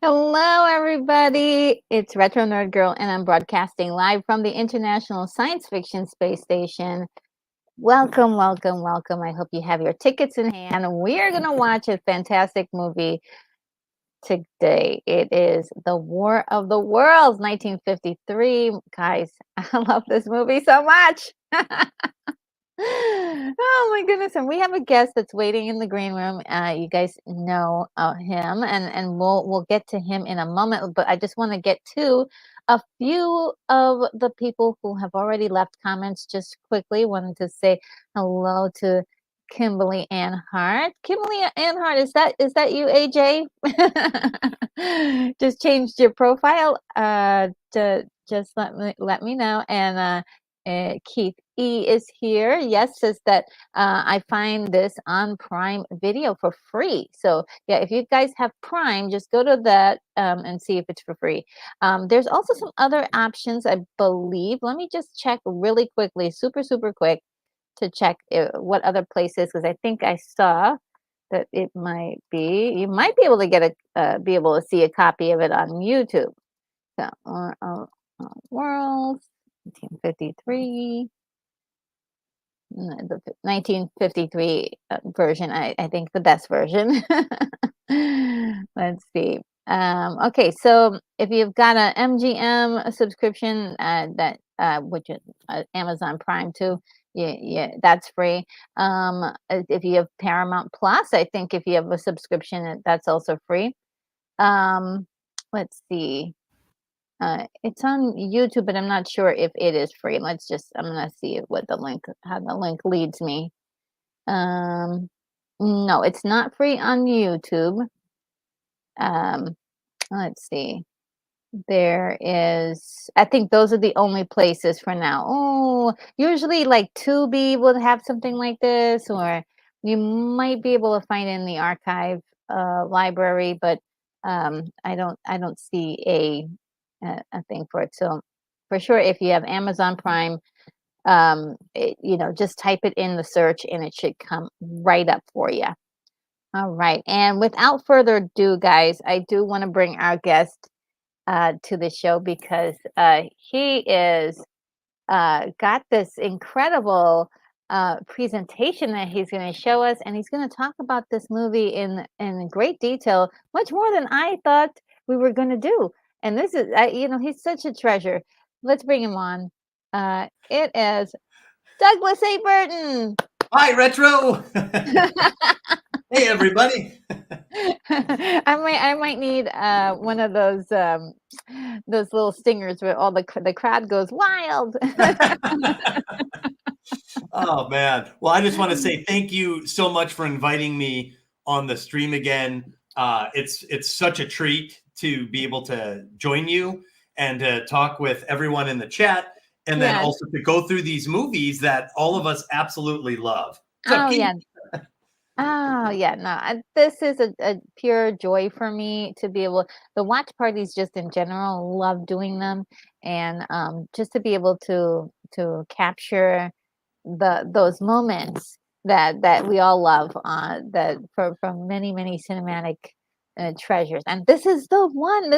Hello, everybody. It's Retro Nerd Girl, and I'm broadcasting live from the International Science Fiction Space Station. Welcome, welcome, welcome. I hope you have your tickets in hand. We are going to watch a fantastic movie today. It is The War of the Worlds, 1953. Guys, I love this movie so much. Oh my goodness. And we have a guest that's waiting in the green room. You guys know him, and we'll get to him in a moment, but I just want to get to a few of the people who have already left comments just quickly. Wanted to say hello to Kimberly Ann Hart. Kimberly Ann Hart, is that you, AJ? Just changed your profile to just let me know. And Keith E is here. Yes, says that I find this on Prime Video for free. So yeah, if you guys have Prime, just go to that and see if it's for free. There's also some other options, I believe. Let me just check really quickly, super quick, to check what other places, because I think I saw that it might be, you might be able to get be able to see a copy of it on YouTube. So, Worlds, 1953. The 1953 version, I think the best version. Let's see. Okay, so if you've got a MGM subscription, that which is Amazon Prime too, yeah, that's free. If you have Paramount Plus, I think if you have a subscription, that's also free. Um, let's see. It's on YouTube, but I'm not sure if it is free. I'm gonna see what how the link leads me. Um, no, it's not free on YouTube. Um, let's see. There is, I think those are the only places for now. Oh, usually like Tubi will have something like this, or you might be able to find it in the archive library, but I don't see a thing for it. So for sure, if you have Amazon Prime, just type it in the search and it should come right up for you. All right. And without further ado, guys, I do want to bring our guest to the show because he is got this incredible presentation that he's going to show us, and he's going to talk about this movie in great detail, much more than I thought we were going to do. And this is, he's such a treasure. Let's bring him on. It is Douglas A. Burton. Hi, Retro. Hey, everybody. I might need one of those little stingers where all the crowd goes wild. Oh, man. Well, I just want to say thank you so much for inviting me on the stream again. It's such a treat to be able to join you and to talk with everyone in the chat, and then also to go through these movies that all of us absolutely love. Oh, yeah. Oh, yeah. No, this is a pure joy for me to be able, the watch parties just in general, love doing them. And just to be able to capture those moments that we all love, that from many cinematic treasures. And this is the one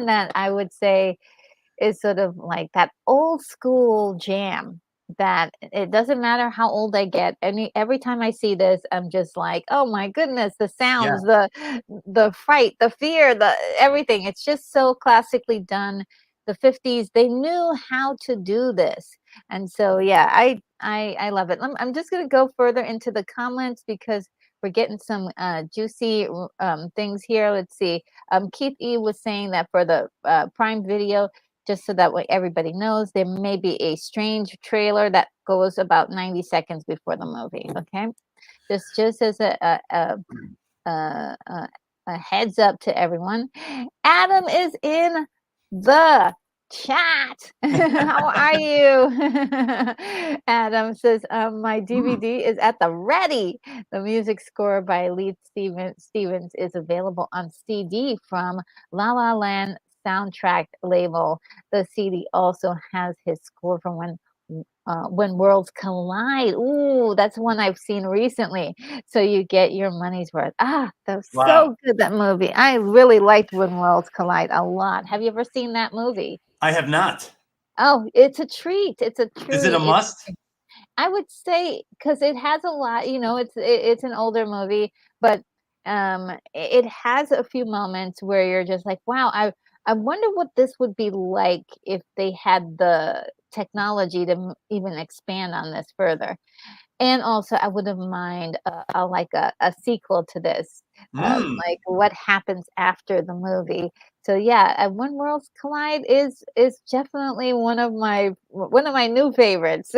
that I would say is sort of like that old school jam that it doesn't matter how old I get. Every time I see this, I'm just like, oh my goodness, the sounds, the fright, the fear, the everything. It's just so classically done. The 50s, they knew how to do this. And so yeah, I love it. I'm just gonna go further into the comments because we're getting some juicy things here. Let's see. Keith E was saying that for the Prime Video, just so that way everybody knows, there may be a strange trailer that goes about 90 seconds before the movie. Okay, just as a heads up to everyone. Adam is in the chat. How are you? Adam says, my DVD is at the ready. The music score by Lee Stevens is available on CD from La La Land soundtrack label. The CD also has his score from When Worlds Collide. Ooh, that's one I've seen recently. So you get your money's worth. That was so good, that movie. I really liked When Worlds Collide a lot. Have you ever seen that movie? I have not. Oh, it's a treat. It's a treat. Is it a must? I would say because it has a lot, it's an older movie, but it has a few moments where you're just like, wow, I wonder what this would be like if they had the technology to even expand on this further. And also, I wouldn't mind like a sequel to this, like what happens after the movie. So yeah, When Worlds Collide is definitely one of my new favorites.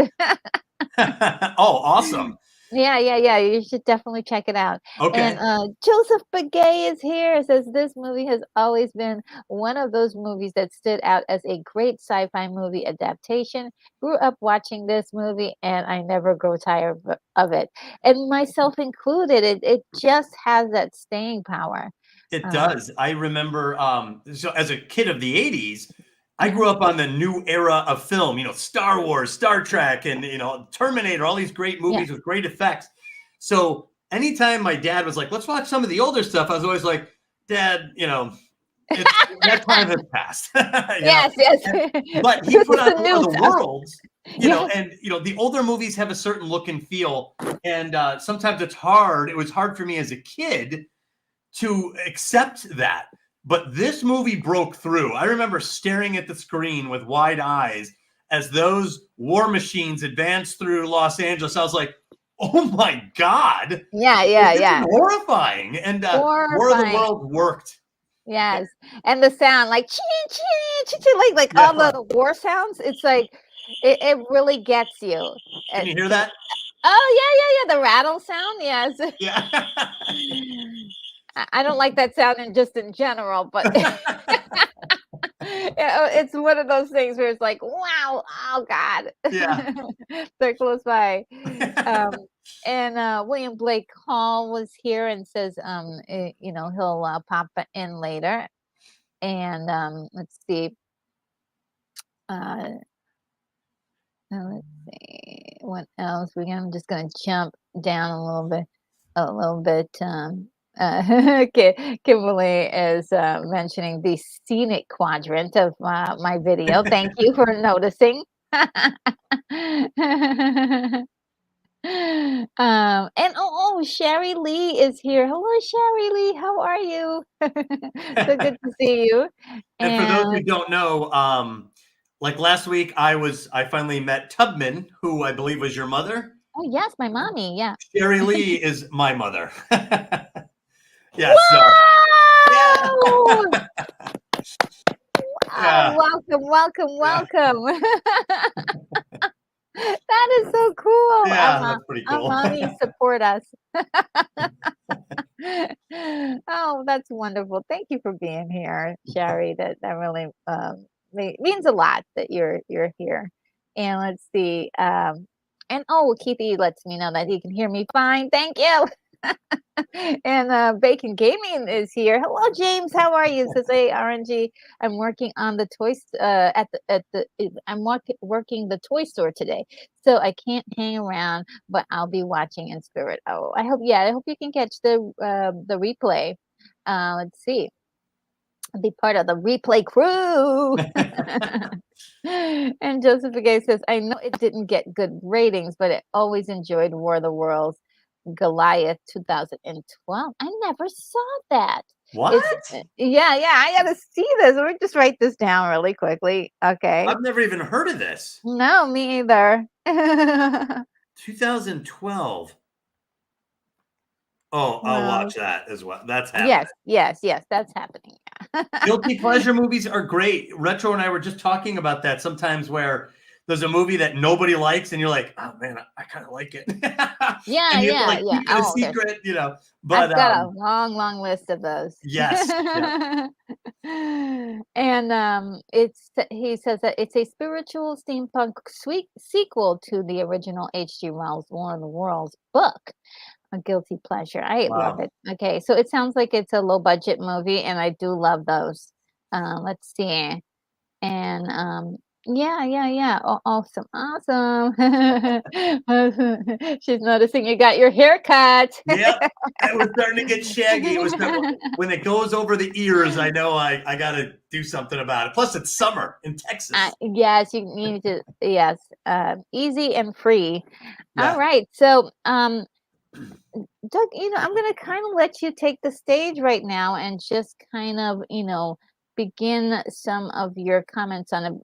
Oh, awesome. Yeah. You should definitely check it out. Okay. And Joseph Begay is here. It says this movie has always been one of those movies that stood out as a great sci-fi movie adaptation. Grew up watching this movie and I never grow tired of it. And myself included, it just has that staying power. It does. I remember, so as a kid of the 80s, I grew up on the new era of film, Star Wars, Star Trek, and, Terminator, all these great movies with great effects. So anytime my dad was like, let's watch some of the older stuff, I was always like, Dad, That time has passed. Yes, yes. But he This put is on the War of new the stuff. Worlds, Yes. and the older movies have a certain look and feel, and sometimes it's hard. It was hard for me as a kid to accept that. But this movie broke through. I remember staring at the screen with wide eyes as those war machines advanced through Los Angeles. I was like, oh my God. Yeah, This yeah, is yeah. horrifying. And War of the Horrifying. World worked. Yes. And the sound like chee chee chee chee, like Yeah. all the war sounds. It's like it really gets you. Can you hear that? Oh yeah. The rattle sound. Yes. Yeah. I don't like that sound in general, but it's one of those things where it's like, wow, oh God, Yeah. they're close by. And William Blake Hall was here and says, he'll pop in later. And let's see. Let's see what else. I'm just gonna jump down a little bit. Kimberly is mentioning the scenic quadrant of my video. Thank you for noticing. And Sherry Lee is here. Hello, Sherry Lee. How are you? So good to see you. And for those who And don't know, like last week, I finally met Tubman, who I believe was your mother. oh yes, my mommy. Yeah. Sherry Lee is my mother. Yeah. Wow! So yeah. Yeah. Welcome. That is so cool. Yeah, that's pretty Our cool. mommies support us. Oh, that's wonderful. Thank you for being here, Sherry. That really means a lot that you're here. And let's see. And Keithy lets me know that he can hear me fine. Thank you. And Bacon Gaming is here. Hello, James. How are you? Says RNG. I'm working on the toys I'm working the toy store today, so I can't hang around, but I'll be watching in spirit. Oh, I hope you can catch the replay. Let's see. Be part of the replay crew. And Joseph Gay says, I know it didn't get good ratings, but I always enjoyed War of the Worlds. Goliath 2012. I never saw that. What? Yeah, I gotta see this. Let me just write this down really quickly. Okay. I've never even heard of this. No, me either. 2012. Oh, I'll watch that as well. That's happening. Yes, that's happening. Guilty pleasure movies are great. Retro and I were just talking about that sometimes where there's a movie that nobody likes and you're like, oh man, I kind of like it. Yeah, and you yeah. keep it a secret, But I've got a long list of those. Yes. Yeah. And he says that it's a spiritual steampunk sequel to the original H.G. Wells' War of the Worlds book. A guilty pleasure. I love it. Okay, so it sounds like it's a low budget movie, and I do love those. Let's see. And yeah. Awesome. She's noticing you got your hair cut. Yep. It was starting to get shaggy. It was when it goes over the ears, I know I got to do something about it. Plus, it's summer in Texas. Yes, you need to. Yes, easy and free. Yeah. All right. So, Doug, I'm going to kind of let you take the stage right now and just kind of, begin some of your comments on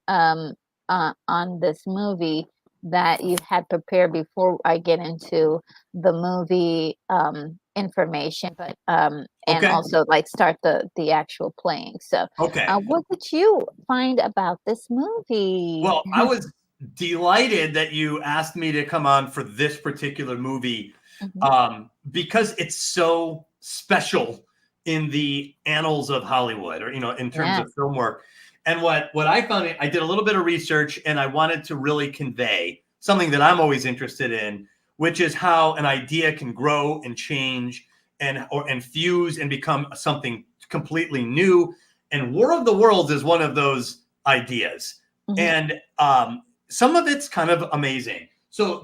this movie that you had prepared before I get into the movie information, but and also like start the actual playing. So, what did you find about this movie? Well, I was delighted that you asked me to come on for this particular movie. Because it's so special in the annals of Hollywood, or in terms of film work. And what I found, I did a little bit of research, and I wanted to really convey something that I'm always interested in, which is how an idea can grow and change and fuse and become something completely new. And War of the Worlds is one of those ideas, and some of it's kind of amazing. So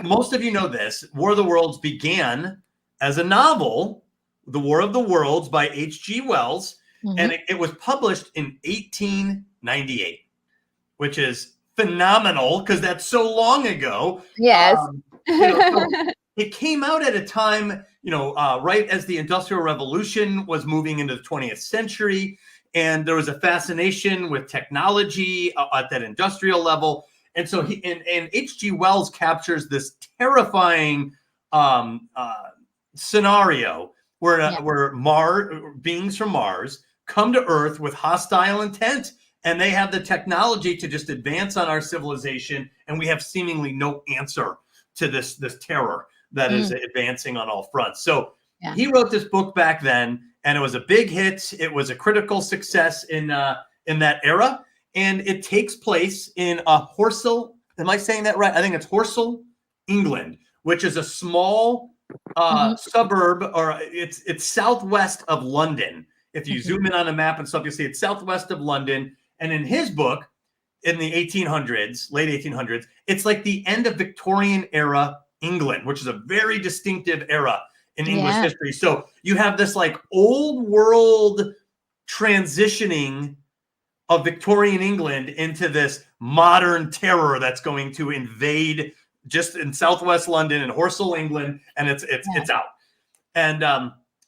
most of you know this. War of the Worlds began as a novel, The War of the Worlds by H.G. Wells. And it was published in 1898, which is phenomenal because that's so long ago. Yes. So it came out at a time, right as the Industrial Revolution was moving into the 20th century. And there was a fascination with technology at that industrial level. And so H.G. Wells captures this terrifying scenario where beings from Mars come to Earth with hostile intent, and they have the technology to just advance on our civilization, and we have seemingly no answer to this terror that is advancing on all fronts. So he wrote this book back then, and it was a big hit. It was a critical success in that era, and it takes place in Horsell. Am I saying that right? I think it's Horsell, England, which is a small suburb, or it's southwest of London. If you zoom in on a map and stuff, you'll see it's southwest of London. And in his book, in the 1800s, late 1800s, it's like the end of Victorian era England, which is a very distinctive era in English history. So you have this like old world transitioning of Victorian England into this modern terror that's going to invade just in southwest London and Horsell, England, and it's out. And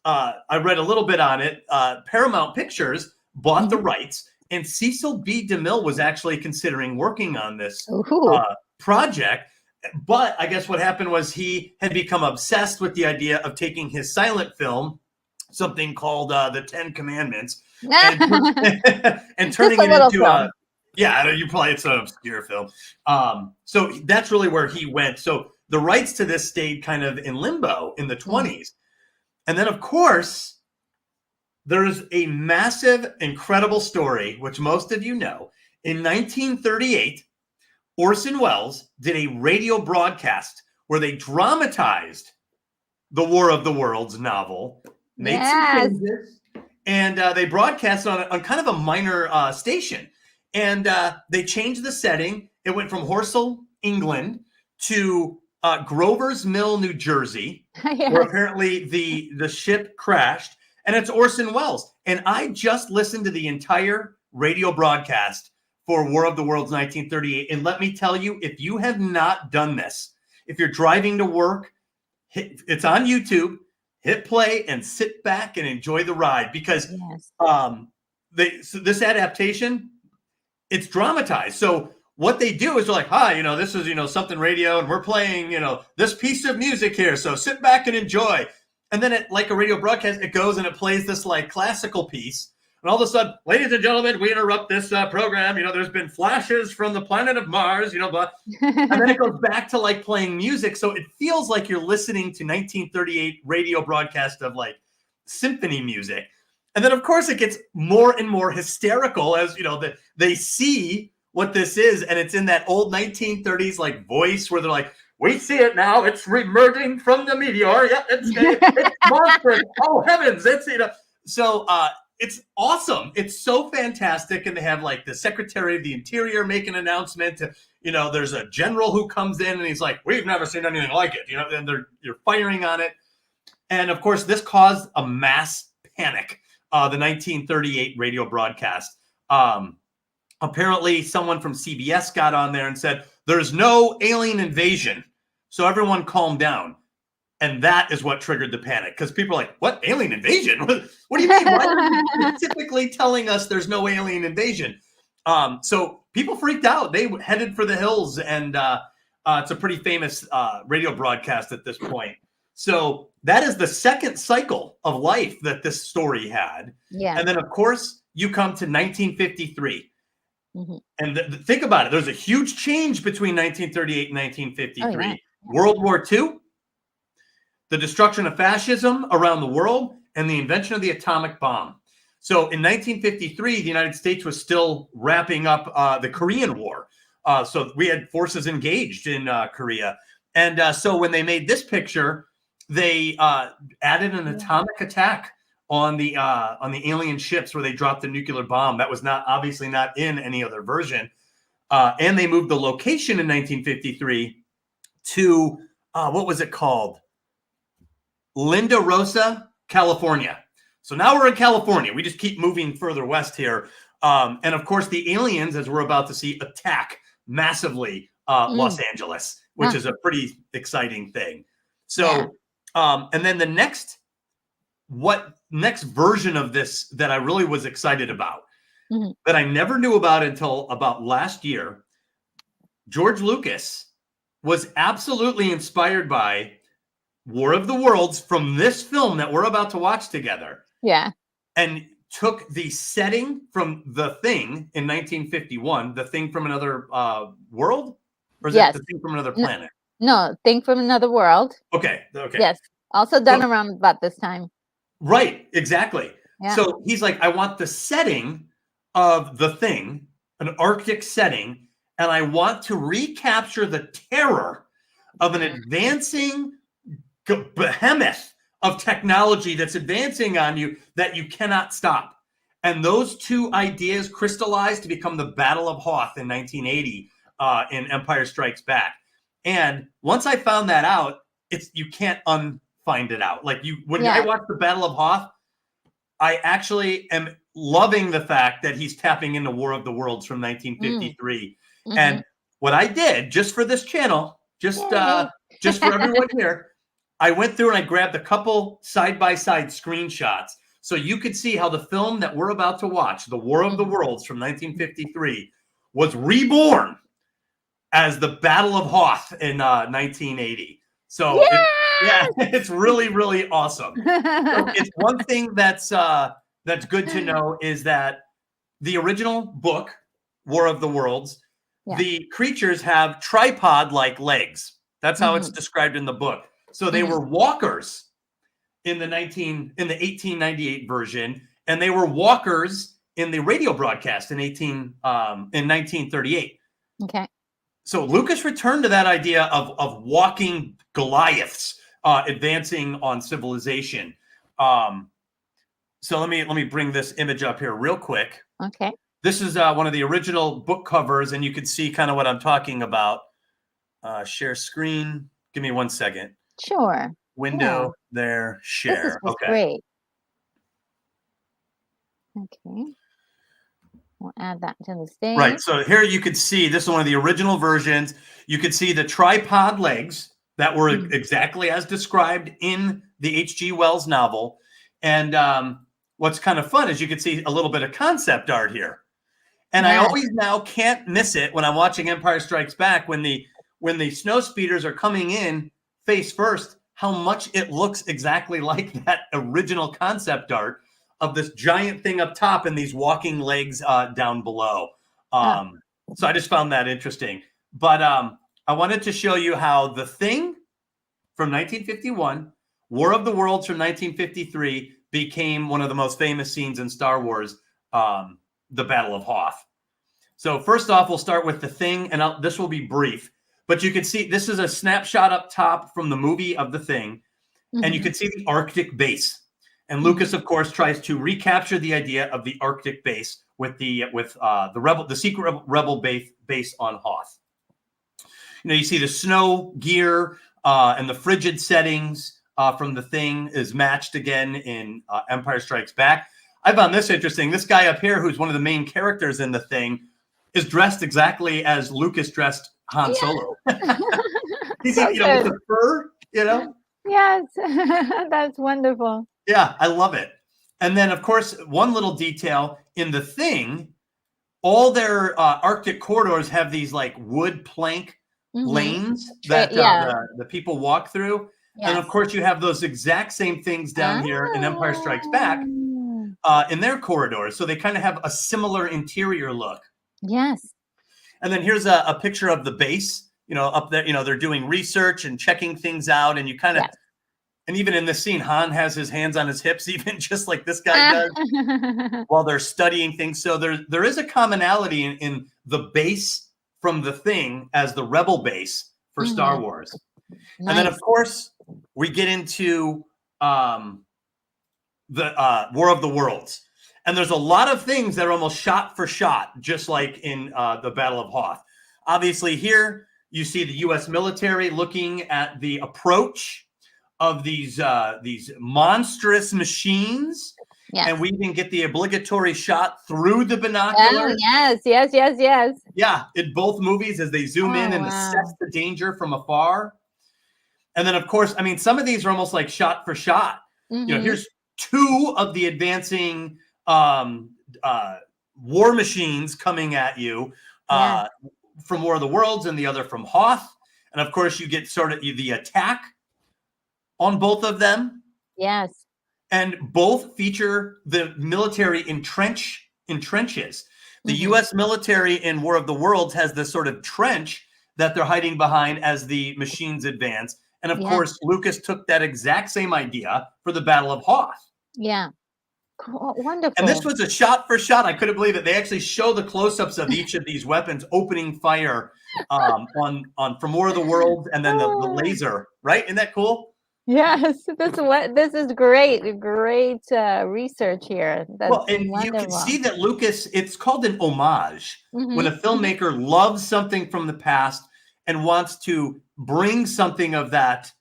I read a little bit on it. Paramount Pictures bought the rights, and Cecil B. DeMille was actually considering working on this project. But I guess what happened was he had become obsessed with the idea of taking his silent film, something called The 10 Commandments, and turning it into it's an obscure film. So that's really where he went. So the rights to this stayed kind of in limbo in the 20s. And then, of course, there's a massive, incredible story, which most of you know. In 1938, Orson Welles did a radio broadcast where they dramatized the War of the Worlds novel, made some changes, and they broadcast on kind of a minor station. And they changed the setting. It went from Horsell, England, to Grover's Mill, New Jersey, where apparently the ship crashed. And it's Orson Welles. And I just listened to the entire radio broadcast for War of the Worlds 1938. And let me tell you, if you have not done this, if you're driving to work, it's on YouTube, hit play and sit back and enjoy the ride, because this adaptation, it's dramatized. So what they do is they're like, hi, this is, something radio, and we're playing, this piece of music here. So sit back and enjoy. And then like a radio broadcast, it goes and it plays this like classical piece. And all of a sudden, ladies and gentlemen, we interrupt this program. There's been flashes from the planet of Mars, but and then it goes back to like playing music. So it feels like you're listening to 1938 radio broadcast of like symphony music. And then, of course, it gets more and more hysterical as, they see what this is. And it's in that old 1930s like voice where they're like, we see it now. It's emerging from the meteor. Yep, it's monstrous. Oh, heavens. It's, So it's awesome. It's so fantastic. And they have like the Secretary of the Interior make an announcement. There's a general who comes in and he's like, we've never seen anything like it. And you're firing on it. And, of course, this caused a mass panic. The 1938 radio broadcast. Apparently, someone from CBS got on there and said, there's no alien invasion. So everyone calmed down. And that is what triggered the panic. Because people are like, what? Alien invasion? What do you mean? Why are you typically telling us there's no alien invasion? So people freaked out. They headed for the hills. And it's a pretty famous radio broadcast at this point. So that is the second cycle of life that this story had. Yeah. And then, of course, you come to 1953. And think about it. There's a huge change between 1938 and 1953. Oh, yeah. World War II, the destruction of fascism around the world, and the invention of the atomic bomb. So in 1953, the United States was still wrapping up the Korean War. So we had forces engaged in Korea. And so when they made this picture, they added an atomic attack on the alien ships where they dropped the nuclear bomb. That was obviously not in any other version. And they moved the location in 1953 to what was it called? Linda Rosa, California. So now we're in California. We just keep moving further west here. And of course, the aliens, as we're about to see, attack massively Los Angeles, which is a pretty exciting thing. So, and then the next version of this that I really was excited about, that I never knew about until about last year, George Lucas was absolutely inspired by War of the Worlds from this film that we're about to watch together. Yeah. And took the setting from The Thing in 1951, The Thing from Another World? Or is it The Thing from Another Planet? No, Thing from Another World. Okay. Yes. Also done around about this time. Right, exactly. Yeah. So he's like, I want the setting of The Thing, an Arctic setting, and I want to recapture the terror of an advancing behemoth of technology that's advancing on you that you cannot stop. And those two ideas crystallized to become the Battle of Hoth in 1980 in Empire Strikes Back. And once I found that out, you can't unfind it out. Like when I watch the Battle of Hoth, I actually am loving the fact that he's tapping into War of the Worlds from 1953. And what I did just for this channel, just for everyone here, I went through and I grabbed a couple side-by-side screenshots so you could see how the film that we're about to watch, The War of the Worlds from 1953, was reborn as the Battle of Hoth in 1980. So it's really, really awesome. So it's one thing that's good to know is that the original book, War of the Worlds, the creatures have tripod-like legs. That's how it's described in the book. So they were walkers in the 1898 version, and they were walkers in the radio broadcast in 1938. Okay. So Lucas returned to that idea of walking Goliaths advancing on civilization. So let me bring this image up here real quick. Okay. This is one of the original book covers, and you can see kind of what I'm talking about. Share screen. Give me 1 second. Sure. Window there, share. This is great. Okay. We'll add that to the stage. Right. So here you could see, this is one of the original versions. You could see the tripod legs that were exactly as described in the H.G. Wells novel. And what's kind of fun is you can see a little bit of concept art here. And I always now can't miss it when I'm watching Empire Strikes Back when the snow speeders are coming in face first, how much it looks exactly like that original concept art of this giant thing up top and these walking legs down below. So I just found that interesting. But I wanted to show you how The Thing from 1951, War of the Worlds from 1953 became one of the most famous scenes in Star Wars, the Battle of Hoth. So first off, we'll start with The Thing, and this will be brief. But you can see this is a snapshot up top from the movie of The Thing, and you can see the Arctic base. And Lucas, of course, tries to recapture the idea of the Arctic base with the secret rebel base on Hoth. You know, you see the snow gear and the frigid settings from The Thing is matched again in Empire Strikes Back. I found this interesting. This guy up here, who's one of the main characters in The Thing, is dressed exactly as Lucas dressed Han Solo. He's so with the fur, Yes, that's wonderful. Yeah, I love it. And then, of course, one little detail in The Thing, all their Arctic corridors have these like wood plank lanes that the people walk through. Yes. And of course, you have those exact same things down here in Empire Strikes Back in their corridors. So they kind of have a similar interior look. Yes. And then here's a picture of the base, up there, they're doing research and checking things out. And you kind of, and even in this scene, Han has his hands on his hips, even just like this guy does, while they're studying things. So there is a commonality in the base from The Thing as the rebel base for Star Wars. Nice. And then, of course, we get into the War of the Worlds. And there's a lot of things that are almost shot for shot, just like in the Battle of Hoth. Obviously, here you see the U.S. military looking at the approach of these monstrous machines. Yes. And we even get the obligatory shot through the Oh, binoculars. yes, yes, yes, yes. Yeah, in both movies as they zoom in Oh, and wow. assess the danger from afar. And then, of course, I mean, some of these are almost like shot for shot. Here's two of the advancing war machines coming at you from War of the Worlds and the other from Hoth. And of course, you get sort of the attack on both of them. Yes. And both feature the military in trenches. The U.S. military in War of the Worlds has this sort of trench that they're hiding behind as the machines advance. And of course, Lucas took that exact same idea for the Battle of Hoth. Yeah. Cool. Wonderful. And this was a shot for shot. I couldn't believe it. They actually show the close-ups of each of these weapons opening fire on from War of the Worlds, and then the laser. Right? Isn't that cool? Yes, this is great research here. That's well, and wonderful. You can see that Lucas, it's called an homage. When a filmmaker loves something from the past and wants to bring something of that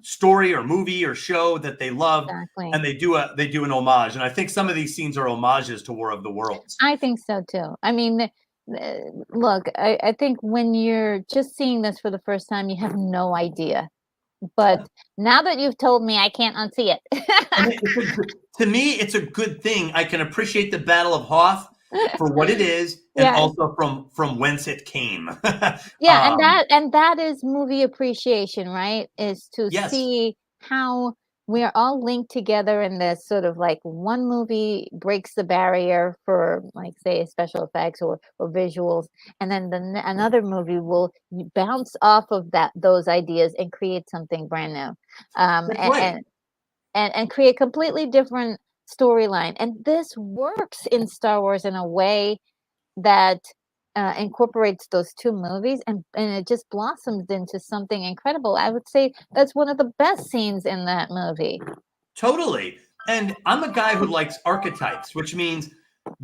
story or movie or show that they love, and they do an homage. And I think some of these scenes are homages to War of the Worlds. I think so too. I mean, look, I think when you're just seeing this for the first time, you have no idea. But now that you've told me, I can't unsee it. To me, it's a good thing. I can appreciate the Battle of Hoth for what it is, and also from whence it came. And that is movie appreciation, right? Is to see how we are all linked together in this sort of like one movie breaks the barrier for, like, say, special effects or visuals, and then another movie will bounce off of those ideas and create something brand new, and create completely different storyline. And this works in Star Wars in a way that incorporates those two movies, and it just blossoms into something incredible. I would say that's one of the best scenes in that movie. Totally. And I'm a guy who likes archetypes, which means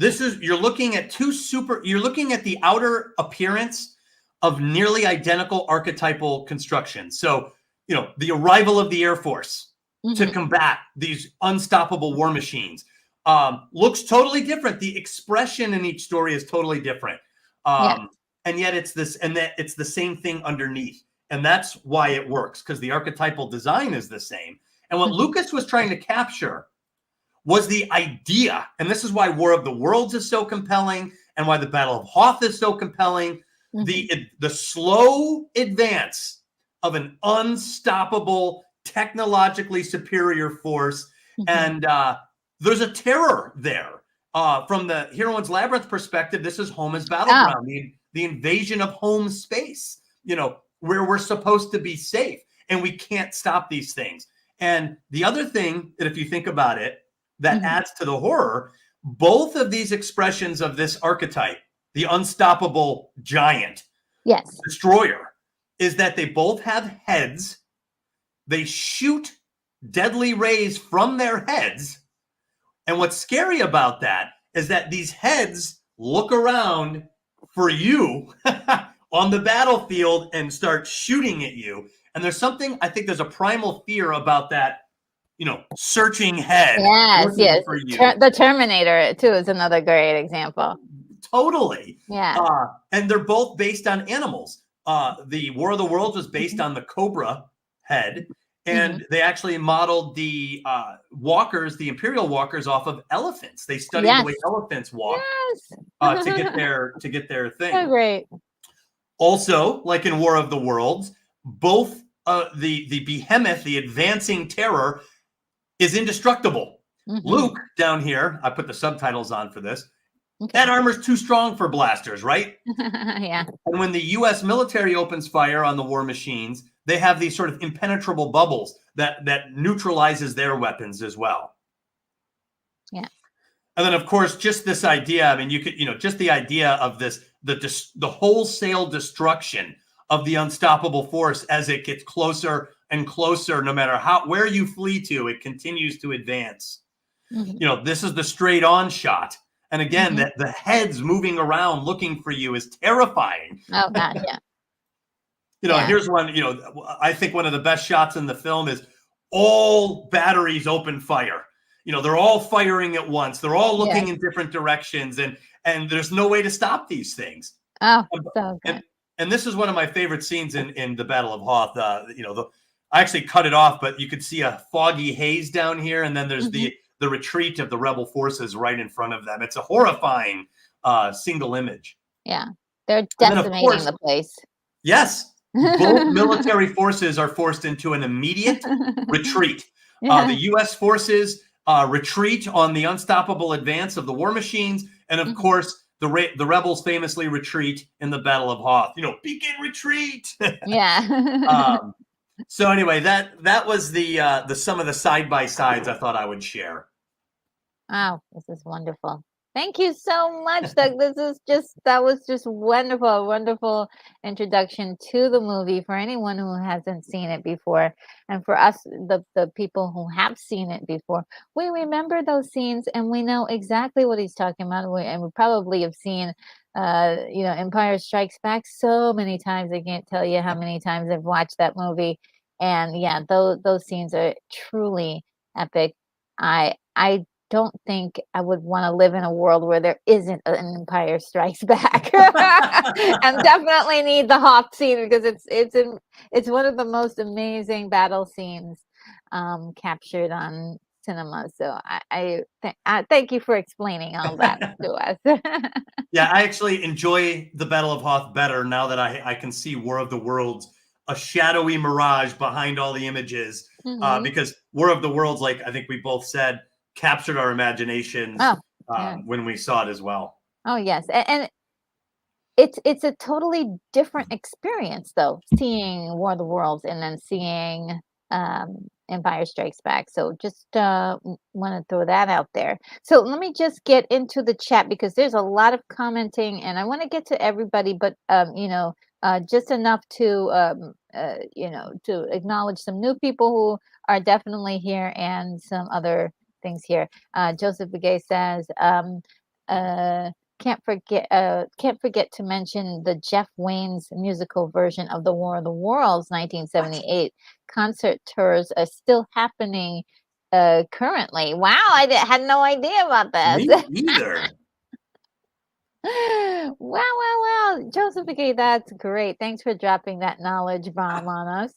you're looking at the outer appearance of nearly identical archetypal constructions. So, the arrival of the Air Force to combat these unstoppable war machines looks totally different. The expression in each story is totally different. And yet it's the same thing underneath. And that's why it works, because the archetypal design is the same. And what Lucas was trying to capture was the idea. And this is why War of the Worlds is so compelling, and why the Battle of Hoth is so compelling. The slow advance of an unstoppable, technologically superior force. And there's a terror there. From the Heroine's Labyrinth perspective, this is home as battleground, the invasion of home space, where we're supposed to be safe, and we can't stop these things. And the other thing that, if you think about it, that adds to the horror, both of these expressions of this archetype, the unstoppable giant destroyer, is that they both have heads. They shoot deadly rays from their heads. And what's scary about that is that these heads look around for you on the battlefield and start shooting at you. And there's a primal fear about that, searching head. Yes. For you. The Terminator, too, is another great example. Totally. Yeah. And they're both based on animals. The War of the Worlds was based on the cobra head. And they actually modeled the walkers, the Imperial walkers, off of elephants. They studied the way elephants walk to get their thing. So great. Also, like in War of the Worlds, both the behemoth, the advancing terror, is indestructible. Luke down here, I put the subtitles on for this. That armor's too strong for blasters, right? Yeah. And when the U.S. military opens fire on the war machines, they have these sort of impenetrable bubbles that neutralizes their weapons as well. Yeah. And then, of course, just this idea, I mean, you could, just the idea of this, the wholesale destruction of the unstoppable force as it gets closer and closer, no matter where you flee to, it continues to advance. This is the straight on shot. And again, that the heads moving around looking for you is terrifying. Oh, God, yeah. Here's one, I think one of the best shots in the film is all batteries open fire. they're all firing at once. They're all looking Yes. in different directions, and there's no way to stop these things. Oh, so good. And this is one of my favorite scenes in the Battle of Hoth. I actually cut it off, but you could see a foggy haze down here, and then there's the retreat of the rebel forces right in front of them. It's a horrifying single image. Yeah, they're And then, of decimating course, the place. yes, both military forces are forced into an immediate retreat. The U.S. forces retreat on the unstoppable advance of the war machines, and of course, the rebels famously retreat in the Battle of Hoth. Begin retreat. Yeah. So anyway, that was the some of the side by sides I thought I would share. Wow, this is wonderful. Thank you so much, Doug. That was just wonderful, wonderful introduction to the movie for anyone who hasn't seen it before. And for us, the people who have seen it before, we remember those scenes and we know exactly what he's talking about. And we probably have seen, Empire Strikes Back so many times. I can't tell you how many times I've watched that movie. And yeah, those scenes are truly epic. I don't think I would want to live in a world where there isn't an Empire Strikes Back, and definitely need the Hoth scene because it's one of the most amazing battle scenes captured on cinema. So I thank you for explaining all that to us. Yeah, I actually enjoy the Battle of Hoth better now that I can see War of the Worlds, a shadowy mirage behind all the images, because War of the Worlds, like I think we both said, captured our imaginations when we saw it as well. Oh yes, and it's a totally different experience though, seeing War of the Worlds and then seeing Empire Strikes Back. So just want to throw that out there. So let me just get into the chat because there's a lot of commenting, and I want to get to everybody, but just enough to to acknowledge some new people who are definitely here and some other things here. Joseph Begay says, can't forget to mention the Jeff Wayne's musical version of the War of the Worlds 1978 concert tours are still happening currently. Wow, had no idea about this. Me either. Wow. Joseph Begay, that's great. Thanks for dropping that knowledge bomb on us.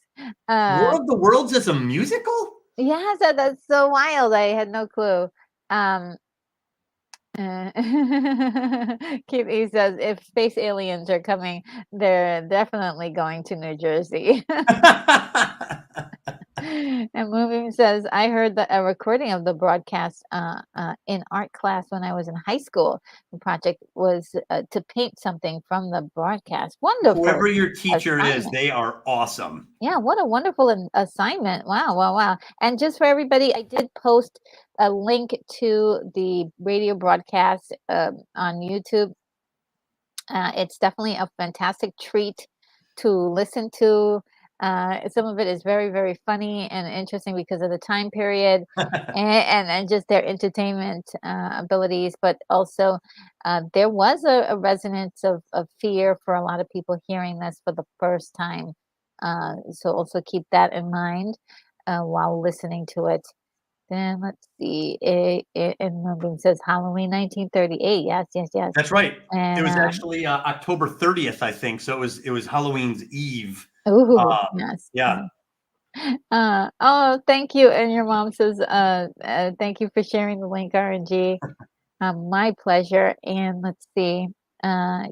War of the Worlds is a musical? Yeah, that's so wild. I had no clue. Keith E says, if space aliens are coming, they're definitely going to New Jersey. And Moving says, I heard a recording of the broadcast in art class when I was in high school. The project was to paint something from the broadcast. Wonderful. Whoever your teacher assignment. is, they are awesome. Yeah, what a wonderful assignment. Wow. And just for everybody, I did post a link to the radio broadcast on YouTube. It's definitely a fantastic treat to listen to. Some of it is very, very funny and interesting because of the time period and just their entertainment abilities. But also, there was a resonance of fear for a lot of people hearing this for the first time. So also keep that in mind while listening to it. Then let's see. And Moonbeam says Halloween 1938. Yes. That's right. And, it was actually October 30th, I think. So it was Halloween's Eve. Yes. Yeah. Oh, thank you. And your mom says, thank you for sharing the link, RNG. My pleasure. And let's see.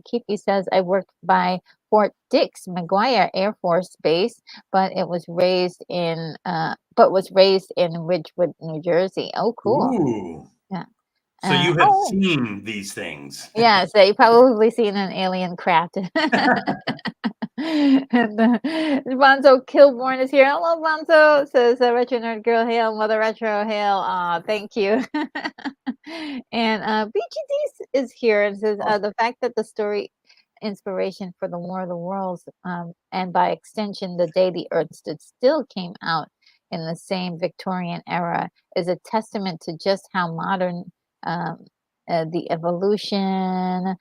Keefe says, I worked by Fort Dix McGuire Air Force Base, but was raised in Ridgewood, New Jersey. Oh, cool. Ooh. Yeah. So you have seen these things. Yeah, so you probably seen an alien craft. And Bonzo Kilborn is here. Hello, Bonzo. Says Retro Nerd Girl, hail, Mother Retro, hail. Thank you. And BGD is here and says the fact that the story inspiration for the War of the Worlds, and by extension, the day the Earth stood still came out in the same Victorian era, is a testament to just how modern the evolution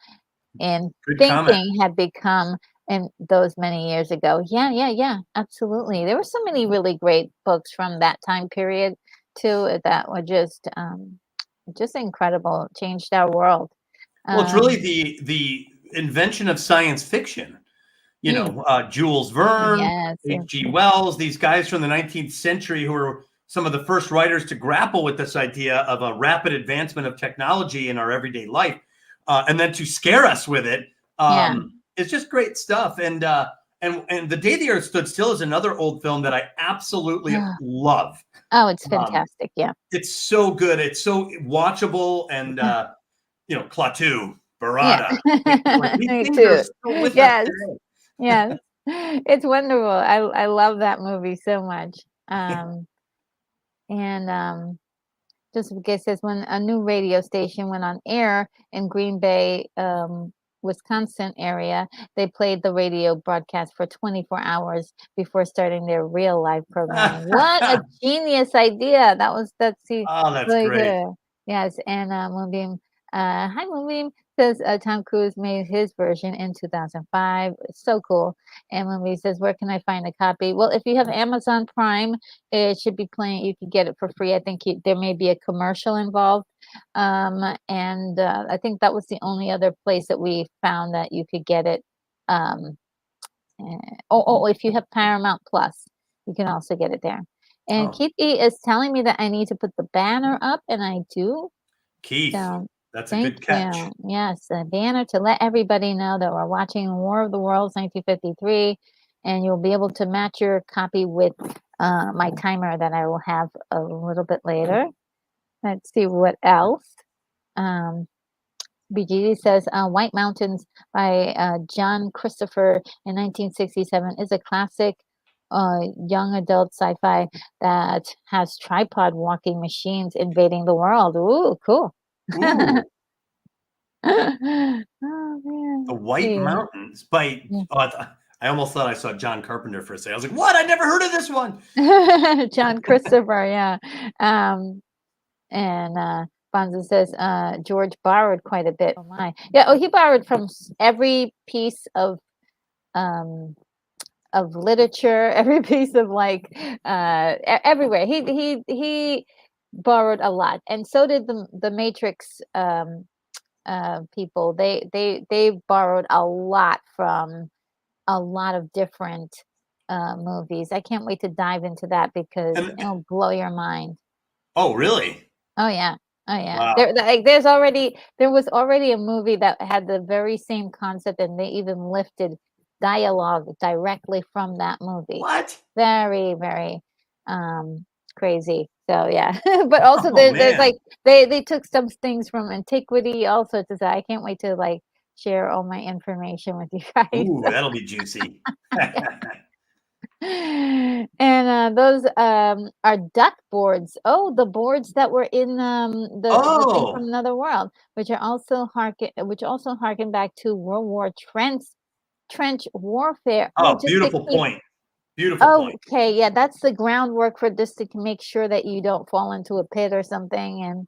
and thinking had become in those many years ago. Yeah, absolutely. There were so many really great books from that time period too that were just incredible, changed our world. Well, it's really the invention of science fiction. You Mm, know, Jules Verne, yes, yes, H.G. Wells, these guys from the 19th century who were some of the first writers to grapple with this idea of a rapid advancement of technology in our everyday life, and then to scare us with it. yeah. It's just great stuff. And The Day the Earth Stood Still is another old film that I absolutely love. Oh, it's Um, fantastic. Yeah. it's so good. It's so watchable, and you know, Klaatu, Yeah. Barada, like these Me things are too. still with us Yes. today. Yes. It's wonderful. I love that movie so much. And just in case says when a new radio station went on air in Green Bay, Wisconsin area, they played the radio broadcast for 24 hours before starting their real live programming. What a genius idea! That's Oh, that's really great. good. Yes, and Moonbeam, hi Moonbeam says Tom Cruise made his version in 2005. It's so cool. And Moonbeam says, where can I find a copy? Well, if you have Amazon Prime, it should be playing. You can get it for free. I think there may be a commercial involved. And I think that was the only other place that we found that you could get it. Um, if you have Paramount Plus, you can also get it there. And Oh, Keith E is telling me that I need to put the banner up, and I do. Keith, So that's a thank good catch. you. Yes, a banner to let everybody know that we're watching War of the Worlds 1953, and you'll be able to match your copy with my timer that I will have a little bit later. Let's see what else. Um, BGD says White Mountains by John Christopher in 1967 is a classic young adult sci-fi that has tripod walking machines invading the world. Ooh, cool. Ooh, Oh man, The let's White see. Mountains by. Yeah. Oh, I almost thought I saw John Carpenter for a second. I was like, "What? I never heard of this one." John Christopher, yeah. And Bonzo says George borrowed quite a bit. Oh my, yeah. Oh, he borrowed from every piece um of literature, every piece of like everywhere. He borrowed a lot, and so did the Matrix people. They borrowed a lot from a lot of different movies. I can't wait to dive into that because And it'll blow your mind. oh, really? Oh yeah. Oh yeah. Wow. There was already a movie that had the very same concept, and they even lifted dialogue directly from that movie. What? Very, very crazy. So yeah. But also Oh there's man. like they took some things from antiquity also to say I can't wait to like share all my information with you guys. Ooh, that'll be juicy. And those are duck boards. Oh, the boards that were in the thing from Oh, another world, which also harken back to World War trench warfare. Oh, oh, just to beautiful keep. point. Beautiful point. Okay, yeah, that's the groundwork for just to make sure that you don't fall into a pit or something, and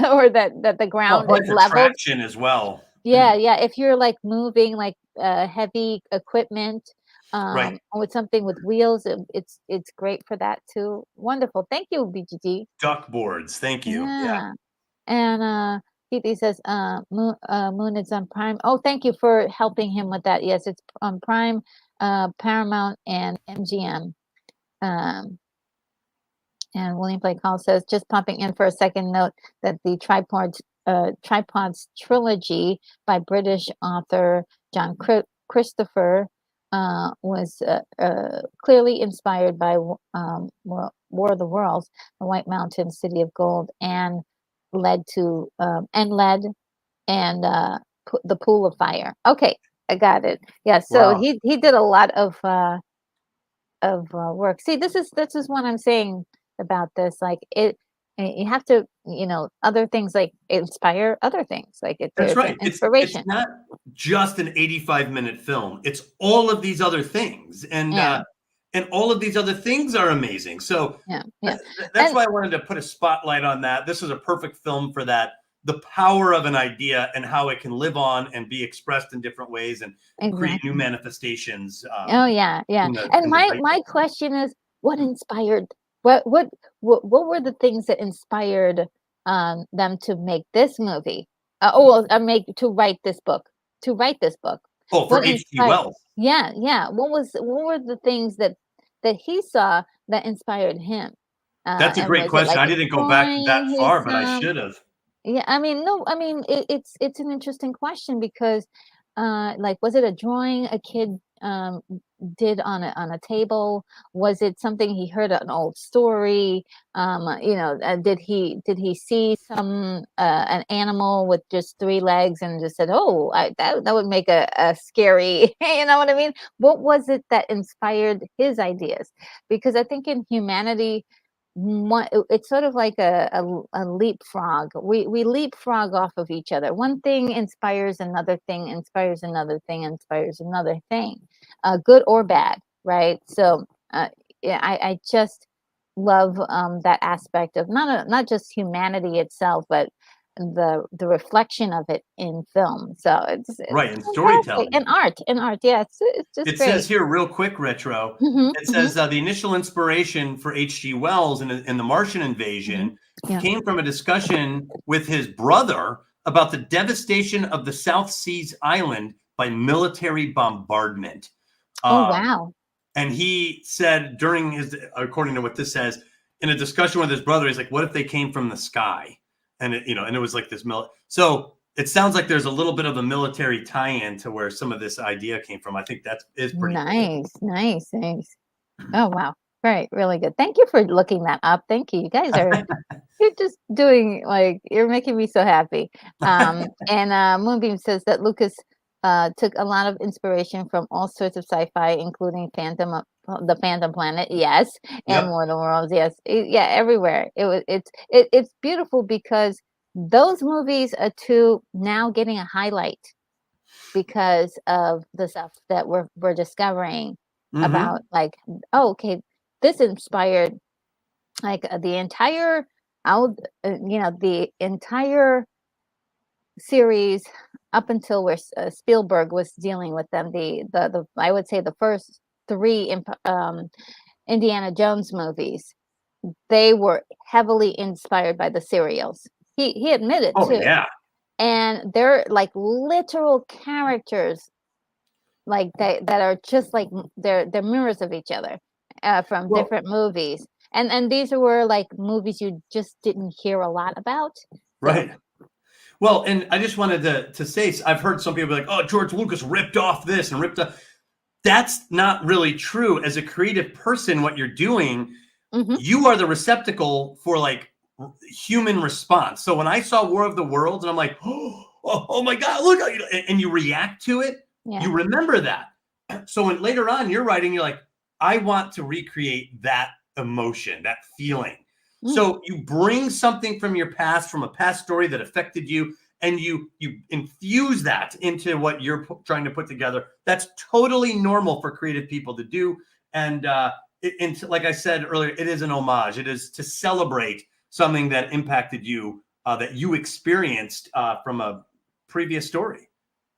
or that the Well, ground is probably for leveled. traction as well. Yeah, yeah, if you're, like, moving, like, heavy equipment, Right. with something with wheels, it's great for that too. Wonderful. Thank you, BGG. Duck boards. Thank you. Yeah. Yeah. And, Keithy says, Moon is on Prime. Oh, thank you for helping him with that. Yes, it's on Prime, Paramount, and MGM. Um And William Blake Hall says, just popping in for a second note that the Tripods trilogy by British author John Christopher was clearly inspired by War of the Worlds, The White Mountain, City of Gold, and led to lead and the Pool of Fire. Okay, I got it. Yeah, so Wow. he did a lot of work. See, this is what I'm saying about this. Like you have to, other things like inspire other things. Like That's there's an right. It's inspiration. not just an 85-minute film. It's all of these other things, Yeah, and all of these other things are amazing. So yeah, yeah, that's and why I wanted to put a spotlight on that. This is a perfect film for that. The power of an idea and how it can live on and be expressed in different ways and create new exactly. manifestations Oh yeah, yeah. in And the my zeitgeist. question is, what inspired What were the things that inspired them to make this movie? Make to write this book. To write this book. Oh, for What H.G. inspired? Wells. Yeah, yeah. What were the things that he saw that inspired him? That's a And great was it question. like I a didn't go back that drawing he far, but I saw? should have. Yeah, I mean, no, I mean, it's an interesting question because, like, was it a drawing a kid did on a table? Was it something he heard an old story? Did he see an animal with just three legs and just said, "Oh, that would make a scary," you know what I mean? What was it that inspired his ideas? Because I think in humanity it's sort of like a leapfrog. We leapfrog off of each other. One thing inspires another thing, inspires another thing, inspires another thing, good or bad, right? So yeah, I just love that aspect of not just humanity itself, but the reflection of it in film. So it's Right, and fantastic. storytelling. And art, yeah, it's just It great. says here real quick, Retro, Hmm. it Hmm. says, the initial inspiration for H.G. Wells in The Martian Hmm. Invasion Yeah. came from a discussion with his brother about the devastation of the South Seas island by military bombardment. Oh, Um, wow. and he said during his, according to what this says, in a discussion with his brother, he's like, what if they came from the sky? And it was like this so it sounds like there's a little bit of a military tie-in to where some of this idea came from. I think that is pretty cool. Nice, nice, nice. Oh, wow. Right, really good. Thank you for looking that up. Thank you. You guys you're just doing like you're making me so happy. And Moonbeam says that Lucas took a lot of inspiration from all sorts of sci-fi, including the Phantom Planet, yes, and Yep. War of the Worlds, yes, yeah, everywhere. It's beautiful because those movies are too now getting a highlight because of the stuff that we're discovering Mm-hmm. about like, oh, okay, this inspired like the entire out the entire series up until where Spielberg was dealing with them, the I would say the first three Indiana Jones movies, they were heavily inspired by the serials. He admitted Oh too, yeah. and they're like literal characters like that are just like they're mirrors of each other from Well, different movies, and these were like movies you just didn't hear a lot about. So right. Well, and I just wanted to say, I've heard some people be like, "Oh, George Lucas ripped off this and ripped off." That's not really true. As a creative person, what you're doing, mhm, you are the receptacle for like human response. So when I saw War of the Worlds, and I'm like, oh my God, look how and you react to it, yeah, you remember that. So when later on you're writing, you're like, I want to recreate that emotion, that feeling. mm, So you bring something from your past, from a past story that affected you, and you infuse that into what you're trying to put together. That's totally normal for creative people to do. And like I said earlier, it is an homage. It is to celebrate something that impacted you, that you experienced from a previous story.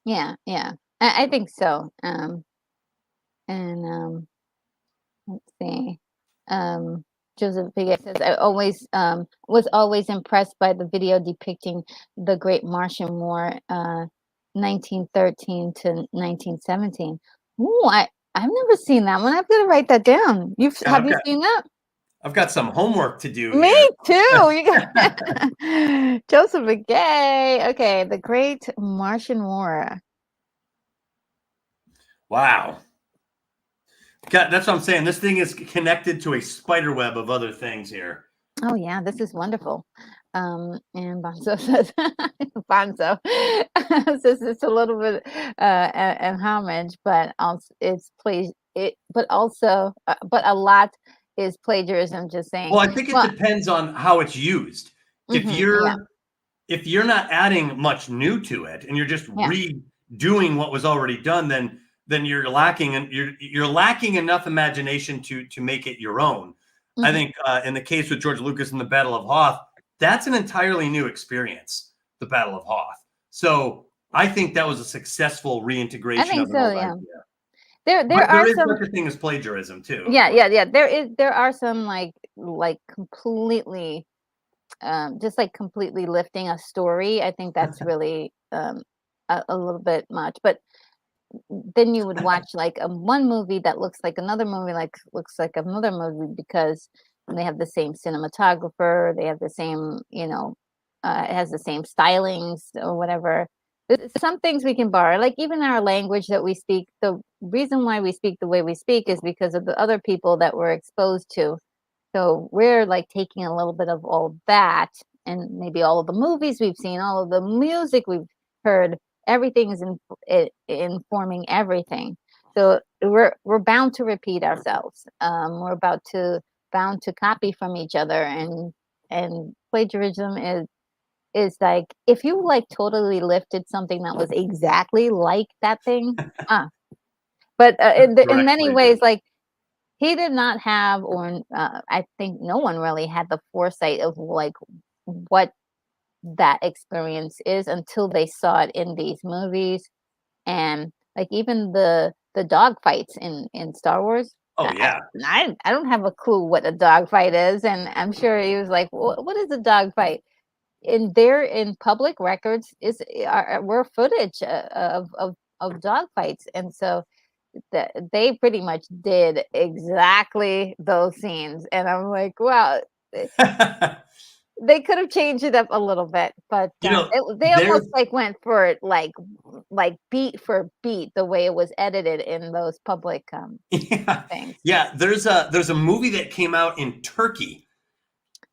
yeah, yeah. I think so. And let's see. Um, Joseph Piguet says, I always was always impressed by the video depicting the Great Martian War, 1913 to 1917. Ooh, I've never seen that one. I've got to write that down. Yeah, Have you seen that? I've got some homework to do Me here. too. You got Joseph Piguet. Okay, the Great Martian War. Wow. That's what I'm saying. This thing is connected to a spider web of other things here. Oh yeah, this is wonderful. And Bonzo says, Bonzo says it's a little bit an homage, but also but a lot is plagiarism. Just saying. Well, I think it Well, depends on how it's used. If yeah, you're not adding much new to it and you're just yeah, redoing what was already done, then you're lacking, and you're lacking enough imagination to make it your own. I hmm, think in the case with George Lucas and the Battle of Hoth, that's an entirely new experience, the Battle of Hoth. So I think that was a successful I reintegration think of an so. old Yeah. idea. there But are there is some. such a thing as plagiarism too, of Yeah, course. there are some like completely just like completely lifting a story. I think that's really a little bit much. But then you would watch like one movie that looks like another movie, like looks like another movie because they have the same cinematographer, they have the same, it has the same stylings or whatever. Some things we can borrow, like even our language that we speak. The reason why we speak the way we speak is because of the other people that we're exposed to. So we're like taking a little bit of all that and maybe all of the movies we've seen, all of the music we've heard, everything is informing everything. So we're bound to repeat ourselves. We're bound to copy from each other, and plagiarism is like if you like totally lifted something that was exactly like that thing. But in Direct many ways, plagiarism. like he did not have, or I think no one really had the foresight of like what that experience is until they saw it in these movies. And like even the dog fights in Star Wars. Oh yeah. I don't have a clue what a dog fight is, and I'm sure he was like, what is a dog fight? In public records were footage of dog fights, and so they pretty much did exactly those scenes, and I'm like, wow, they could have changed it up a little bit, but You know, they almost there's like went for it like beat for beat the way it was edited in those public yeah, things. yeah, there's a movie that came out in Turkey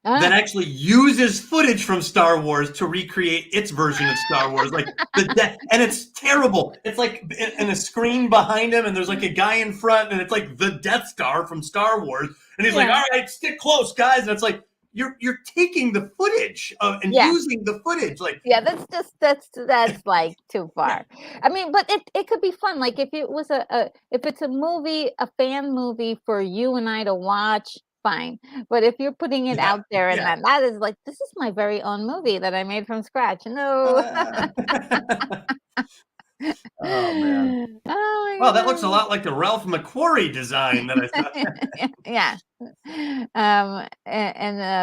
that Ah, actually uses footage from Star Wars to recreate its version of Star Wars, like and it's terrible. It's like in a screen behind him, and there's like a guy in front, and it's like the Death Star from Star Wars, and he's like, yeah, "All right, stick close, guys," and it's like you're taking the footage and yeah. using the footage, like Yeah, that's like too far. I mean, but it could be fun. Like if it was if it's a movie, a fan movie for you and I to watch, fine. But if you're putting it yeah, out there and yeah. that is like this is my very own movie that I made from scratch. No. Uh, oh man. Oh Well, my that looks a goodness. lot like the Ralph McQuarrie design that I saw. Yeah.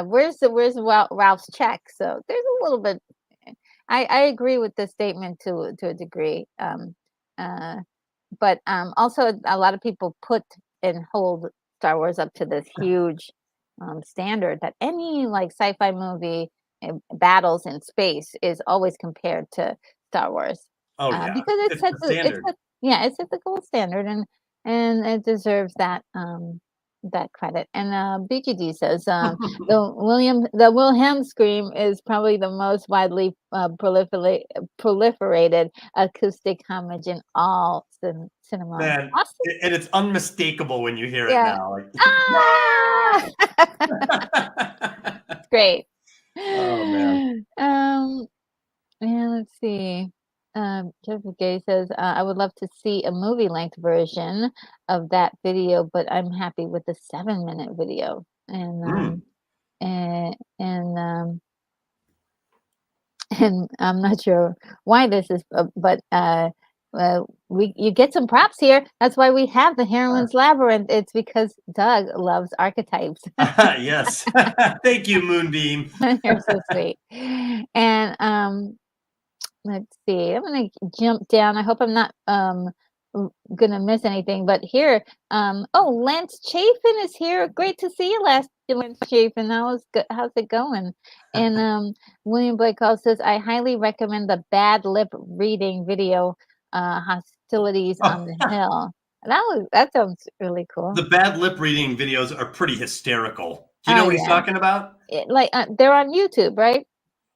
Where's Ralph's check? So there's a little bit. I agree with the statement to a degree. Uh, but also a lot of people put and hold Star Wars up to this huge standard that any like sci-fi movie battles in space is always compared to Star Wars Oh yeah, because it's the standard. it's at the gold standard, and it deserves that credit. And BGD says the Wilhelm scream is probably the most widely proliferated acoustic homage in all cinema. Man, Awesome. and it's unmistakable when you hear it Yeah. now. Like, Ah! Great. oh man. Um, yeah, let's see. Jeffrey Gay says, I would love to see a movie length version of that video, but I'm happy with the 7-minute video. Mm. And and I'm not sure why this is, but we you get some props here. That's why we have the Heroine's Labyrinth. It's because Doug loves archetypes. Yes. Thank you, Moonbeam. You're so sweet. And let's see. I'm gonna jump down. I hope I'm not gonna miss anything. But here, oh, Lance Chafin is here. Great to see you, Lance Chafin. How's it going? And William Blake also says, I highly recommend the bad lip reading video, Hostilities on the Hill. That sounds really cool. The bad lip reading videos are pretty hysterical. Do you know Oh what he's yeah, talking about? like they're on YouTube, right?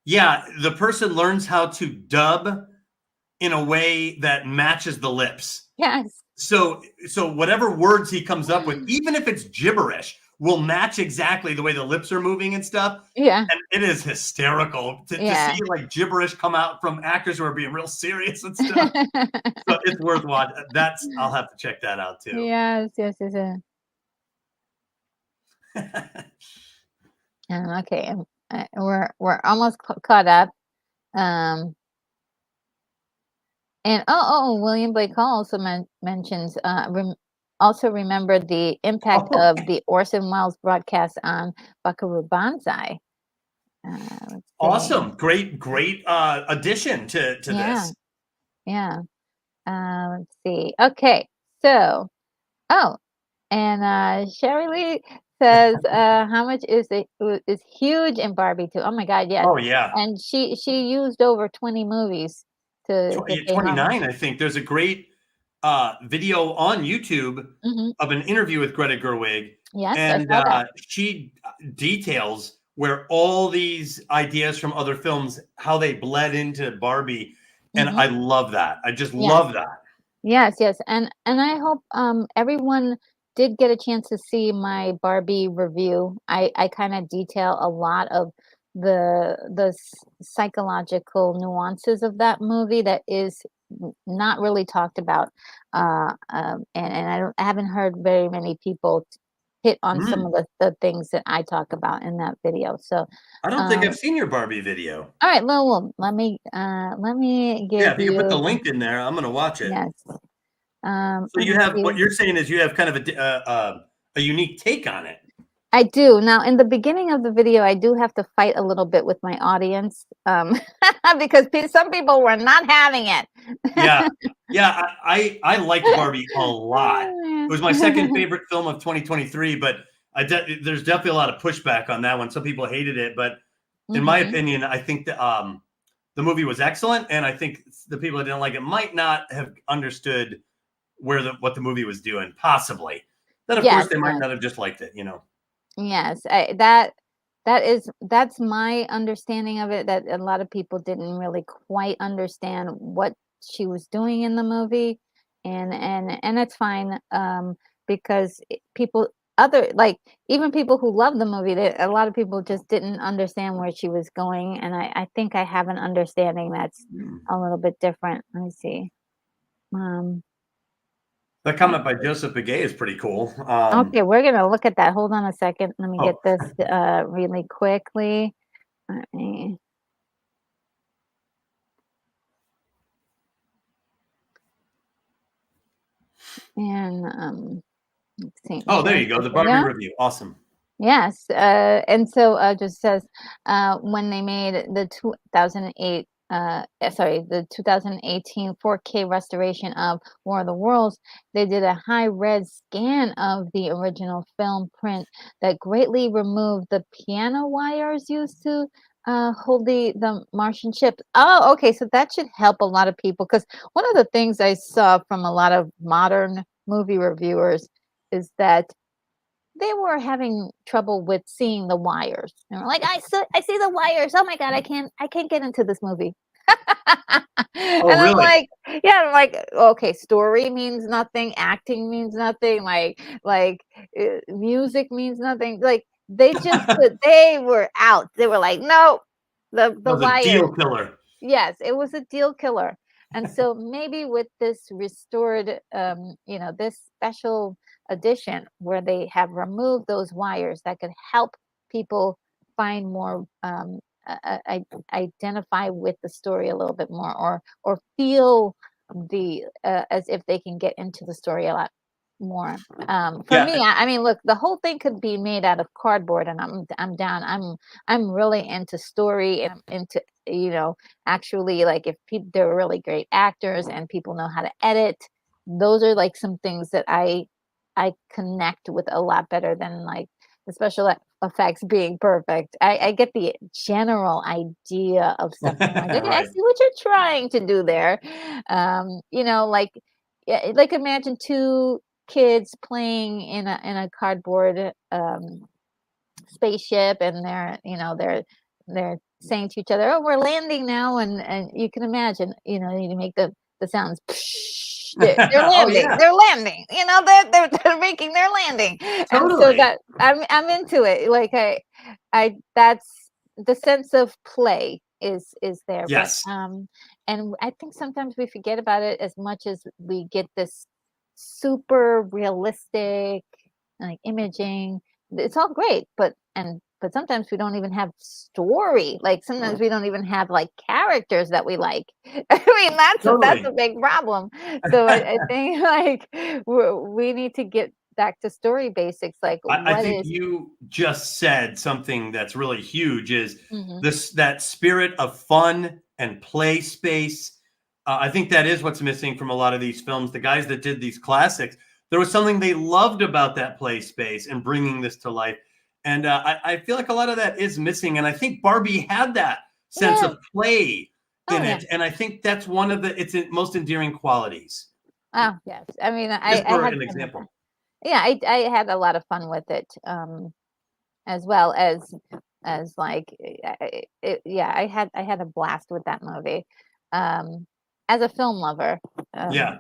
Yeah, the person learns how to dub in a way that matches the lips. Yes. So whatever words he comes up with, even if it's gibberish, will match exactly the way the lips are moving and stuff. Yeah. And it is hysterical to see Yeah. like gibberish come out from actors who are being real serious and stuff. So it's worth watching. I'll have to check that out too. Yes, yes, yes, yes. Okay, we're almost caught up. Um, And William Blake Hall also mentions also remember the impact Oh, of the Orson Welles broadcast on Buckaroo Banzai. Let's see. awesome. Great addition to Yeah, this. yeah. Let's see. Okay, so oh, and Sherry Lee says, "How much is huge in Barbie too?" Oh my God, yes. Oh yeah. And she used over 20 movies to pay homage. 29, I think. There's a great video on YouTube Hmm. of an interview with Greta Gerwig, Yes, I and saw that. she details where all these ideas from other films, how they bled into Barbie, and Hmm. I love that. I just Yes. love that. Yes, yes, and I hope everyone did get a chance to see my Barbie review. I kind of detail a lot of the psychological nuances of that movie that is not really talked about, and I haven't heard very many people hit on some of Mm. the things that I talk about in that video. So, I don't think I've um, seen your Barbie video. all right, well, let me Yeah, give if you could put the you link in there, I'm gonna watch it. yes. So Let you me have what see. you're saying is you have kind of a unique take on it. I do. Now, in the beginning of the video, I do have to fight a little bit with my audience, because some people were not having it. Yeah. Yeah, I liked Barbie a lot. Oh, It was my second favorite film of 2023, but there's definitely a lot of pushback on that one. Some people hated it, but in my Mhm. opinion, I think the movie was excellent, and I think the people that didn't like it might not have understood what the movie was doing, possibly. Then, of course, Yes, they might yes, not have just liked it, you know? yes. That's my understanding of it. That a lot of people didn't really quite understand what she was doing in the movie, and that's fine. Because people other like even people who love the movie, a lot of people just didn't understand where she was going, and I think I have an understanding that's Mm. a little bit different. Let me see. Um, That uh, comment by Joseph Begay is pretty cool. okay, we're gonna look at that. Hold on a second. Let me get Oh, this really quickly. Let me and let's see. oh, there Share you go. this The Barbie video. review. Awesome. Yes, and so just says when they made the 2008, sorry, the 2018 4K restoration of War of the Worlds, they did a high-res scan of the original film print that greatly removed the piano wires used to hold the Martian ship. Oh, okay, so that should help a lot of people because one of the things I saw from a lot of modern movie reviewers is that they were having trouble with seeing the wires. They were like, I see the wires. Oh my God, I can't get into this movie." And Oh, I'm really? like, yeah, I'm like, okay, story means nothing, acting means nothing, music means nothing. Like they were out. They were like, no, That the was a wires. deal killer. Yes, it was a deal killer. And so maybe with this restored, this special edition where they have removed those wires that could help people find more, identify with the story a little bit more, or feel the as if they can get into the story a lot more. For Yeah, me, I mean, look, the whole thing could be made out of cardboard, and I'm down. I'm really into story, and I'm into actually, like, if people they're really great actors and people know how to edit, those are like some things that I connect with a lot better than like the special effects being perfect. I get the general idea of something like, okay, I right. see what you're trying to do there. Like, yeah, like imagine two kids playing in a cardboard spaceship, and they're saying to each other, "Oh, we're landing now," and you can imagine, you make the sounds. They're Oh, landing. yeah, They're landing. They're making their landing, and so totally. that I'm into it. Like I that's the sense of play is there, but Yes. and I think sometimes we forget about it as much as we get this super realistic like imaging. It's all great, but and but sometimes we don't even have story. Like sometimes we don't even have like characters that we like. I mean, that's a Totally. big problem. So I think like we need to get back to story basics. Like I what think is you just said something that's really huge is Mhm. that spirit of fun and play space. I think that is what's missing from a lot of these films. The guys that did these classics, there was something they loved about that play space and bringing this to life. And I feel like a lot of that is missing. And I think Barbie had that sense Yeah. of play Oh in yeah. it. And I think that's one of its most endearing qualities. Oh yes. I mean, Just I for had an fun with that. example. Yeah, I had a lot of fun with it. As well as like yeah, I had a blast with that movie. Um, as a film lover. Um, Yeah.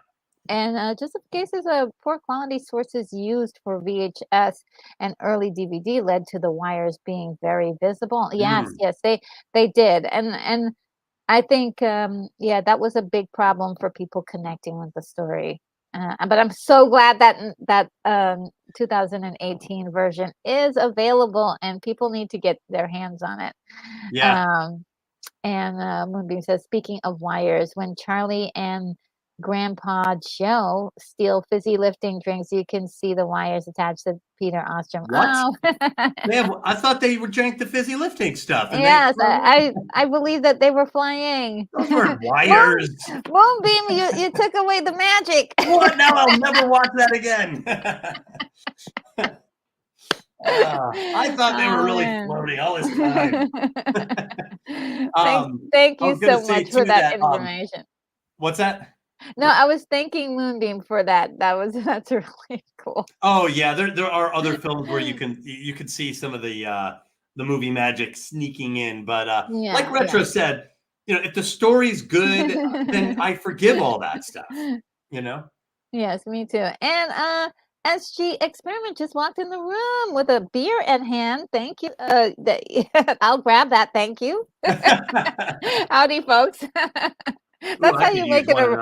and just in cases of poor quality sources used for VHS and early DVD led to the wires being very visible. Yes, Mm. yes, they did, and I think, yeah, that was a big problem for people connecting with the story. But I'm so glad that 2018 version is available and people need to get their hands on it. Yeah. Um, and Moonbeam says, speaking of wires, when Charlie and Grandpa Joe steal fizzy lifting drinks, you can see the wires attached to Peter Ostrom. What? Oh, I thought they were drank the fizzy lifting stuff, and they yes, I believe that they were flying. those weren't Moon wires. Moonbeam, you took away the magic. What? Now I'll never watch that again. I thought they were Oh, really man. floating all this time. Thank I you was gonna so say much for too that that information. what's that? No, I was thanking Moonbeam for that. That's really cool. Oh yeah, there are other films where you can see some of the movie magic sneaking in, but like Yeah, Retro yeah. said, if the story's good, then I forgive all that stuff. You know. Yes, me too. And SG Experiment just walked in the room with a beer in hand. Thank you. I'll grab that. Thank you. Howdy, folks. Ooh, That's I how could you use make it one of a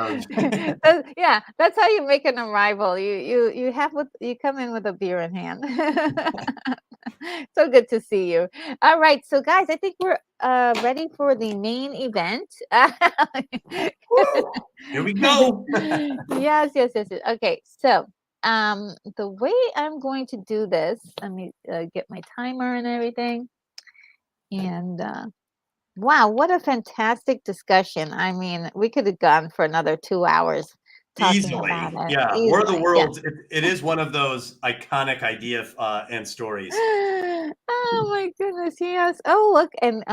those. yeah, that's how you make an arrival. You have with you come in with a beer in hand. So good to see you. All right, so guys, I think we're ready for the main event. Woo! Here we go. Yes, yes, yes, yes. Okay, so the way I'm going to do this, let me get my timer and everything. And wow, what a fantastic discussion. I mean, we could have gone for another 2 hours talking about Easily, it yeah. War of the easily. Yeah. Worlds. It is one of those iconic idea and stories. Oh my goodness, yes. Oh, look, and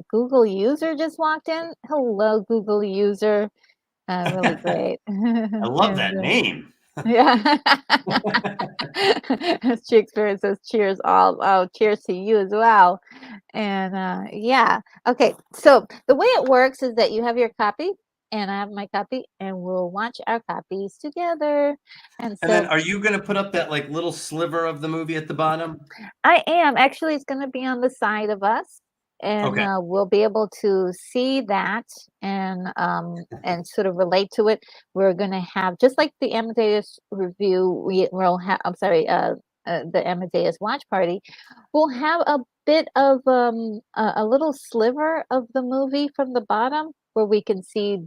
Google user just walked in. Hello, Google user. Really I great. love that And name. yeah. As she experiences cheers all. Oh, cheers to you as well. And yeah. Okay. So the way it works is that you have your copy and I have my copy and we'll watch our copies together. And And then, so are you going to put up that little sliver of the movie at the bottom? I am actually it's going to be on the side of us and Okay, we'll be able to see that and sort of relate to it. We're going to have just like the Amadeus review we'll have I'm sorry the Amadeus watch party. We'll have a bit of a little sliver of the movie from the bottom where we can see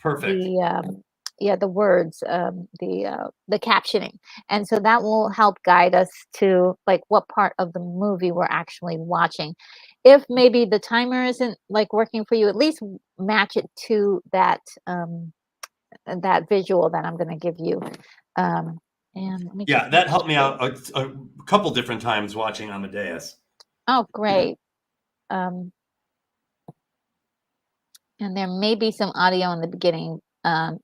perfect. the yeah the words the captioning, and so that will help guide us to like what part of the movie we're actually watching. If maybe the timer isn't like working for you, at least match it to that visual that I'm going to give you. And let me Yeah, just make that helped me sure. out a couple different times watching Amadeus. Oh, great. Um, and there may be some audio in the beginning.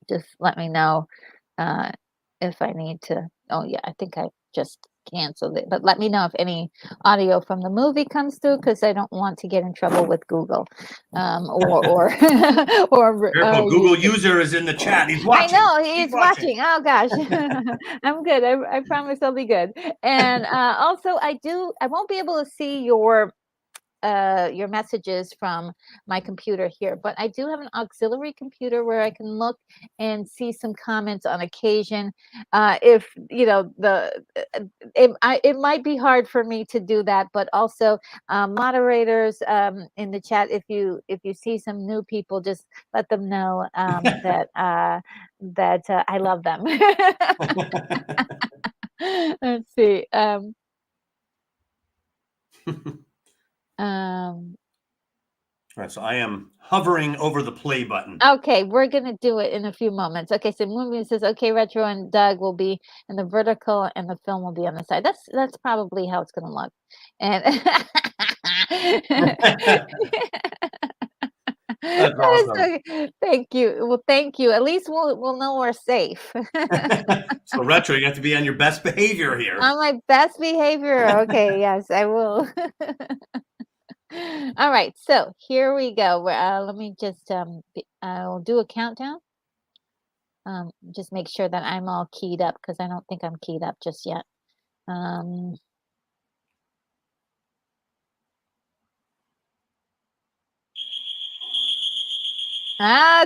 Just let me know uh, if I need to. Oh, yeah, I think I just canceled it. But let me know if any audio from the movie comes through because I don't want to get in trouble with Google or or Careful, Google YouTube. user is in the chat. He's I watching. know He's he's watching. watching. Oh gosh, I'm good. I promise I'll be good. And also, I won't be able to see your your messages from my computer here, but I do have an auxiliary computer where I can look and see some comments on occasion. If you know it might be hard for me to do that, but also moderators in the chat, if you see some new people, just let them know that I love them. Let's see. All right, so I am hovering over the play button. Okay, we're gonna do it in a few moments. Okay, so Moonbeam says, okay, Retro and Doug will be in the vertical and the film will be on the side. That's probably how it's gonna look. And That's awesome. Thank you. Well, thank you. At least we'll know we're safe. So Retro, you have to be on your best behavior here. On my best behavior. Okay, yes, I will. All right, so here we go. Let me just I'll do a countdown. Just make sure that I'm all keyed up because I don't think I'm keyed up just yet.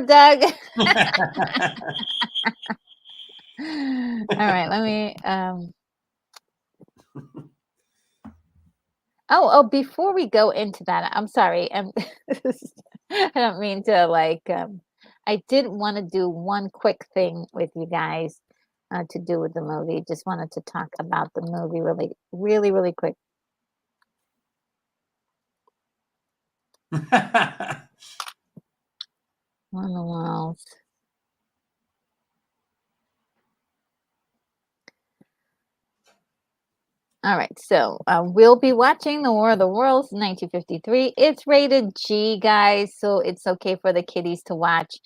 Doug. All right, let me oh, before we go into that, I'm sorry. I don't mean to I did want to do one quick thing with you guys to do with the movie. Just wanted to talk about the movie really quick. On the walls. All right, so we'll be watching The War of the Worlds, 1953. It's rated G, guys, so it's okay for the kiddies to watch,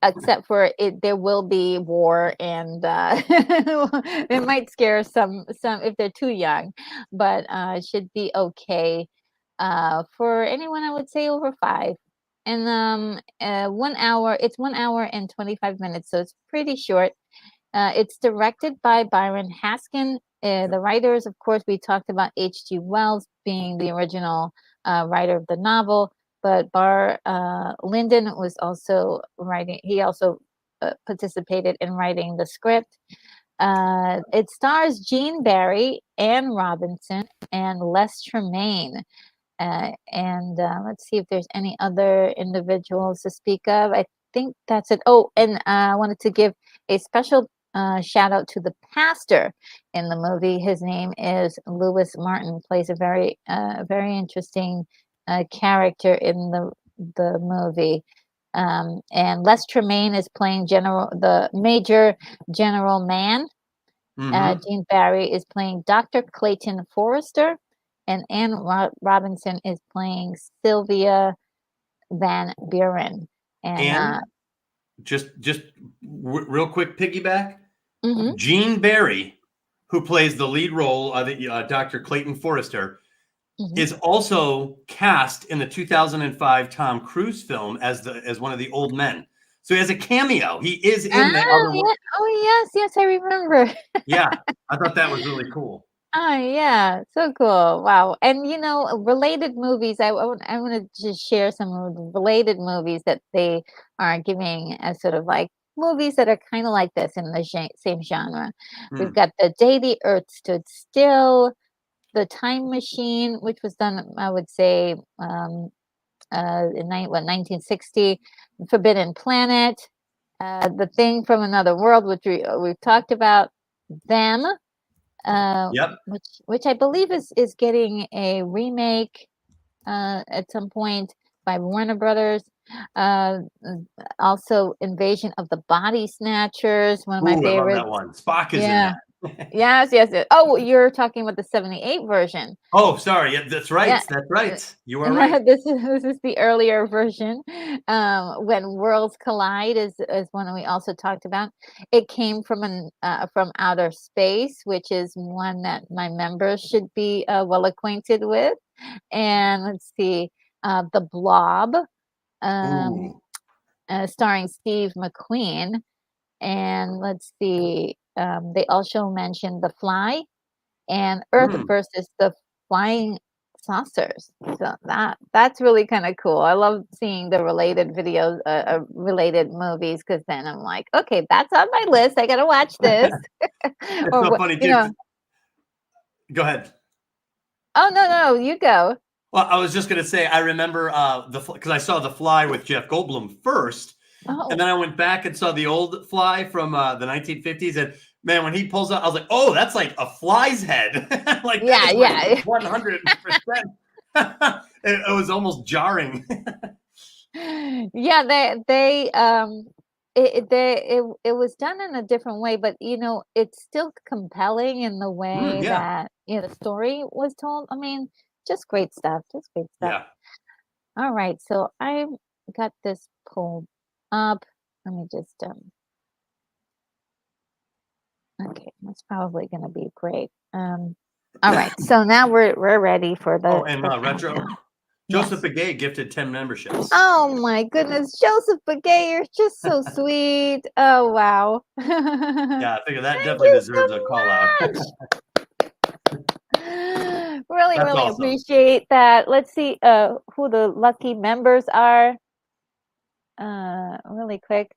except for it. There will be war, and it might scare some if they're too young, but it should be okay for anyone, I would say, over 5. And 1 hour. It's 1 hour and 25 minutes, so it's pretty short. It's directed by Byron Haskin. The writers, of course, we talked about H.G. Wells being the original writer of the novel, but Barr Lyndon was also writing. He also participated in writing the script. It stars Gene Barry, Anne Robinson, and Les Tremayne. And let's see if there's any other individuals to speak of. I think that's it. Oh, and I wanted to give a special shout out to the pastor in the movie. His name is Lewis Martin. Plays a very interesting character in the movie. And Les Tremayne is playing the Major General Mann. Gene Barry is playing Dr. Clayton Forrester, and Anne Robinson is playing Sylvia Van Buren. And just real quick piggyback. Mm-hmm. Gene Barry, who plays the lead role of Dr. Clayton Forrester, is also cast in the 2005 Tom Cruise film as one of the old men. So he has a cameo. He is in the other one. Yeah. Oh, yes, I remember. Yeah, I thought that was really cool. Oh, yeah, so cool. Wow. And, related movies, I want to just share some related movies that they are giving as sort of like movies that are kind of like this in the same genre. We've got The Day the Earth Stood Still, The Time Machine, which was done, I would say, in 1960, Forbidden Planet, The Thing from Another World, which we've talked about, Them, which I believe is getting a remake at some point by Warner Brothers. Also, Invasion of the Body Snatchers, one of my favorites. I love that one. Spock is in that. Yes. Oh, you're talking about the 78 version. Oh, sorry. Yeah, that's right. Yeah. That's right. You are right. This is the earlier version. When Worlds Collide is one we also talked about. It came from outer space, which is one that my members should be well acquainted with. And let's see, The Blob, starring Steve McQueen. And let's see, they also mentioned The Fly and Earth versus the Flying saucers. So that's really kind of cool. I love seeing the related videos, related movies, because then I'm like, okay, that's on my list. I gotta watch this. It's Or so what, funny you too. know? Go ahead. Oh no, you go. Well, I was just going to say, I remember because I saw The Fly with Jeff Goldblum first, and Oh then I went back and saw the old Fly from the 1950s, and man, when he pulls out, I was like, "Oh, that's like a fly's head! Like that yeah, is like yeah. 100%." It was almost jarring. Yeah, it was done in a different way, but it's still compelling in the way Yeah, that the story was told. I mean, just great stuff, just great stuff. yeah. All right, so I got this pulled up. Let me just okay, that's probably gonna be great. All right, so now we're ready for Oh, the and retro. countdown. Joseph Yes. Begay gifted 10 memberships. Oh my goodness, Joseph Begay, you're just so sweet. Oh wow. Yeah, I figure that Thank definitely you deserves a call out. so much. Really, That's really awesome. appreciate that. Let's see who the lucky members are. Really quick.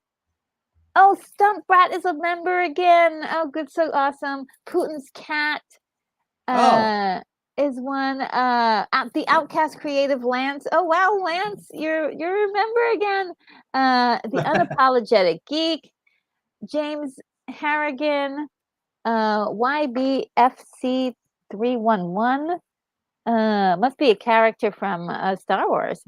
Oh, Stump Brat is a member again. Oh, good, so awesome. Putin's cat Oh, uh is one. The Outcast Creative Lance. Oh wow, Lance, you're a member again. The Unapologetic Geek, James Harrigan, YBFC311. Must be a character from Star Wars.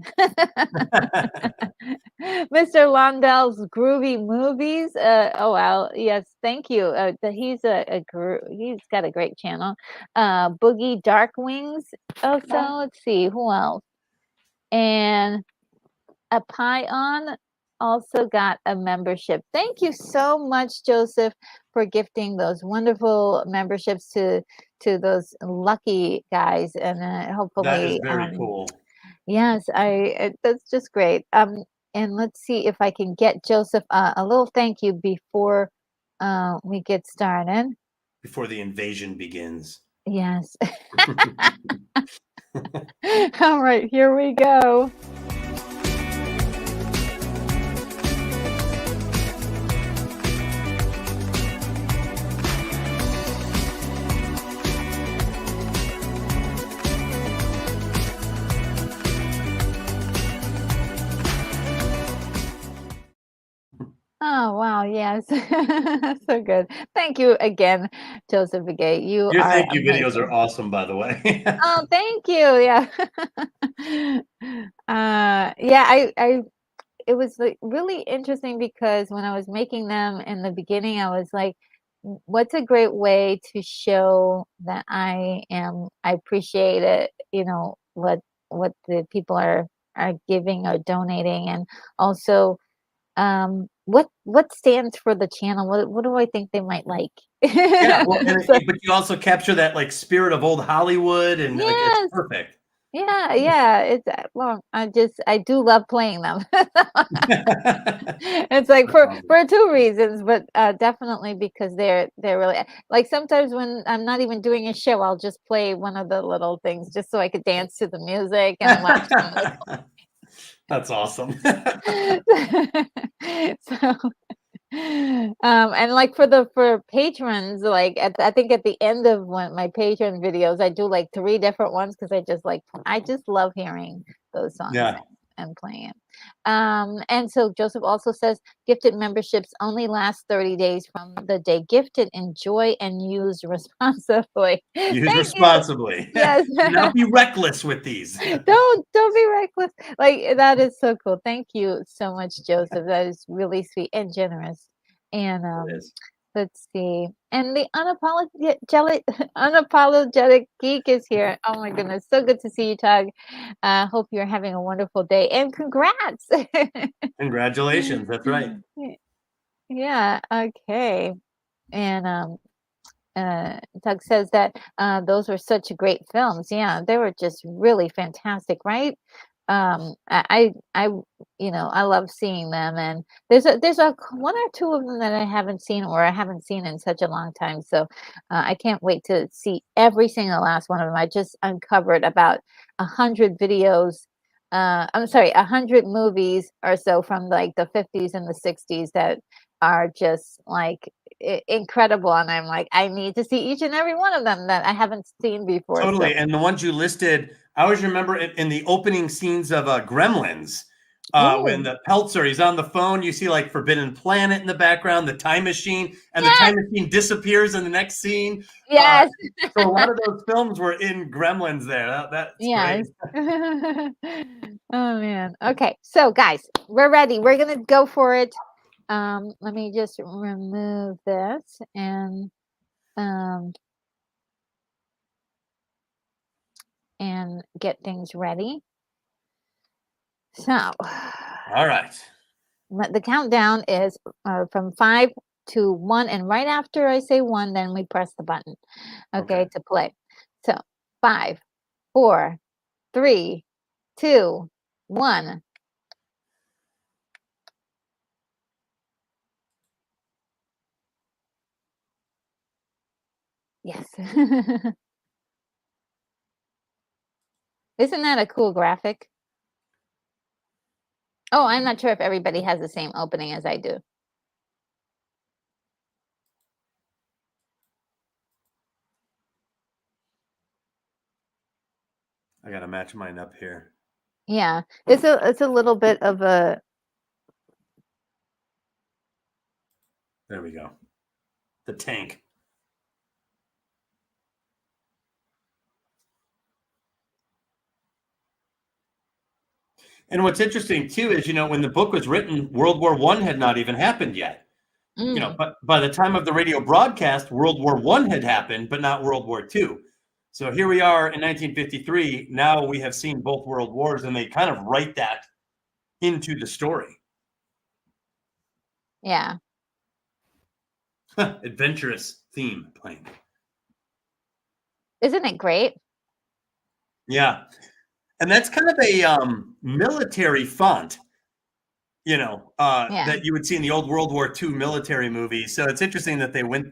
Mr. Londell's Groovy Movies. Oh wow, yes, thank you. He's he's got a great channel. Boogie Dark Wings. Oh, so let's see who else. And a Pion also got a membership. Thank you so much, Joseph, for gifting those wonderful memberships to those lucky guys, and that is hopefully, very cool. yes, that's just great. And let's see if I can get Joseph a little thank you before we get started. Before the invasion begins. Yes. All right, here we go. Oh, wow, yes. So good. Thank you again, Joseph Begay. You Your are thank you videos are amazing. awesome, by the way. Oh, thank you. Yeah. Yeah, I it was like really interesting because when I was making them in the beginning, I was like, What's a great way to show that I appreciate it, what the people are giving or donating, and also what stands for the channel? What do I think they might like? Yeah, well, So, but you also capture that, like, spirit of old Hollywood, and, like, it's yes. perfect. Yeah, yeah, it's well, I do love playing them. It's like That's awesome. for two reasons, but definitely because they're really like sometimes when I'm not even doing a show, I'll just play one of the little things just so I could dance to the music and watch them. That's awesome. So and like for patrons, like I think at the end of one my patron videos, I do like three different ones because I just love hearing those songs Yeah. and playing it. And so Joseph also says gifted memberships only last 30 days from the day gifted. Enjoy and use responsibly. Use Thank you. responsibly. Yes. Do not be reckless with these. Don't be reckless. Like that is so cool. Thank you so much, Joseph. That is really sweet and generous. And It is. let's see. And the unapologetic geek is here. Oh my goodness, so good to see you, Tug. Hope you're having a wonderful day and congrats. Congratulations, that's right. Yeah. Okay. And Doug says that those were such great films. Yeah, they were just really fantastic, right? I I love seeing them, and there's one or two of them that I haven't seen, or I haven't seen in such a long time. So I can't wait to see every single last one of them. I just uncovered about 100 videos. I'm sorry, 100 movies or so from like the 50s and the 60s that are just like incredible, and I'm like, I need to see each and every one of them that I haven't seen before. So Totally. And the ones you listed, I always remember in the opening scenes of Gremlins, when ooh, the Peltzer, he's on the phone, you see like Forbidden Planet in the background, the time machine, and the yes, time machine disappears in the next scene. yes. So a lot of those films were in Gremlins there. That's great. Yes. Oh man. Okay. So guys, we're ready. We're gonna go for it. Let me just remove this um and get things ready. So All right. the countdown is from 5 to 1, and right after I say 1, then we press the button. Okay. Okay, to play. So 5, 4, 3, 2, 1. Yes. Isn't that a cool graphic? Oh, I'm not sure if everybody has the same opening as I do. I got to match mine up here. Yeah, it's a little bit of a There we go. The tank. And what's interesting too is, when the book was written, World War I had not even happened yet. mm, But by the time of the radio broadcast, World War I had happened, but not World War II. So here we are in 1953. Now we have seen both world wars, and they kind of write that into the story. yeah. Adventurous theme playing. Isn't it great? Yeah. And that's kind of a military font, Yeah, that you would see in the old World War II military movies. So it's interesting that they went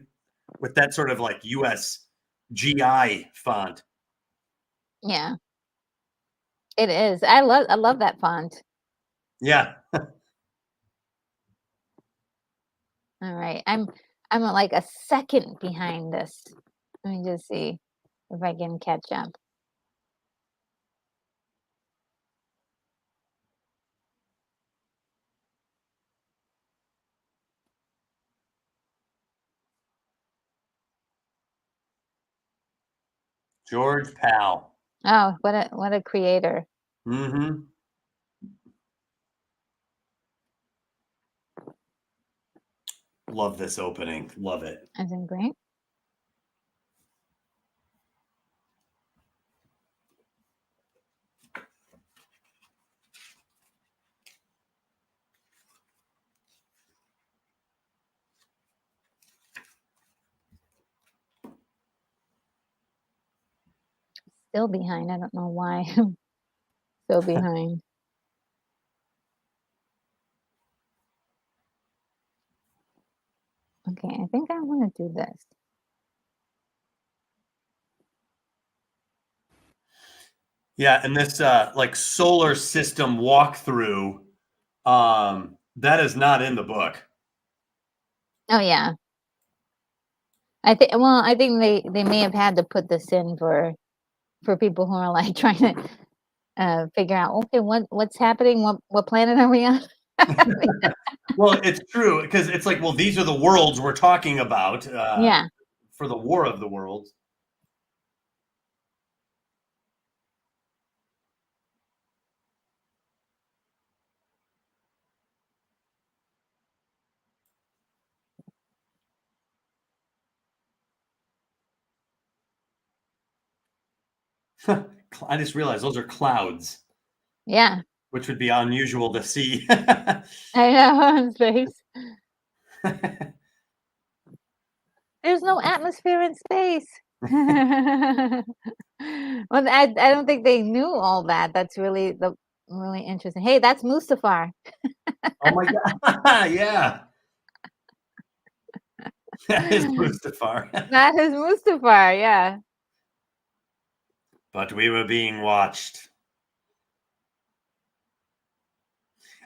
with that sort of like US GI font. yeah. It is. I love that font. Yeah. All right. I'm like a second behind this. Let me just see if I can catch up. George Pal. Oh, what a creator. Mm-hmm. Love this opening. Love it. Isn't great? Still behind. I don't know why. Still behind. Okay, I think I want to do this. Yeah, and this like solar system walkthrough, that is not in the book. Oh yeah. I think they may have had to put this in for people who are like trying to figure out, okay, what's happening? What planet are we on? Well, it's true because it's like, well, these are the worlds we're talking about Yeah. for the War of the Worlds. I just realized those are clouds, Yeah. which would be unusual to see. I know in space. There's no atmosphere in space. Well, I don't think they knew all that. That's really really interesting. Hey, that's Mustafar. Oh my God. Yeah. That is Mustafar. That is Mustafar, yeah. But we were being watched.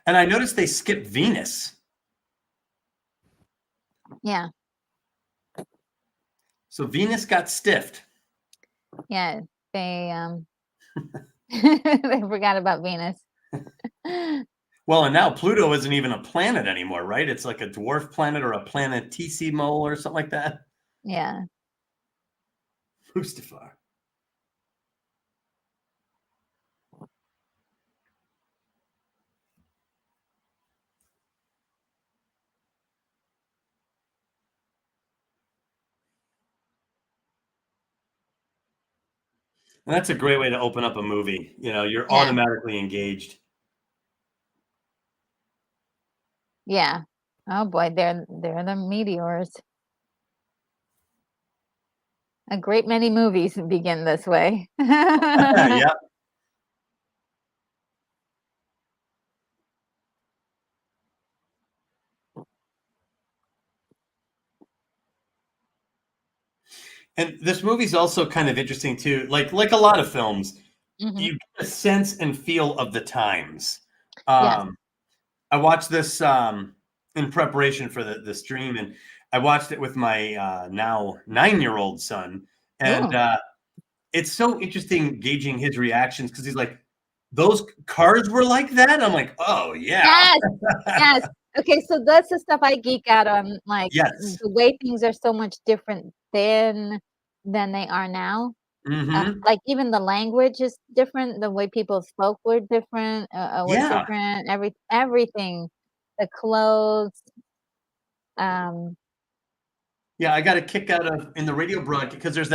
And I noticed they skipped Venus. Yeah. So Venus got stiffed. Yeah. They they forgot about Venus. Well, and now Pluto isn't even a planet anymore, right? It's like a dwarf planet or a planetissimo or something like that. Yeah. Mustafar. And that's a great way to open up a movie. You know, you're Yeah. automatically engaged. Yeah. Oh boy, they're the meteors. A great many movies begin this way. Yeah. And this movie's also kind of interesting too. Like a lot of films, Mhm. you get a sense and feel of the times. Yes. I watched this in preparation for the stream, and I watched it with my now 9-year-old son, and Ooh. it's so interesting gauging his reactions because he's like, "Those cars were like that." I'm like, "Oh yeah, Yes. Yes. Okay, so that's the stuff I geek out on, like, yes, the way things are so much different than they are now. mm-hmm, Like, even the language is different, the way people spoke were different, was yeah." different, everything, the clothes, um Yeah, I got a kick out of in the radio broadcast because there's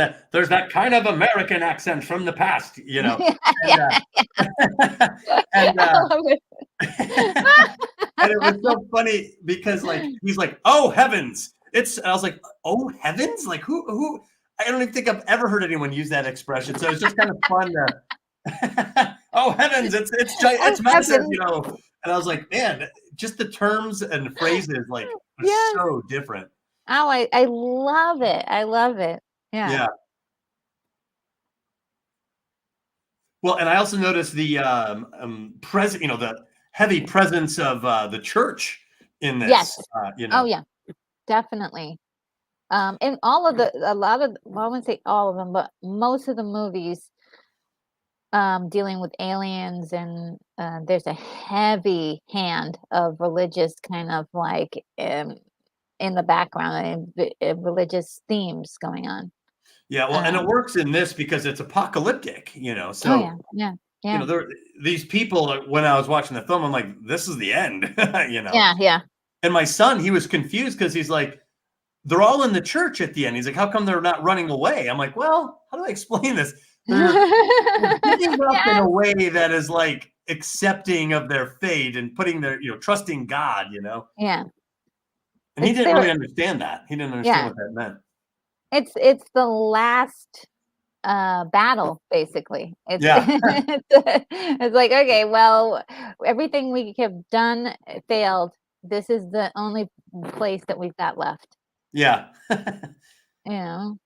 that kind of American accent from the past, you know, and Yeah, and I love it. and it was so funny because like he's like, "Oh heavens!" And I was like, "Oh heavens!" Like who? I don't even think I've ever heard anyone use that expression. So it's just kind of fun to. Oh heavens! Oh, It's massive, heavens. you know. And I was like, man, just the terms and phrases like are Yes. so different. Oh, I love it, I love it. Yeah. Yeah. Well, and I also noticed the present, you know, the heavy presence of the church in Yes. this. You Oh, know, yeah, definitely. And a lot of, well, I wouldn't say all of them, but most of the movies, dealing with aliens and, there's a heavy hand of religious kind of like, in the background and religious themes going on. yeah. Well, and it Um, works in this because it's apocalyptic. You know, oh so yeah, yeah, you yeah, know these people. When I was watching the film, I'm like, this is the end. You know, yeah, yeah. and my son, he was confused because he's like, they're all in the church at the end. He's like, how come they're not running away? I'm like, well, how do I explain this? They're giving up in Yes, a way that is like accepting of their fate and putting their, you know, trusting God, you know. yeah. And he It's didn't really their understand that. He didn't understand Yeah. what that meant. It's the last battle basically. It's Yeah. it's like, okay, well, everything we have done failed. This is the only place that we've got left. Yeah. You know?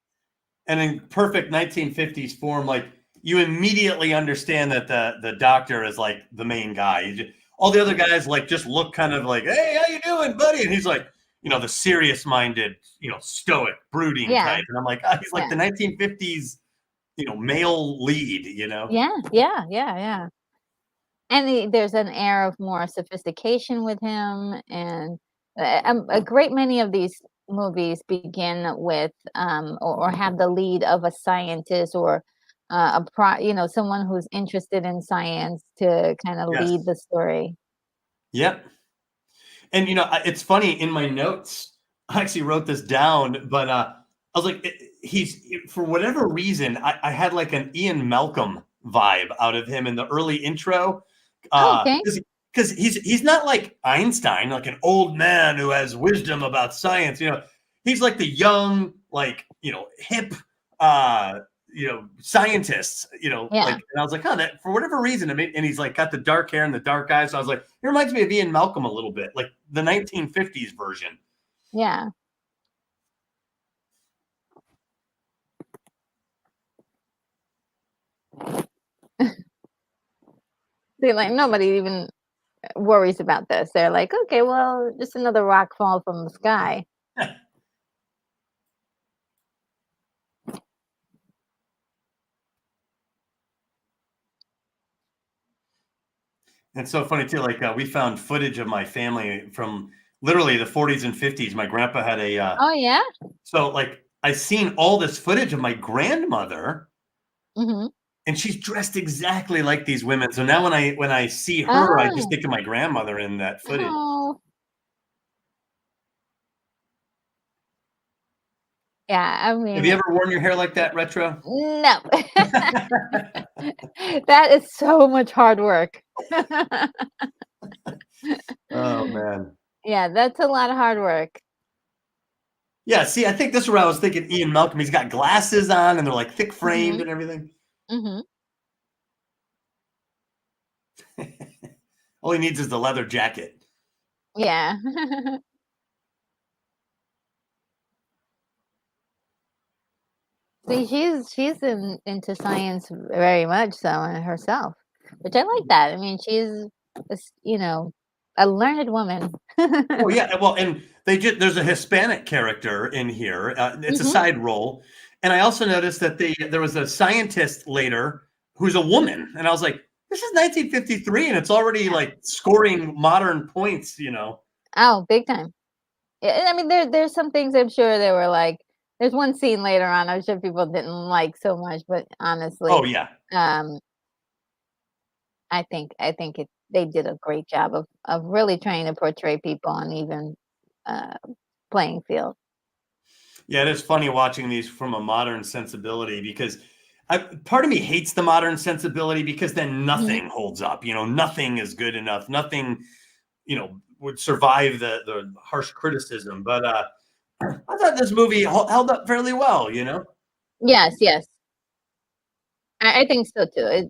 And in perfect 1950s form, like you immediately understand that the doctor is like the main guy. All the other guys like just look kind of like, hey, how you doing, buddy? And he's like, you know, the serious minded, you know, stoic, brooding Yeah, type. And I'm like, oh, he's like yeah. the 1950s, you know, male lead, you know? Yeah, yeah, yeah, yeah. And there's an air of more sophistication with him, and a great many of these movies begin with, or have the lead of a scientist or someone who's interested in science to kind of Yes. lead the story. Yep. And you know, it's funny in my notes, I actually wrote this down, but I was like, he's for whatever reason, I had like an Ian Malcolm vibe out of him in the early intro, Oh, okay. because he's not like Einstein, like an old man who has wisdom about science. You know, he's like the young, like you know, hip, scientists, Yeah. like, and I was like, oh, that for whatever reason, and he's like got the dark hair and the dark eyes. So I was like, it reminds me of Ian Malcolm a little bit, like the 1950s version. Yeah. See, like nobody even worries about this. They're like, okay, well, just another rock fall from the sky. It's so funny too. Like we found footage of my family from literally the 40s and 50s. My grandpa had a. Oh yeah. So like I seen all this footage of my grandmother, Mm-hmm. and she's dressed exactly like these women. So now when I see her, I just Oh. think of my grandmother in that footage. Oh. Yeah. I mean, Have you ever worn your hair like that, retro? no. That is so much hard work. Oh man. Yeah, that's a lot of hard work. Yeah, see, I think this is where I was thinking Ian Malcolm. He's got glasses on and they're like thick framed Mm-hmm. and everything. Mm-hmm. All he needs is the leather jacket. Yeah. See, she's into science very much so herself, which I like that. I mean, she's a learned woman. Oh yeah, well, and there's a Hispanic character in here. It's a Hmm. side role, and I also noticed that there was a scientist later who's a woman, and I was like, this is 1953, and it's already like scoring modern points. Oh, big time. Yeah, I mean, there's some things I'm sure they were like. There's one scene later on I'm sure people didn't like so much, but honestly, Oh yeah, um, I think they did a great job of really trying to portray people on even uh, playing field. yeah. It is funny watching these from a modern sensibility because part of me hates the modern sensibility because then Mhm. nothing holds up. Nothing is good enough. Nothing, would survive the harsh criticism. But I thought this movie held up fairly well. Yes, yes, I think so too.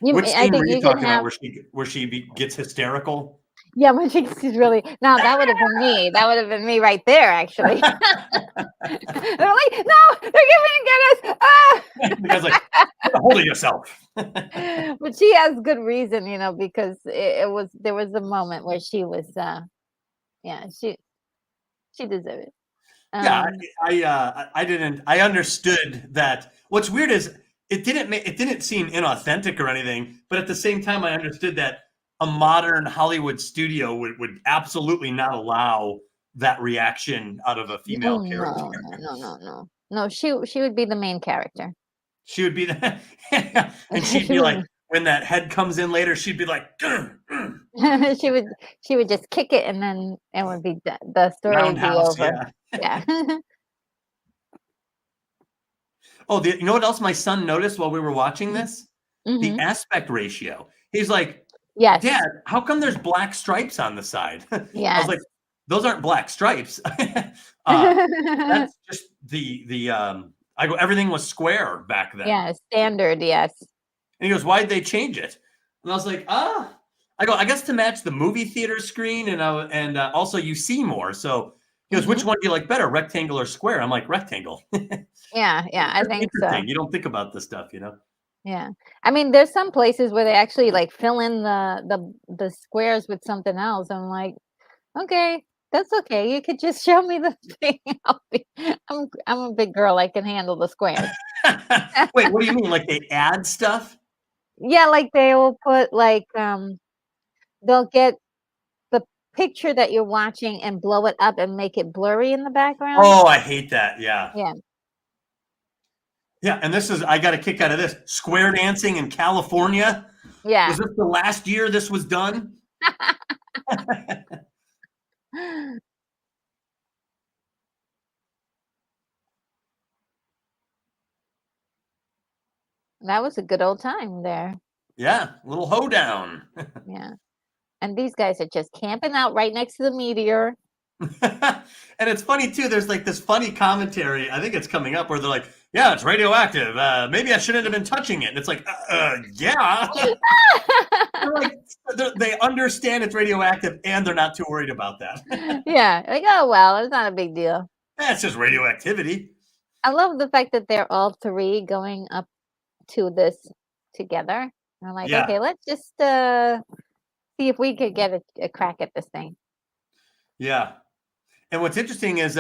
Which I scene were think you you can talking about have. where she gets hysterical? Yeah, when she's really now that would have been me. That would have been me right there, actually. They're like, no, they're gonna get us. Ah! The guy's like, get a hold of yourself. But she has good reason, because there was a moment where she was, yeah, she deserved it. Yeah, Um, I understood that. What's weird is it didn't seem inauthentic or anything, but at the same time, I understood that a modern Hollywood studio would absolutely not allow that reaction out of a oh female character. no, no, no, no, no, no. She would be the main character. She would be the, and she'd She be like, would. when that head comes in later, she'd be like, "Grr, grr." she would she would just kick it and then it would be the story would be Roundhouse, over. yeah. Yeah. Oh, you know what else my son noticed while we were watching this? The Hmm. aspect ratio. He's like, Yes. Dad, how come there's black stripes on the side? I was like, Yes. those aren't black stripes. That's just I go, everything was square back then. Yeah, standard, yes. And he goes, why'd they change it? And I was like, I go, I guess to match the movie theater screen and also you see more. So he goes, Hmm. which one do you like better, rectangle or square? I'm like, rectangle. Yeah, yeah, I That's think so. interesting. You don't think about this stuff. Yeah. I mean, there's some places where they actually like fill in the squares with something else. I'm like, okay, that's okay. You could just show me the thing. I'm a big girl. I can handle the squares. Wait, what do you mean? Like they add stuff? Yeah, like they will put like they'll get the picture that you're watching and blow it up and make it blurry in the background. Oh, I hate that. Yeah. Yeah. Yeah. And I got a kick out of this. Square dancing in California. Was Yeah. this the last year this was done? That was a good old time there. Yeah. A little hoedown. Yeah. And these guys are just camping out right next to the meteor. And it's funny too. There's like this funny commentary. I think it's coming up where they're like, yeah, it's radioactive. Maybe I shouldn't have been touching it. And it's like, yeah. Like, they understand it's radioactive and they're not too worried about that. Yeah, like, oh well, it's not a big deal. It's just radioactivity. I love the fact that they're all three going up to this together. And I'm like, Yeah. okay, let's just see if we could get a crack at this thing. Yeah. And what's interesting is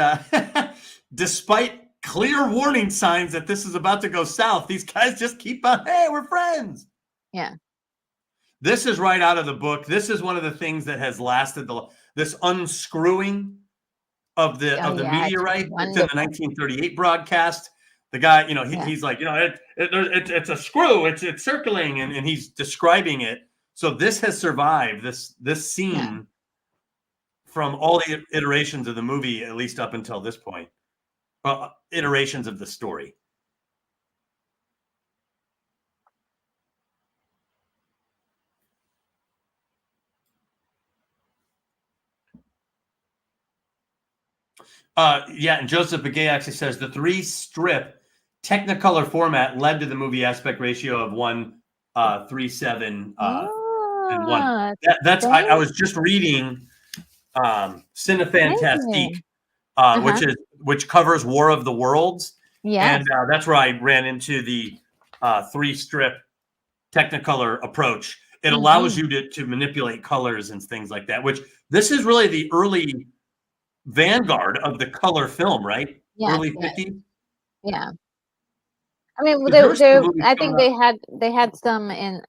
despite clear warning signs that this is about to go south, these guys just keep on, hey, we're friends. Yeah. This is right out of the book. This is one of the things that has lasted this unscrewing of the meteorite. It's in the 1938 broadcast. The guy, he's like, it's a screw. It's circling, and he's describing it. So this has survived this scene from all the iterations of the movie, at least up until this point. Iterations of the story. And Joseph Begay actually says the 3-strip Technicolor format led to the movie aspect ratio of 1:37 and 1. I was just reading Cinefantastique, which covers War of the Worlds. Yeah. And that's where I ran into the 3-strip Technicolor approach. It allows you to manipulate colors and things like that, which this is really the early vanguard of the color film, right? Yes, early 50s. Yeah. I mean, I think they had some in,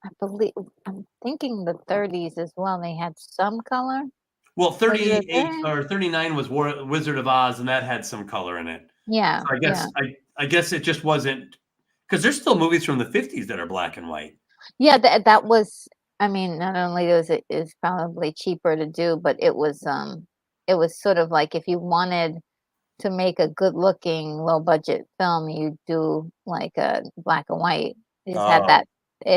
I'm thinking the 30s as well. They had some color. Well, 38 or 39 was Wizard of Oz, and that had some color in it. Yeah. So I guess it just wasn't, because there's still movies from the 50s that are black and white. Yeah, that was, I mean, not only was it is probably cheaper to do, but it was sort of like if you wanted to make a good looking low budget film, you do like a black and white. It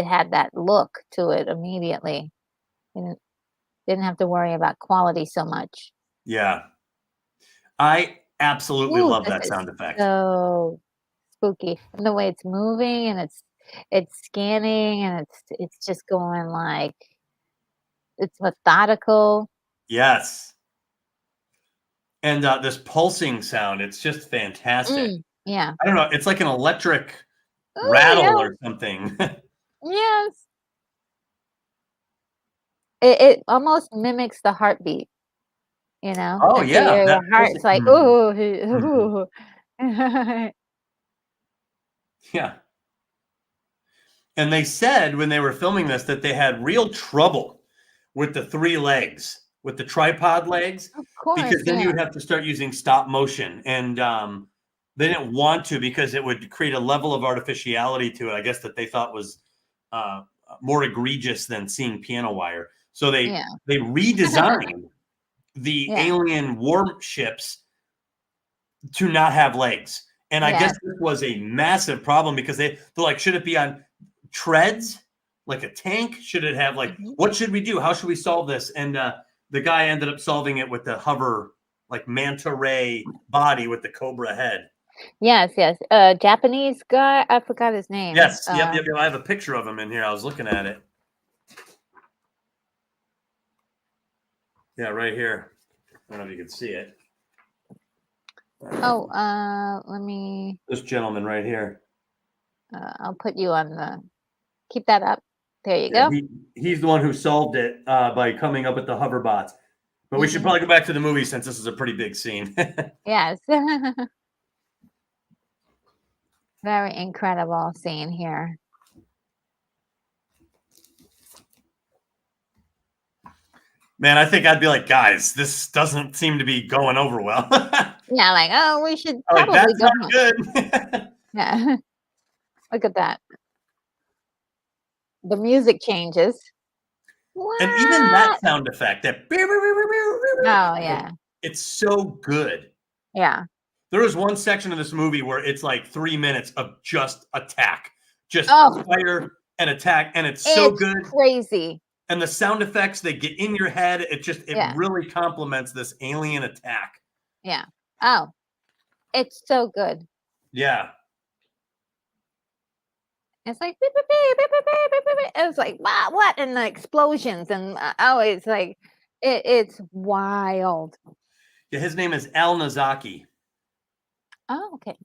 had that look to it immediately. And didn't have to worry about quality so much. Yeah. I absolutely love that sound effect. So spooky. And the way it's moving and it's scanning and it's just going like, it's methodical. Yes. And this pulsing sound, it's just fantastic. Yeah. I don't know. It's like an electric rattle or something. Yes. It almost mimics the heartbeat, Oh, yeah. Your heart's like, ooh. Yeah. And they said when they were filming this that they had real trouble with the 3 legs, with the tripod legs. Of course, because then you would have to start using stop motion. And they didn't want to because it would create a level of artificiality to it, I guess, that they thought was more egregious than seeing piano wire. So they redesigned the alien warships to not have legs. And I guess this was a massive problem because they're like, should it be on treads like a tank? Should it have like, what should we do? How should we solve this? And the guy ended up solving it with the hover, like manta ray body with the cobra head. Yes. Japanese guy. I forgot his name. Yes. Yep. I have a picture of him in here. I was looking at it. Yeah, right here. I don't know if you can see it. Let me. This gentleman right here. I'll put you on keep that up. There you go. He's the one who solved it by coming up with the hoverbots. But we should probably go back to the movie since this is a pretty big scene. Yes. Very incredible scene here. Man, I think I'd be like, guys, this doesn't seem to be going over well. Yeah, like, we should probably that's go not good. Yeah. Look at that. The music changes. What? And even that sound effect, that yeah. It's so good. Yeah. There was one section of this movie where it's like 3 minutes of just attack. Just fire and attack. And it's so good. Crazy. And the sound effects, they get in your head. It really complements this alien attack. Yeah. Oh, it's so good. Yeah. It's like beep, beep, beep, beep, beep, beep, beep, beep, beep. It's like what? And the explosions and oh, it's like it's wild. Yeah, his name is Al Nazaki. Oh, okay.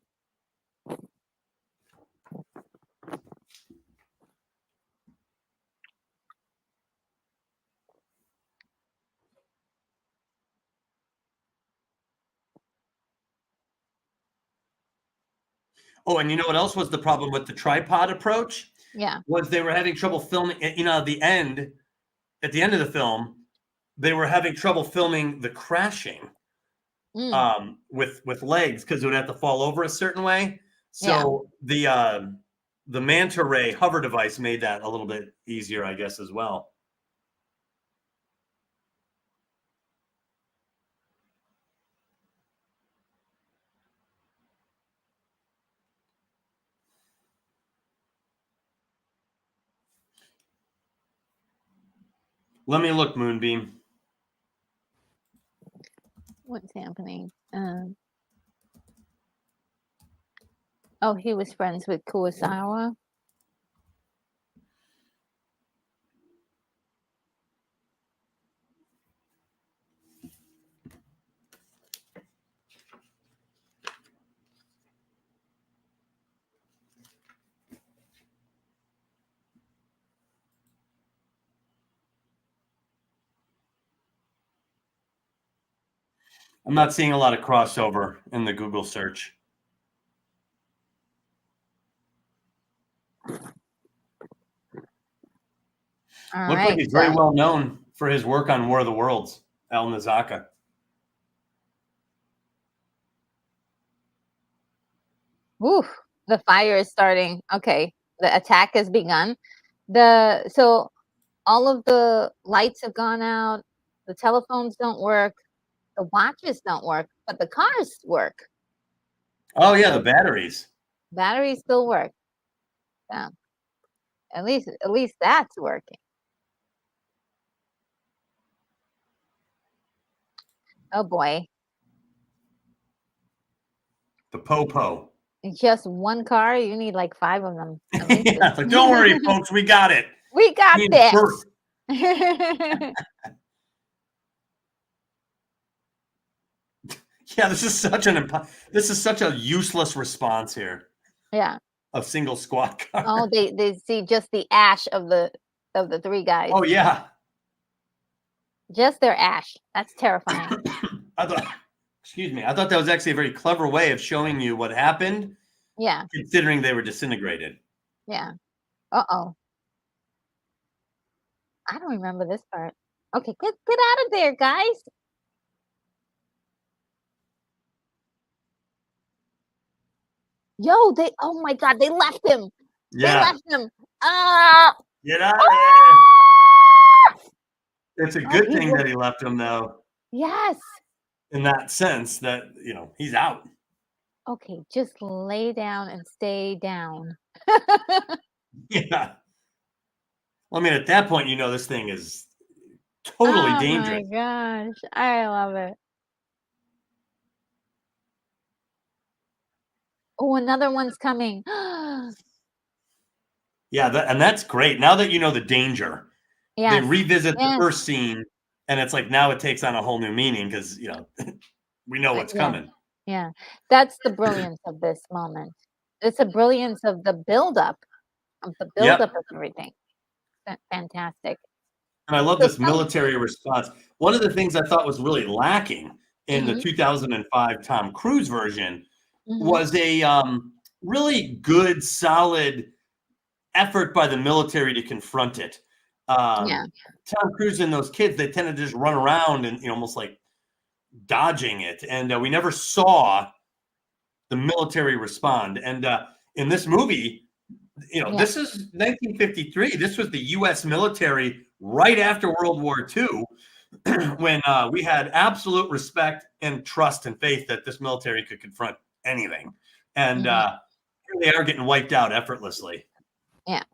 Oh, and you know what else was the problem with the tripod approach? Yeah. Was they were having trouble filming, you know, at the end of the film, they were having trouble filming the crashing Mm, with legs because it would have to fall over a certain way. yeah. So the manta ray hover device made that a little bit easier, I guess, as well. Let me look, Moonbeam. What's happening? Oh, he was friends with Kurosawa. I'm not seeing a lot of crossover in the Google search. All Looks like right. he's very well known for his work on War of the Worlds, Al Nazaka. Woof, the fire is starting. Okay, the attack has begun. So all of the lights have gone out. The telephones don't work. The watches don't work, but the cars work. Oh yeah, the batteries. Batteries still work. Yeah. At least that's working. Oh boy. The Popo. Just one car, you need like 5 of them. At least. Yeah, like, don't worry, folks, we got it. We got Me and this. Bert. Yeah, this is such a useless response here Yeah. of single squad car. Oh, they see just the ash of the 3 guys. Oh yeah. Just their ash. That's terrifying. I thought that was actually a very clever way of showing you what happened, Yeah. considering they were disintegrated. Yeah. Uh-oh. I don't remember this part. Okay, get out of there, guys. Yo, oh my god, they left him. They Yeah. left him. Ah! Get out of Ah! there. It's a Oh, good thing that he left him, though, yes. in that sense that, he's out. Okay, just lay down and stay down. Yeah. Well, I mean, at that point, this thing is totally Oh dangerous. my gosh, I love it. Oh, another one's coming. Yeah, and that's great. Now that you know the danger, they Yes. revisit the Yes. first scene, and it's like now it takes on a whole new meaning because we know what's Yeah. coming. Yeah, that's the brilliance of this moment. It's a brilliance of the buildup of everything. Fantastic. And I love So this military response. One of the things I thought was really lacking in the Mhm. 2005 Tom Cruise version Mhm. was a really good, solid effort by the military to confront it. Yeah. Tom Cruise and those kids, they tend to just run around and almost like dodging it, and we never saw the military respond. And in this movie, Yeah. this is 1953. This was the U.S. military right after World War II, when we had absolute respect and trust and faith that this military could confront anything. And Mhm. here they are getting wiped out effortlessly. Yeah.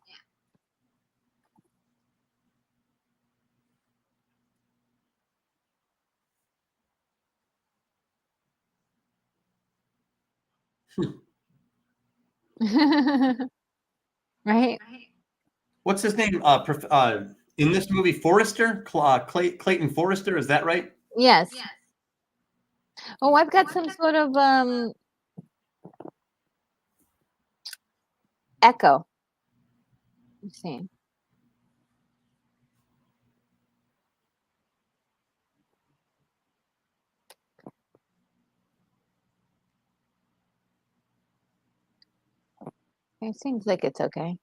right? What's his name? In this movie, Forrester, Clayton Forrester. Is that right? Yes. Oh, I've got some sort of echo. Let's see. It seems like it's okay.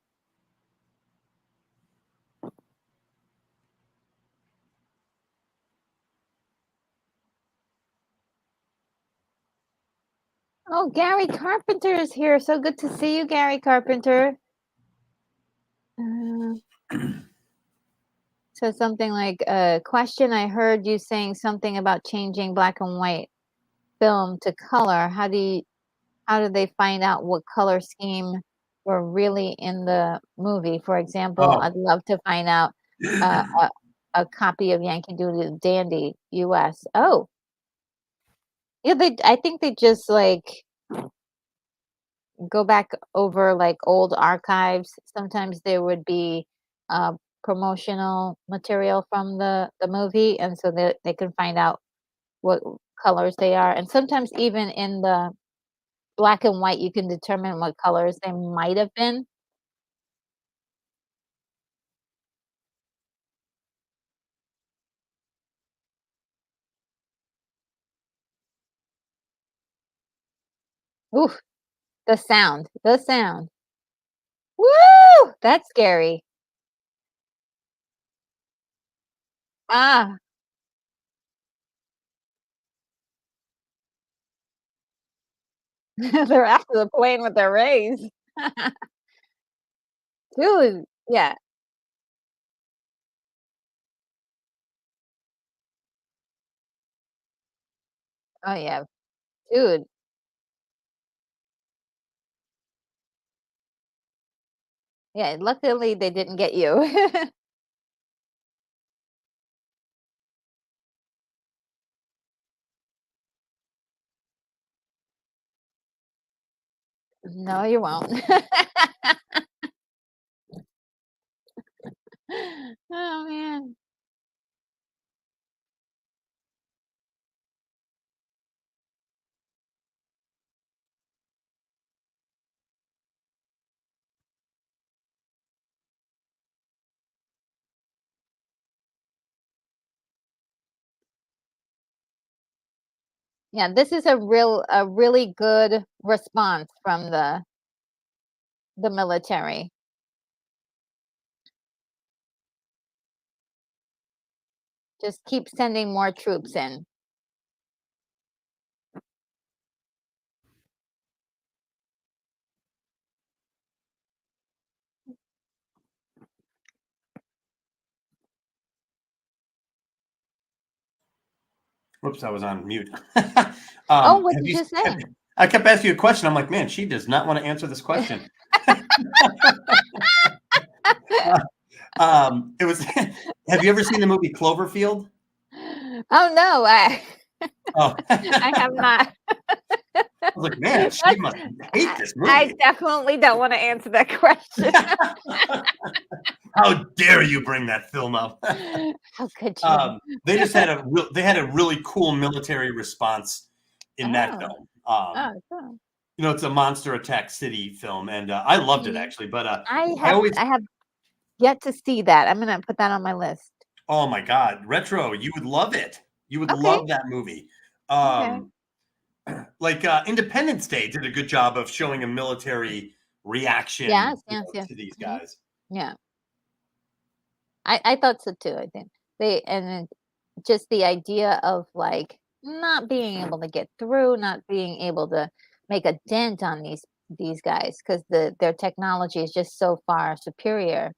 Oh, Gary Carpenter is here. So good to see you, Gary Carpenter. So something like a question. I heard you saying something about changing black and white film to color. How do they find out what color scheme were really in the movie? For example, Oh. I'd love to find out a copy of Yankee Doodle Dandy US. Oh, yeah, I think they just like go back over like old archives. Sometimes there would be uh, promotional material from the movie, and so they can find out what colors they are. And sometimes even in the black and white, you can determine what colors they might have been. Oof, the sound. Woo! That's scary. Ah, they're after the plane with their rays. Dude, yeah. Oh, yeah. Dude, yeah, luckily they didn't get you. No, you won't. Oh, man. Yeah, this is a really good response from the military. Just keep sending more troops in. Whoops, I was on mute. Oh, what Have did you? you say? I kept asking you a question. I'm like, man, she does not want to answer this question. It was. Have you ever seen the movie Cloverfield? Oh, no, Oh, I have not. I was like, man, she That's must hate this I movie. definitely don't wanna answer that question. How dare you bring that film up? How could you? They just had a really cool military response in that Oh, film. oh, cool. It's a monster attack city film, and I loved it Mhm. actually. But I I have always, I have yet to see that. I'm gonna put that on my list. oh my god, retro, you would love it. You would Okay, love that movie. okay. Um, like Independence Day did a good job of showing a military reaction, Yes, yes, yes. to these Mhm. guys. Yeah. I thought so too, I think. They and then just the idea of, like, not being able to get through, not being able to make a dent on these guys because their technology is just so far superior.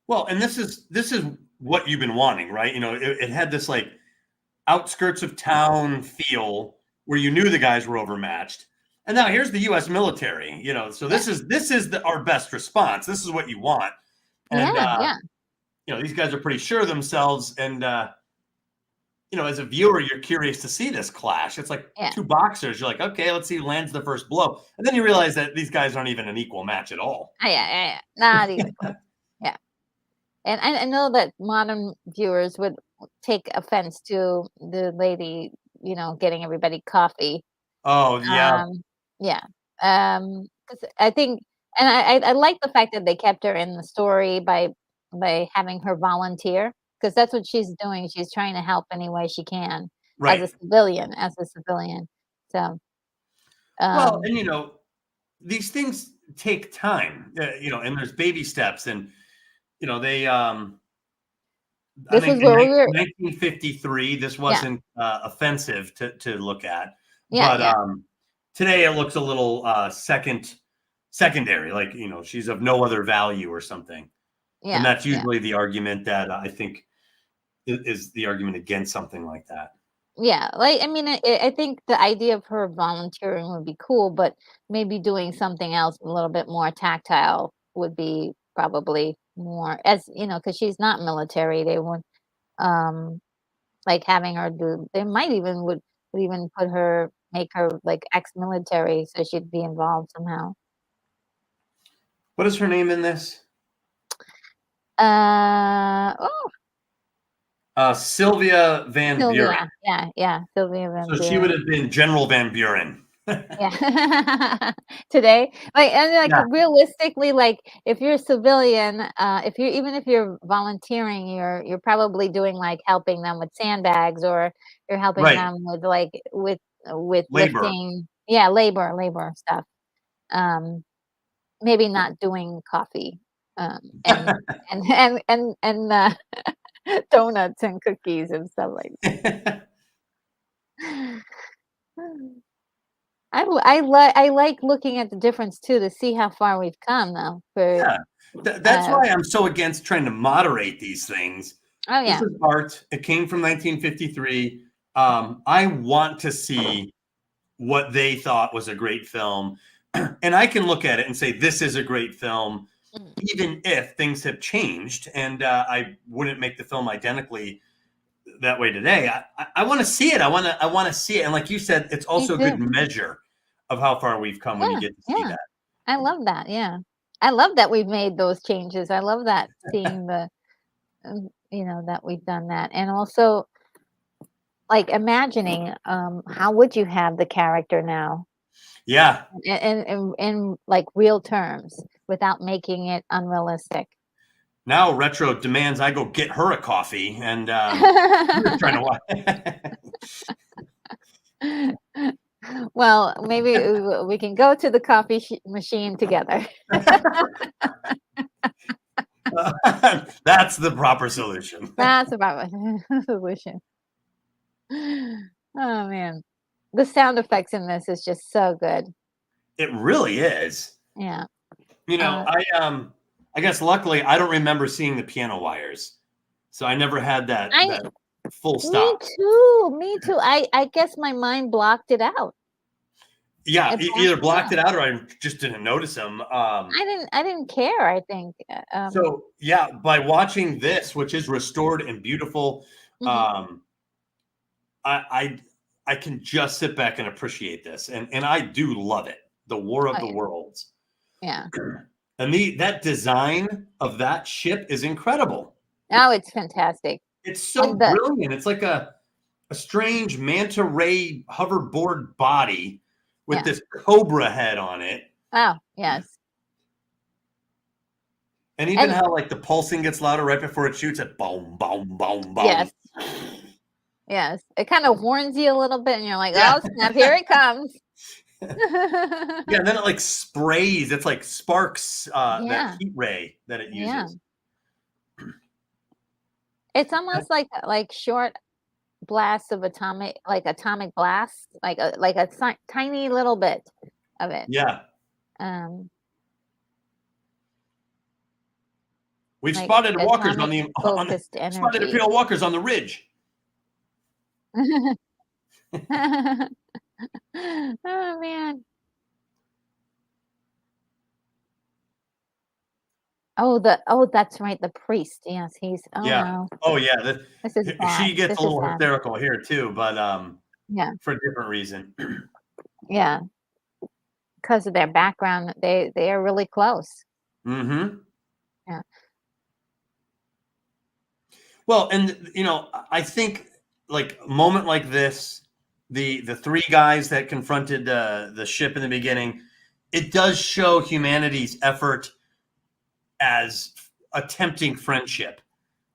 Well, and this is what you've been wanting, right? It had this like outskirts of town feel where you knew the guys were overmatched. And now here's the U.S. military, so Yeah. this is our best response. This is what you want, and Yeah, yeah. these guys are pretty sure of themselves, and as a viewer, you're curious to see this clash. It's like Yeah. two boxers. You're like, okay, let's see who lands the first blow. And then you realize that these guys aren't even an equal match at all. Yeah. Not even close. Yeah. And I know that modern viewers would take offense to the lady, getting everybody coffee. Oh, yeah. Yeah. 'Cause I think, and I like the fact that they kept her in the story by having her volunteer, because that's what she's doing. She's trying to help any way she can Right. as a civilian. So, Well, um, and these things take time, and there's baby steps, and they I this think was in where we were. 1953 this Yeah. wasn't offensive to look at, Yeah, but yeah, today it looks a little secondary, like she's of no other value or something, and yeah, that's yeah. usually the argument that I think is the argument against something like that. Yeah, like, I mean, I think the idea of her volunteering would be cool, but maybe doing something else a little bit more tactile would be probably more, as because she's not military. They would, um, like, having her do. They might even would even make her like ex-military, so she'd be involved somehow. What is her name in this? Oh, Sylvia Van Buren. Sylvia. Yeah, yeah, Sylvia Van So she would Buren. have been General Van Buren. Yeah. Today, like, and, like, Yeah, realistically, like, if you're a civilian, if you're volunteering, you're probably doing, like, helping them with sandbags, or you're helping right. them with, like, with Labor. lifting, yeah, labor stuff. Um, Maybe not doing coffee, and donuts and cookies and stuff like that. I like looking at the difference too, to see how far we've come though for, Yeah. That's uh why I'm so against trying to moderate these things. oh, This yeah. is art. It came from 1953. I want to see what they thought was a great film. And I can look at it and say, this is a great film, Mm, even if things have changed. And I wouldn't make the film identically that way today. I want to see it. I want to see it. And like you said, it's me also a good too. measure of how far we've come when you Yeah, get to see yeah. that. I love that, yeah. I love that we've made those changes. I love that, seeing that we've done that, and also, like, imagining, how would you have the character now Yeah. in, like, real terms without making it unrealistic. Now retro demands I go get her a coffee, and we're trying to watch. Well, maybe we can go to the coffee machine together. That's the proper solution. That's about a solution. Oh, man. The sound effects in this is just so good. It really is. Yeah. You know, Uh, I guess luckily I don't remember seeing the piano wires, so I never had I that full Me stop. too, me too. I guess my mind blocked it out. Yeah, It blocked either it blocked out. it out or I just didn't notice them. I didn't care, I think. So yeah, by watching this, which is restored and beautiful, Mhm. um, I, I I can just sit back and appreciate this, and I do love it. The War Oh, of the yeah. Worlds, Yeah. and that design of that ship is incredible. Oh, it's fantastic. It's so And the brilliant. It's like a strange manta ray hoverboard body with Yeah. this cobra head on it, Oh, yes. and even And how like the pulsing gets louder right before it shoots. It boom, boom, boom, boom. yes, yes. It kinda warns you a little bit, and you're like, Yeah, "Oh, snap, here it comes." yeah. And then it like sprays. It's like sparks that Yeah, heat ray that it yeah. uses. It's almost like short blasts of atomic blasts, like a tiny little bit of it. Yeah, Um, we've like spotted walkers atomic on the focused spotted energy. Imperial walkers on the ridge. Oh, man. Oh, that's right, the priest. Yes, he's. Oh Yeah. no, Oh yeah. this is bad. She gets This a is little sad. hysterical here too, but Yeah, for a different reason. yeah. Because of their background, they are really close. Mm-hmm. Yeah. Well, and I think like a moment like this, the three guys that confronted the ship in the beginning, it does show humanity's effort as attempting friendship,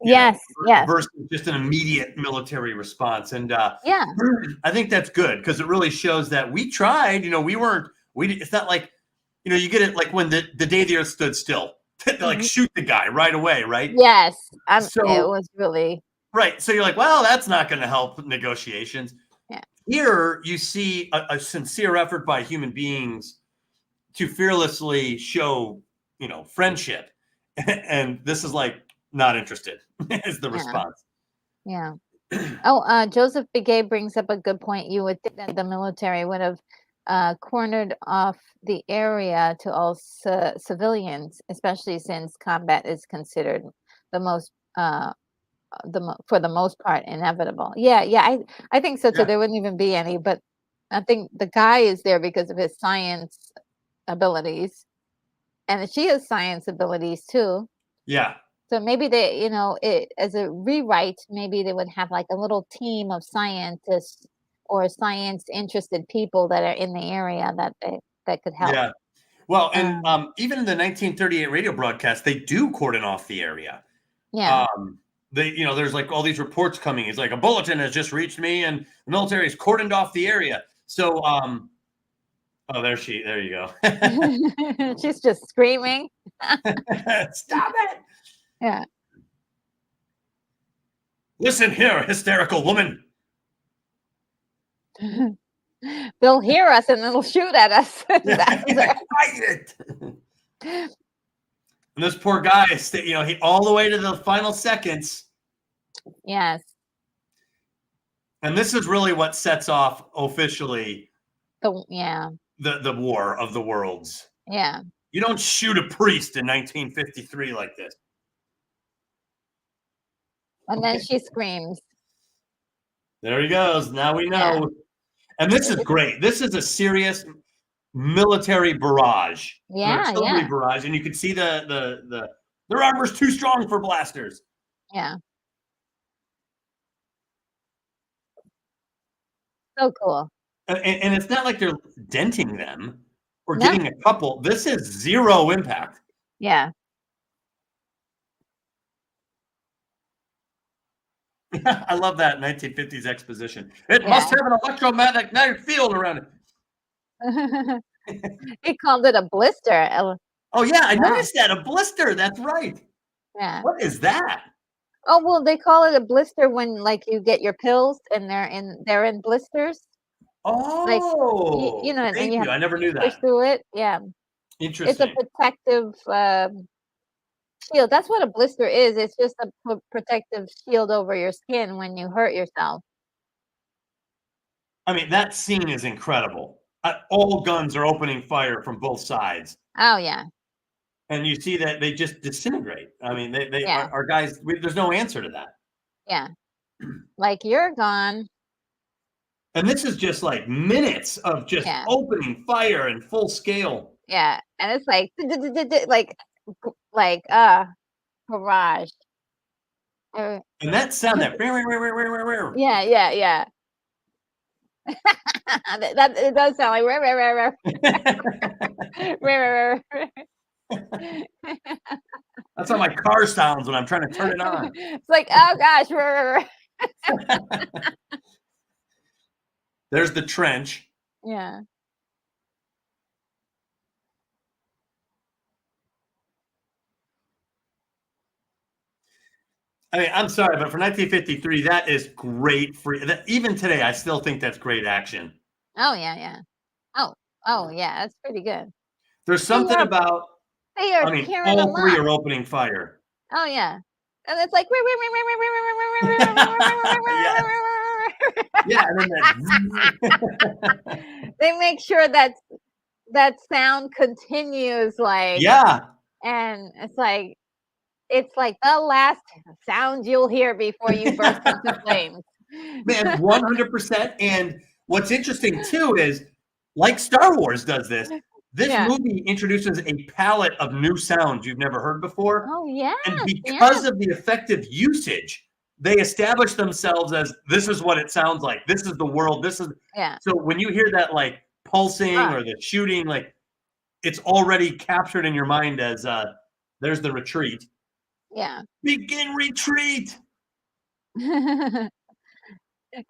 Yes. Yes. versus just an immediate military response. And Yeah. I think that's good because it really shows that we tried. It's not like, you get it like when the day the Earth stood still, like Mhm. shoot the guy right away, right? Yes. It So was really. right, so you're like, well, that's not going to help negotiations. Yeah. Here, you see a sincere effort by human beings to fearlessly show, friendship, and this is like not interested is the Yeah. response. Yeah. Oh, Joseph Begay brings up a good point. You would think that the military would have cornered off the area to all civilians, especially since combat is considered the most, for the most part, inevitable. Yeah, yeah, I think so too. Yeah, There wouldn't even be any, but I think the guy is there because of his science abilities, and she has science abilities too. yeah, So maybe as a rewrite, maybe they would have like a little team of scientists or science interested people that are in the area that could help. yeah. Well, and Um, even in the 1938 radio broadcast, they do cordon off the area. yeah. Um, there's like all these reports coming. It's like a bulletin has just reached me, and the military has cordoned off the area. So, oh, there you go. She's just screaming. Stop it! Yeah. Listen here, hysterical woman. They'll hear us and they'll shoot at us. Quiet it. And this poor guy, he all the way to the final seconds. Yes. And this is really what sets off officially Yeah. the War of the Worlds. Yeah. You don't shoot a priest in 1953 like this. And then she screams. There he goes. Now we know. Yeah. And this is great. This is a serious military barrage, Yeah. artillery Yeah. barrage, and you can see their armor's too strong for blasters. Yeah. So cool. And it's not like they're denting them or No. getting a couple. This is zero impact. Yeah. I love that 1950s exposition. It Yeah. must have an electromagnetic field around He called it a blister. Oh yeah, I Wow. noticed that, a blister. That's right. Yeah. What is that? Oh, well, they call it a blister when, like, you get your pills and they're in blisters. Like, Oh, and thank you have you. I never knew to push that. through it. Yeah. It's a Interesting. protective, shield. That's what a blister is. It's just a protective shield over your skin when you hurt yourself. I mean, that scene is incredible. All guns are opening fire from both sides. Oh, yeah. And you see that they just disintegrate. I mean, they Yeah. our guys, there's no answer to that. Yeah. Like, you're gone. And this is just like minutes of just Yeah. opening fire in full scale. Yeah. And it's like, like, barrage. Uh, And that sound, that Yeah, yeah, yeah. That it does sound like rah, rah, rah, rah. Rah, rah, rah, that's how my car sounds when I'm trying to turn it on. It's like, oh gosh, rah, rah, rah. There's the trench. Yeah. I mean, I'm sorry, but for 1953, that is great. Even today, I still think that's great action. Oh yeah, yeah. Oh yeah, that's pretty good. There's something about, They are I mean, tearing all them three up. are opening fire. Oh yeah. And it's like Yeah, and then that they make sure that sound continues like yeah. and it's like the last sound you'll hear before you burst into flames. Man, 100%. And what's interesting too is, like Star Wars does this Yeah. movie introduces a palette of new sounds you've never heard before. Oh, yes, And because yes, of the effective usage, they establish themselves as this is what it sounds like. This is the world. This is yeah. so when you hear that like pulsing Oh, or the shooting, like it's already captured in your mind as there's the retreat. yeah. Begin retreat.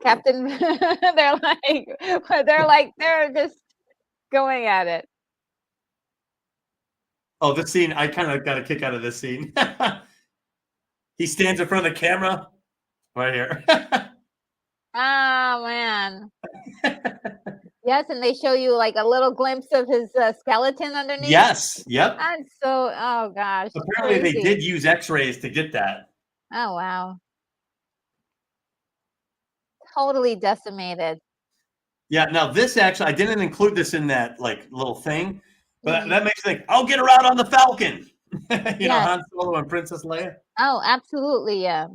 Captain, they're just going at it. Oh, this scene, I kind of got a kick out of this scene. He stands in front of the camera right here. Oh, man. Yes, and they show you like a little glimpse of his skeleton underneath. Yes. Yep. And so, oh gosh, Apparently, they crazy. did use X-rays to get that. Oh, wow. Totally decimated. Yeah. Now, this actually, I didn't include this in that like little thing, but Mhm. that makes me think. I'll get her out on the Falcon. You know, Yes. Han Solo and Princess Leia. Oh, absolutely, yeah.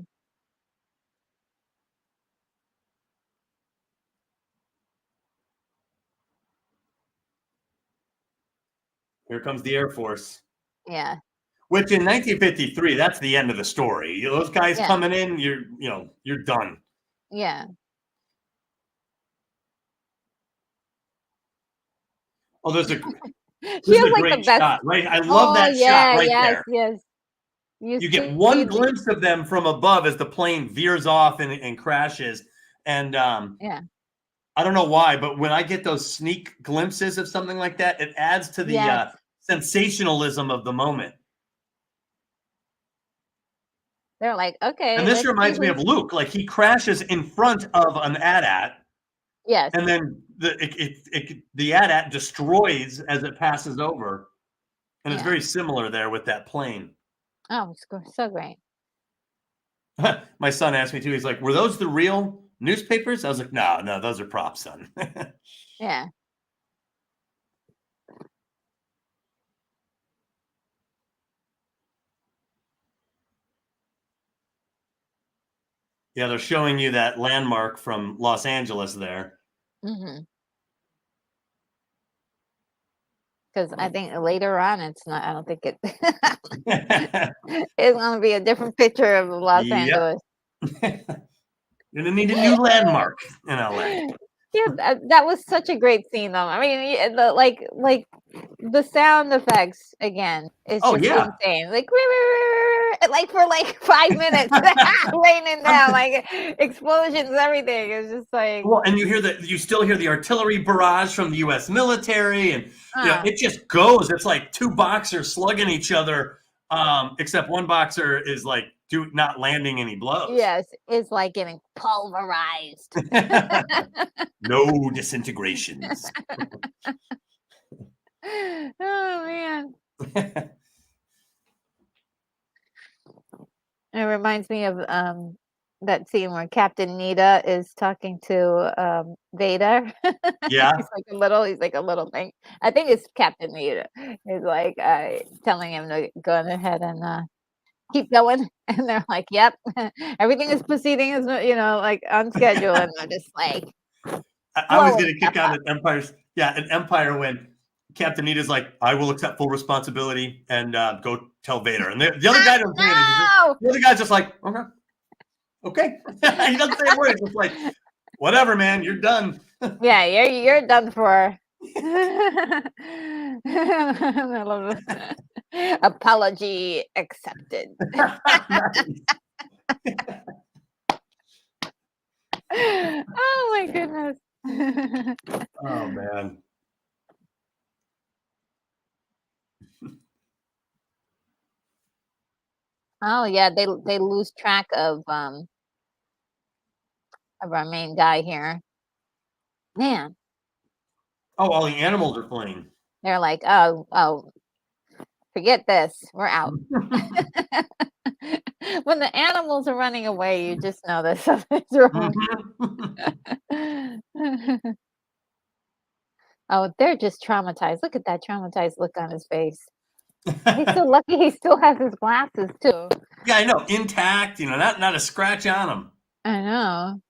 Here comes the Air Force. Yeah. Which in 1953, that's the end of the story. Those guys Yeah. coming in, you're done. Yeah. Oh, there's a She this is has a like the great best. shot, right? I love Oh, that shot yeah, right yes, there. yes. You You get see one the, glimpse of them from above as the plane veers off and crashes. And yeah. I don't know why, but when I get those sneak glimpses of something like that, it adds to the Yes. sensationalism of the moment. They're like, okay, And this let's see reminds me of who's. Luke. Like he crashes in front of an AT-AT, Yes. and then the AT-AT destroys as it passes over. And it's Yeah. very similar there with that plane. Oh, so great. My son asked me too. He's like, "Were those the real newspapers?" I was like, "No, no, those are props, son." Yeah. Yeah, they're showing you that landmark from Los Angeles there. Mm-hmm. Because I think later on, it's not. I don't think it. It's gonna be a different picture of Los Yep. Angeles. You're gonna need a new landmark in LA. Yeah, that was such a great scene, though. I mean, like the sound effects again is Oh just yeah. insane. Like for like 5 minutes, raining down, like explosions, everything. It's just like, Well, and you still hear the artillery barrage from the U.S. military, and uh, it just goes. It's like two boxers slugging each other, except one boxer is like not landing any blows. yes, it's like getting pulverized. No disintegrations. Oh man. It reminds me of that scene where Captain Nita is talking to Vader. Yeah. He's like a little thing. I think it's Captain Nita. He's like telling him to go ahead and keep going. And they're like, "Yep, everything is proceeding as like on schedule." And they're just like I was blowing going to stuff kick out up. at Empire's. Yeah, at Empire when Captain Nita's like, "I will accept full responsibility and go tell Vader." And the other guy doesn't say anything. No! The other guy's just like, "Okay, okay." He doesn't say a word. He's just like, "Whatever, man, you're done." Yeah, you're done for. Apology accepted. Oh my goodness. Oh man. Oh yeah, they lose track of our main guy here. Man, Oh, all the animals are fleeing. they're like, oh, forget this. We're out. When the animals are running away, you just know that something's wrong. Oh, they're just traumatized. Look at that traumatized look on his face. He's so lucky he still has his glasses too. Yeah, I know, intact. Not a scratch on them. I know.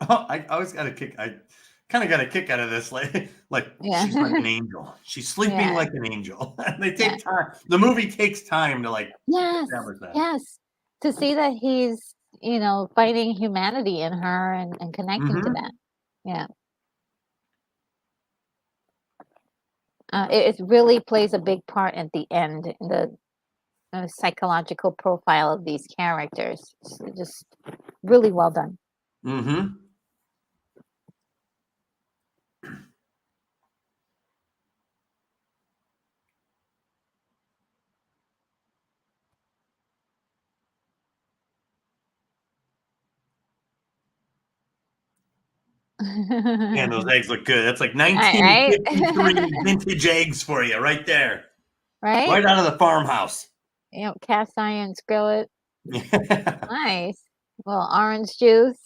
Oh, I always got a kick. I kind of got a kick out of this. Like Yeah. she's like an angel. She's sleeping Yeah. like an angel. They Yeah. take time. The movie takes time to Yes. establish that. Yes. To see that he's, finding humanity in her and connecting to Mm-hmm. that. Yeah. It really plays a big part at the end in the psychological profile of these characters. It's just really well done. Mm-hmm. Man, those eggs look good. That's like Right? 1953 vintage eggs for you right there. Right? Right out of the farmhouse. Cast iron skillet. Yeah. Nice. A little orange juice,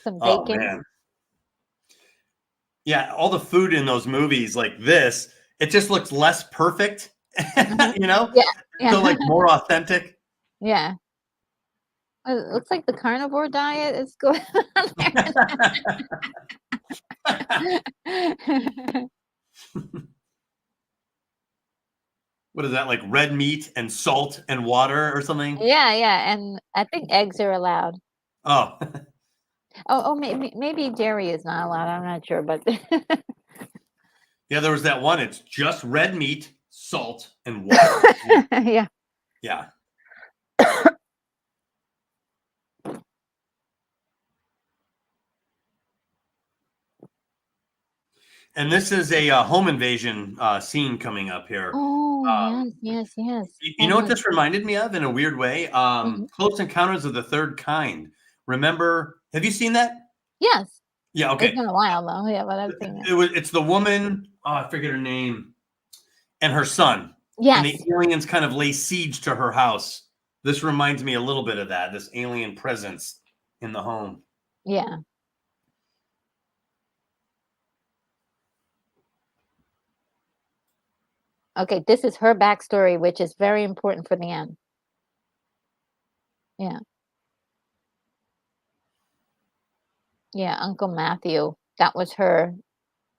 some Oh, bacon. man. Yeah, all the food in those movies like this, it just looks less perfect, Mhm. you know? Yeah. So, Yeah. like, more authentic. Yeah. It looks like the carnivore diet is going on there. What is that, like red meat and salt and water or something? Yeah, yeah, and I think eggs are allowed. Oh, Oh, maybe dairy is not allowed. I'm not sure, but yeah, there was that one. It's just red meat, salt, and water. yeah. Yeah. And this is a home invasion scene coming up here. Oh, Um, yes, yes, yes. you know Hold what on. this reminded me of in a weird way? Mhm. Close Encounters of the Third Kind. Remember? Have you seen that? Yes. Yeah. It's Okay. been a while though. Yeah, but I've seen it. It's the woman. Oh, I forget her name. And her son. And the Yes. aliens kind of lay siege to her house. This reminds me a little bit of that. This alien presence in the home. Yeah. Okay, this is her backstory, which is very important for the end. Yeah. Yeah, Uncle Matthew. That was her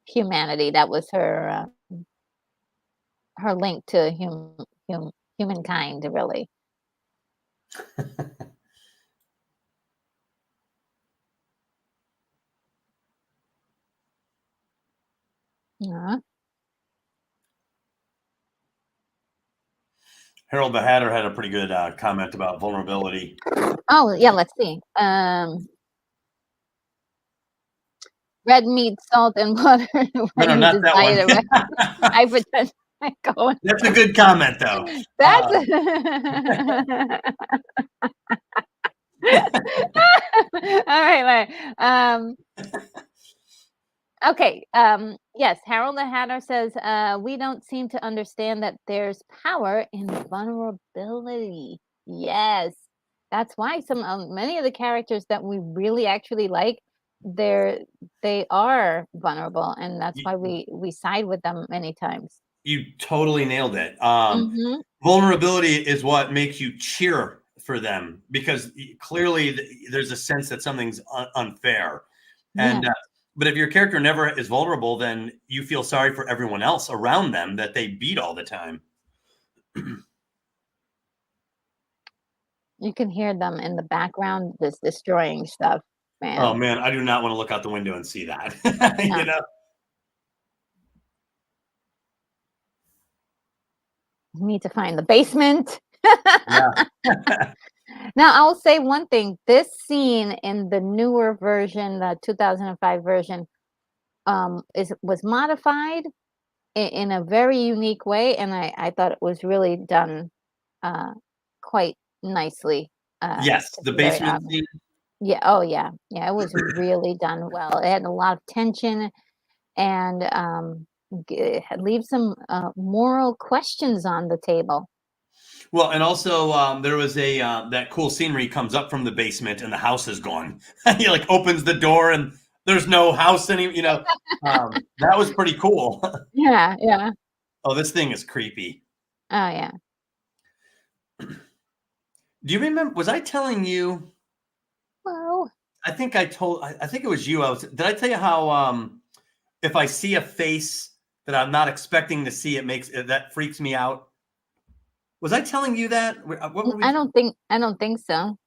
humanity. That was her link to humankind, really. Yeah. Harold the Hatter had a pretty good comment about vulnerability. Oh, yeah, let's see. Red meat, salt, and water when No, you not that desire one. to hypertension. Going. That's a good comment, though. That's all right, okay. Yes, Harold the Hatter says, we don't seem to understand that there's power in vulnerability. Yes. That's why many of the characters that we really actually like, they're they are vulnerable, and that's why You, we side with them many times. you totally nailed it. Mhm. Vulnerability is what makes you cheer for them because clearly there's a sense that something's unfair. Yeah. And but if your character never is vulnerable, then you feel sorry for everyone else around them that they beat all the time. You can hear them in the background just destroying stuff, Oh man. man, I do not want to look out the window and see that. No. you know. You need to find the basement. Yeah. Now, I'll say one thing. This scene in the newer version, the 2005 version, was modified in a very unique way, and I thought it was really done uh, quite nicely. Yes, To the be very basement honest. scene. Yeah. Oh, yeah. Yeah. It was really done well. It had a lot of tension and leave some moral questions on the table. Well, and also there was a that cool scenery comes up from the basement and the house is gone. He like opens the door and there's no house any. That was pretty cool. Yeah, yeah. Oh, this thing is creepy. Oh, yeah. Do you remember? Was I telling you? Well, I think I told. I think it was you. Did I tell you how if I see a face that I'm not expecting to see, that freaks me out? Was I telling you that? What were we? I don't think so.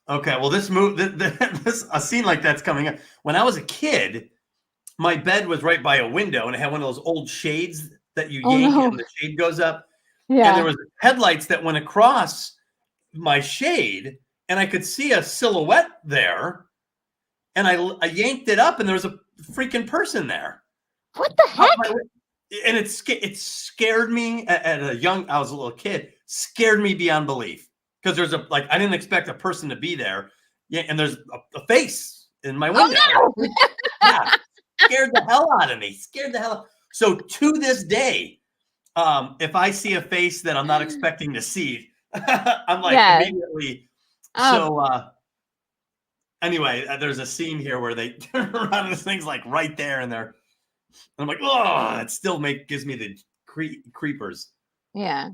Okay, well, this a scene like that's coming up. When I was a kid, my bed was right by a window, and it had one of those old shades that you Oh, yank no. and the shade goes up. And there Yeah. was headlights that went across my shade, and I could see a silhouette there. And I yanked it up, and there was a freaking person there. What the heck? And it scared me at a young. I was a little kid. Scared me beyond belief because there's I didn't expect a person to be there. Yeah, and there's a face in my window. Oh, no. Yeah, scared the hell out of me. Scared the hell. So to this day, if I see a face that I'm not expecting to see, I'm like immediately. So anyway, there's a scene here where they turn around and this thing's like right there, and I'm like, oh, it still gives me the creepers. Yeah.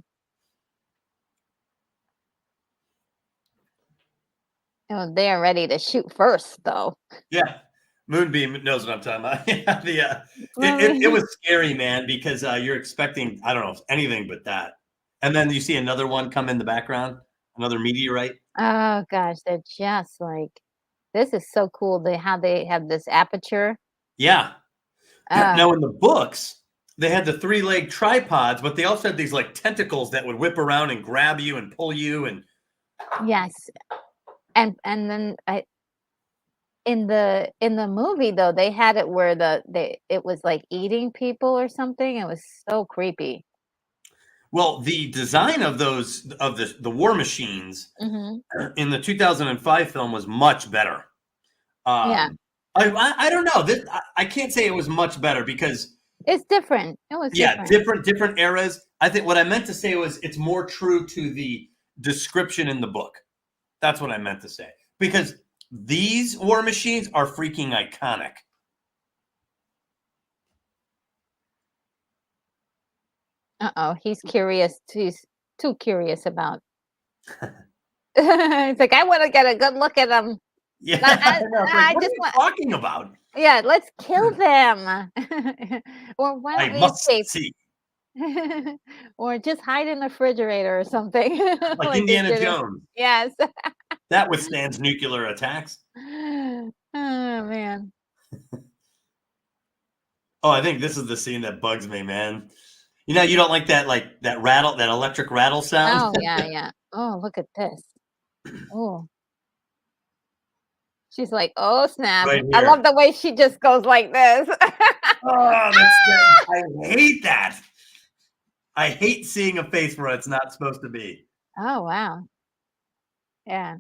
Oh, they're ready to shoot first, though. Yeah, Moonbeam knows what I'm talking about. Yeah, it was scary, man, because you're expecting, I don't know, anything but that. And then you see another one come in the background, another meteorite. Oh gosh, they're just like, this is so cool. How they have this aperture. Yeah. Now in the books, they had the 3-leg tripods, but they also had these like tentacles that would whip around and grab you and pull you. And yes, and then in the movie though, they had it where it was like eating people or something. It was so creepy. well, the design of the war machines Hmm. in the 2005 film was much better. Yeah, I don't know. I can't say it was much better because it's different. It was different eras. I think what I meant to say was it's more true to the description in the book. That's what I meant to say, because these war machines are freaking iconic. He's curious. He's too curious about. It's like, I want to get a good look at them. Yeah, I what are just you want. talking about? Yeah, let's kill them. Or why I don't we must escape? see, Or just hide in the refrigerator or something. like Like they Indiana did it. Jones. Yes. That withstands nuclear attacks. Oh, man. Oh, I think this is the scene that bugs me, man. You don't like that rattle, that electric rattle sound? Oh, yeah, yeah. Oh, look at this. Oh. She's like, "Oh, snap." Right I here. love the way she just goes like this. Oh, I hate that. I hate seeing a face where it's not supposed to be. Oh, wow. Yeah.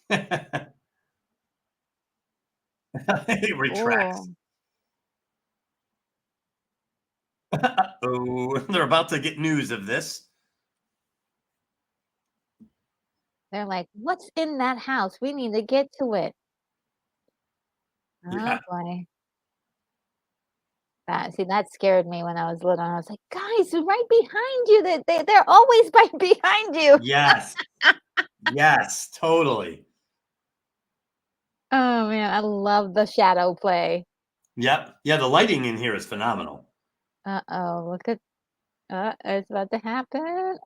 It retracts. Oh. Oh, they're about to get news of this. They're like, "What's in that house? We need to get to it." Oh, Yeah. boy. That scared me when I was little. I was like, "Guys, they're right behind you. They're always right behind you." Yes. Yes, totally. Oh, man, I love the shadow play. Yep. Yeah, the lighting in here is phenomenal. Uh-oh, look at it's about to happen.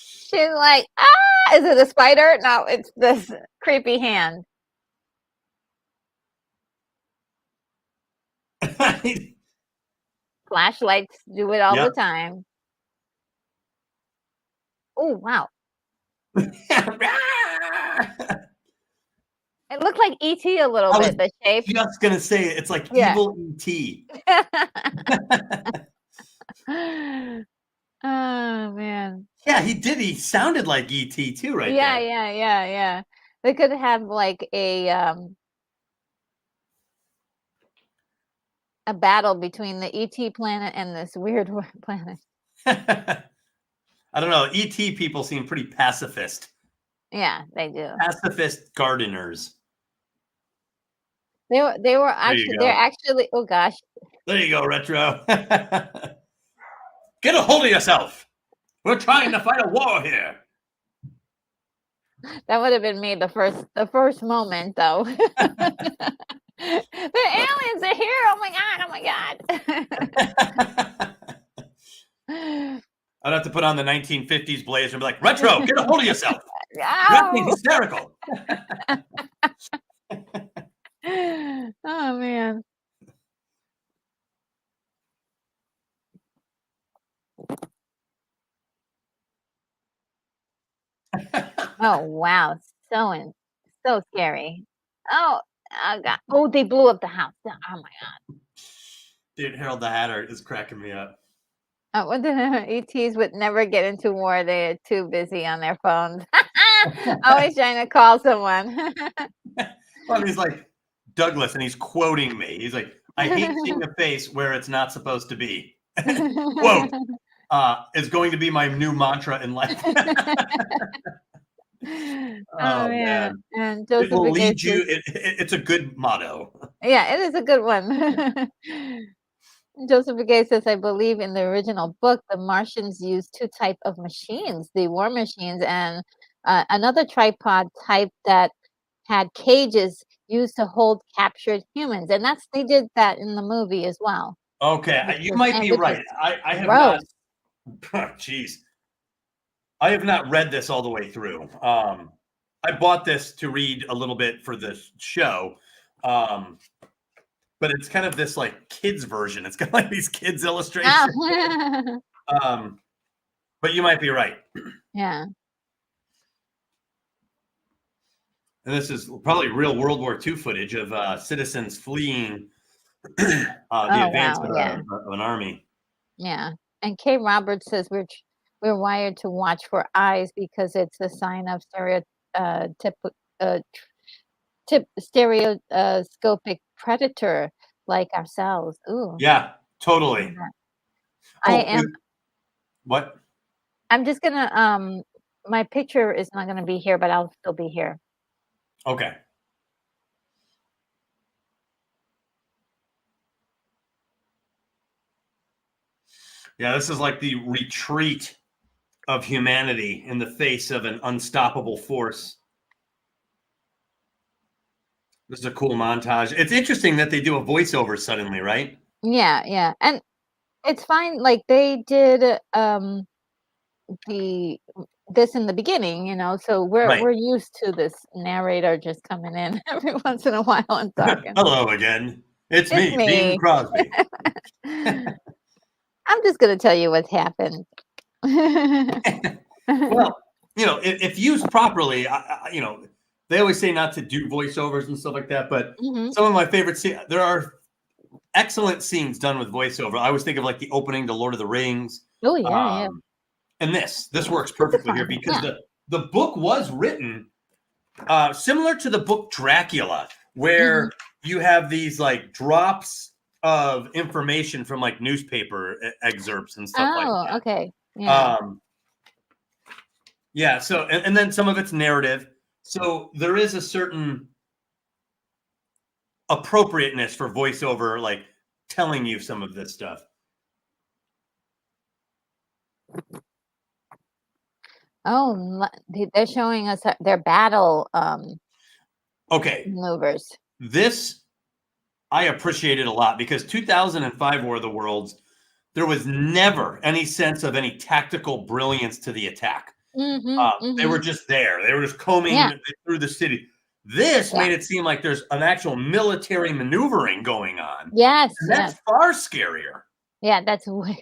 She's like, "Ah!" Is it a spider? No, it's this creepy hand. Flashlights do it all the Yep. time. Oh, wow. It looked like E.T. a little I was bit, the shape. just gonna say it's like Yeah. evil ET. Oh, man. Yeah, he did. He sounded like ET too, right Yeah, there. yeah, yeah, yeah. They could have like a a battle between the ET planet and this weird planet. I don't know. ET people seem pretty pacifist. Yeah, they do. Pacifist gardeners. They were actually, they're actually, oh gosh. There you go, Retro. Get a hold of yourself. We're trying to fight a war here. That would have been me the first moment, though. The aliens are here. Oh my god. I'd have to put on the 1950s blazer and be like, Retro, get a hold of yourself. You're acting hysterical. Oh man. Oh wow, so scary. Oh god. Oh, they blew up the house. Oh my god. Dude, Harold the Hatter is cracking me up. What the ETs would never get into war. They're too busy on their phones. Always trying to call someone. Well, he's like Douglas, and he's quoting me. He's like, I hate seeing a face where it's not supposed to be. Quote, is going to be my new mantra in life. Oh man. And Joseph it will lead you. It's a good motto. Yeah, it is a good one. Joseph Begay says, I believe in the original book, the Martians used two types of machines, the war machines and another tripod type that had cages used to hold captured humans. And they did that in the movie as well. Okay, you might be right. I have not. Jeez. I have not read this all the way through. I bought this to read a little bit for this show. But it's kind of this like kids version. It's got like these kids illustrations. But you might be right. Yeah. And this is probably real World War II footage of citizens fleeing the advance of an army. Yeah. And Kay Roberts says we're wired to watch for eyes because it's a sign of stereoscopic predator like ourselves. Ooh. Yeah, totally. What? I'm just gonna my picture is not gonna be here, but I'll still be here. Okay. Yeah, this is like the retreat of humanity in the face of an unstoppable force. This is a cool montage. It's interesting that they do a voiceover suddenly, right? Yeah, yeah. And it's fine. Like they did this in the beginning, you know, so we're used to this narrator just coming in every once in a while and talking. Hello again. It's me, Bing Crosby. I'm just gonna tell you what's happened. Well, you know, if used properly, you know, they always say not to do voiceovers and stuff like that, but some of my favorite scenes, there are excellent scenes done with voiceover. I always think of like the opening to Lord of the Rings. Oh yeah, and this works perfectly here because the book was written similar to the book Dracula, where you have these like drops of information from like newspaper excerpts and stuff like that. Oh, okay. Yeah. Yeah. So, and then some of it's narrative. So there is a certain appropriateness for voiceover, like telling you some of this stuff. Oh, they're showing us their battle maneuvers. This I appreciated a lot because 2005 War of the Worlds, there was never any sense of any tactical brilliance to the attack. They were just there. They were just combing through the city. This made it seem like there's an actual military maneuvering going on. Yes. And that's far scarier. Yeah, that's way.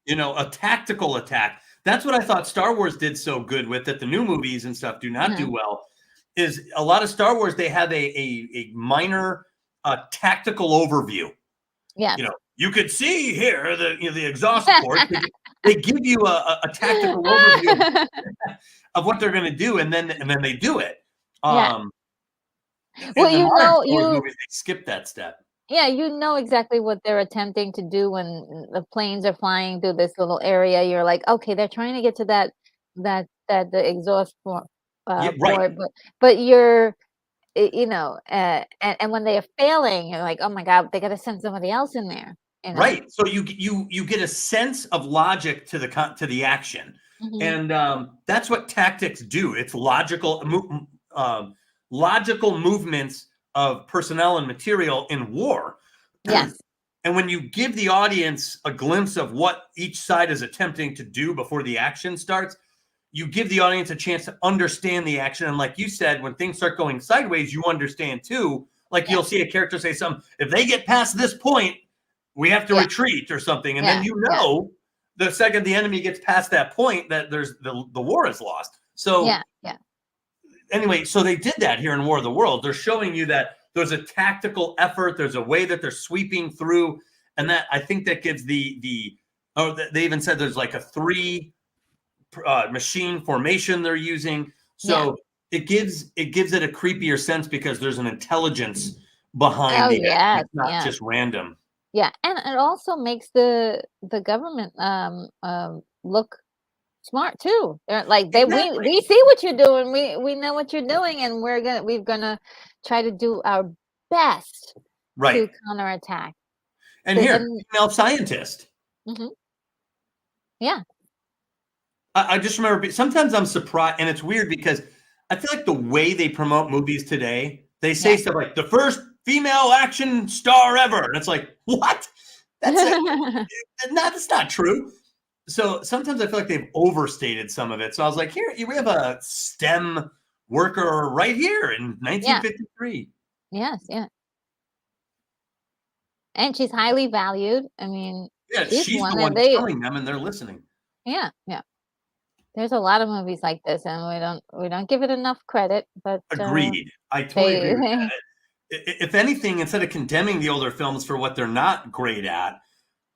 You know, a tactical attack. That's what I thought Star Wars did so good with that the new movies and stuff do not do well. Is a lot of Star Wars, they have a minor tactical overview. Yeah. You know, you could see here the exhaust port. They give you a tactical overview of what they're going to do, and then they do it. Well, you know, movies, they skip that step. Yeah, you know exactly what they're attempting to do when the planes are flying through this little area. You're like, okay, they're trying to get to that the exhaust Yeah, right. port, but you're you know, and when they are failing, you're like, oh my god, they got to send somebody else in there. You know. Right. So you get a sense of logic to the action, Hmm. and that's what tactics do. It's logical movements of personnel and material in war. Yes. And when you give the audience a glimpse of what each side is attempting to do before the action starts, you give the audience a chance to understand the action. And like you said, when things start going sideways, you understand too. Like Yeah. you'll see a character say something, if they get past this point, we have to Yeah. retreat or something. And then Yeah. you Yeah. know the second the enemy gets past that point that there's the war is lost. So Yeah. Yeah. anyway, so they did that here in War of the World. They're showing you that there's a tactical effort, there's a way that they're sweeping through, and that I think that gives they even said there's like a 3 machine formation they're using. Yeah. So it gives it a creepier sense because there's an intelligence behind Oh the action. yes. It's not Yes. just random. Yeah, and it also makes the government look smart too. They're like Exactly. we see what you're doing. We know what you're doing, and we're gonna try to do our best Right. to counterattack. And here, And female scientist. mhm, yeah, I just remember sometimes I'm surprised, and it's weird because I feel like the way they promote movies today, they say yeah. stuff like the first female action star ever. And it's like, what? That's it. That's not true. So sometimes I feel like they've overstated some of it. So I was like, here, we have a STEM worker right here in Yeah, 1953. yes, yeah. And she's highly valued. I mean, Yeah, she's she's one the that one they telling them and they're listening. yeah, yeah. There's a lot of movies like this, and we don't give it enough credit, but Agreed. I totally agree they with that. If anything, instead of condemning the older films for what they're not great at,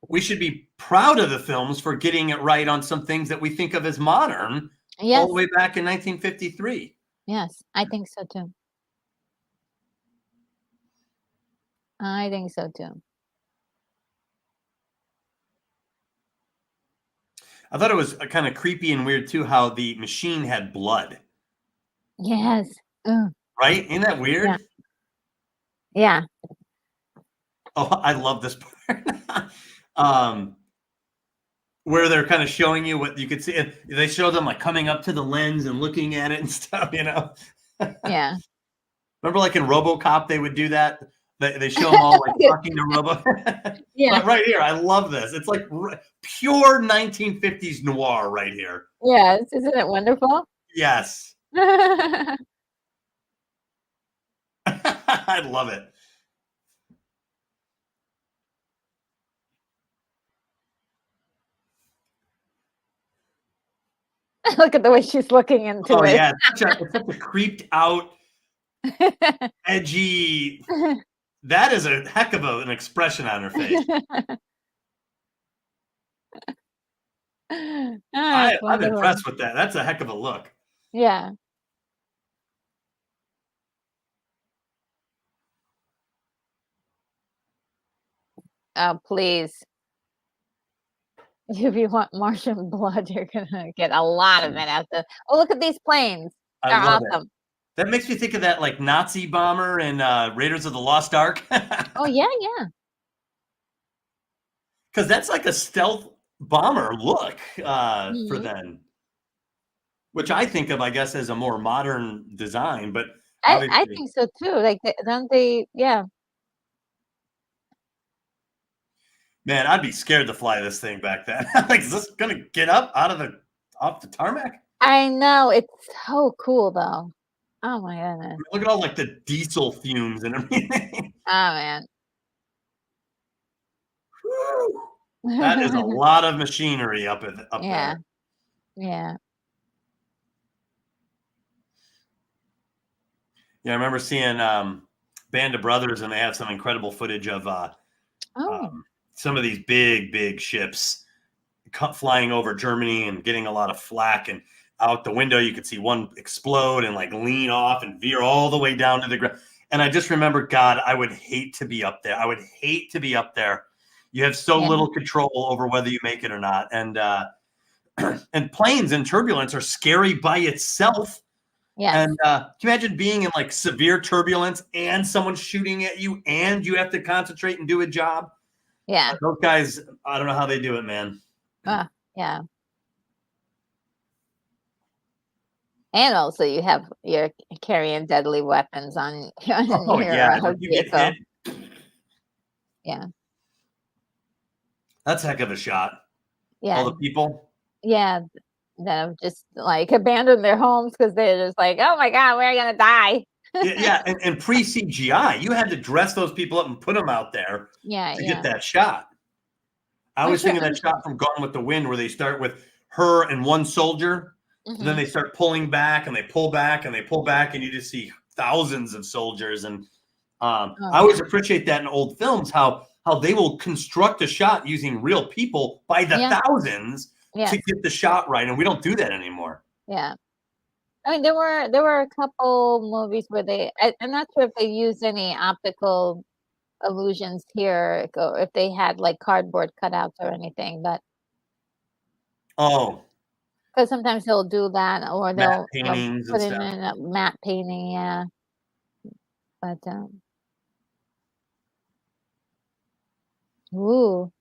we should be proud of the films for getting it right on some things that we think of as modern all the yes, way back in 1953. yes, I think so too. I think so too. I thought it was kind of creepy and weird too how the machine had blood, Yes. Ugh, right? Isn't that yeah. weird? Yeah. Oh, I love this part. um, where they're kind of showing you what you could see. And they show them like coming up to the lens and looking at it and stuff, you know? Yeah. Remember, like in RoboCop, they would do that. They show them all like talking to Robo. Yeah. But right here, I love this. It's like pure 1950s noir right here. Yes. Isn't it wonderful? Yes, I love it. Look at the way she's looking into Oh it. yeah, it's such a creeped out, edgy. That is a heck of an expression on her face. Ah, it's I'm wonderful. impressed with that. That's a heck of a look. Yeah. Oh, please. If you want Martian blood, you're gonna get a lot of it after. Oh, look at these planes. I They're love it. awesome. That makes me think of that like Nazi bomber in Raiders of the Lost Ark, Oh yeah, yeah. because that's like a stealth bomber look for Mhm. then, which I think of, I guess, as a more modern design. But I obviously, think so too. Like, don't they? Yeah. man, I'd be scared to fly this thing back then. Like, is this gonna get up out of the off the tarmac? I know. It's so cool though. Oh my goodness. Look at all like the diesel fumes and everything. Oh man. Whew. That is a lot of machinery up Yeah. there. Yeah. Yeah, I remember seeing Band of Brothers, and they have some incredible footage of Oh. um, some of these big ships flying over Germany and getting a lot of flack. And out the window, you could see one explode and like lean off and veer all the way down to the ground. And I just remember, God, I would hate to be up there. I would hate to be up there. You have so Yeah. little control over whether you make it or not. And planes and turbulence are scary by itself. Yes. And can you imagine being in like severe turbulence and someone's shooting at you and you have to concentrate and do a job? Yeah. Those guys, I don't know how they do it, man. Yeah. And also you're carrying deadly weapons on Oh, your yeah. If you get vehicle. hit, Yeah. that's a heck of a shot. Yeah. All the people. Yeah. That have just like abandoned their homes because they're just like, oh my God, we're gonna die. Yeah. And pre CGI, you had to dress those people up and put them out there to get that shot. I was thinking that shot from Gone with the Wind where they start with her and one soldier, and then they start pulling back and they pull back and they pull back, and you just see thousands of soldiers. And I always appreciate that in old films, how they will construct a shot using real people by the thousands to get the shot right, and we don't do that anymore. Yeah. I mean, there were a couple movies where I'm not sure if they used any optical illusions here, or if they had like cardboard cutouts or anything, but because sometimes they'll do that, or matte they'll paintings put and it stuff. in a matte painting, yeah. But ooh.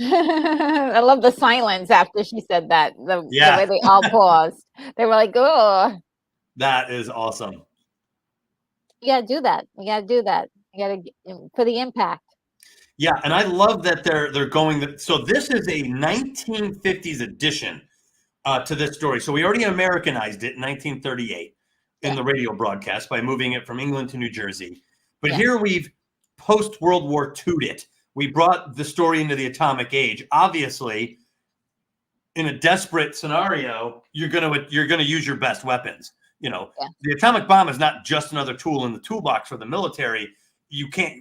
I love the silence after she said that. The way they all paused. They were like, "Oh." That is awesome. You gotta do that. You gotta do that. You gotta for the impact. Yeah, and I love that they're going. So this is a 1950s edition to this story. So we already Americanized it in 1938 in the radio broadcast by moving it from England to New Jersey. But here we've post World War II'd it. We brought the story into the atomic age. Obviously, in a desperate scenario, you're gonna use your best weapons. The atomic bomb is not just another tool in the toolbox for the military.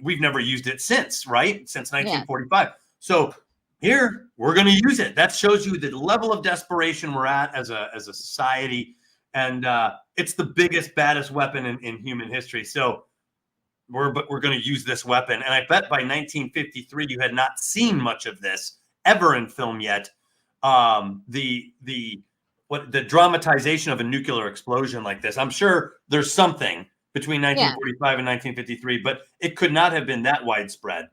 We've never used it since 1945. So here we're going to use it. That shows you the level of desperation we're at as a society. And it's the biggest, baddest weapon in human history. So we're going to use this weapon. And I bet by 1953, you had not seen much of this ever in film yet. The dramatization of a nuclear explosion like this. I'm sure there's something between 1945 and 1953, but it could not have been that widespread.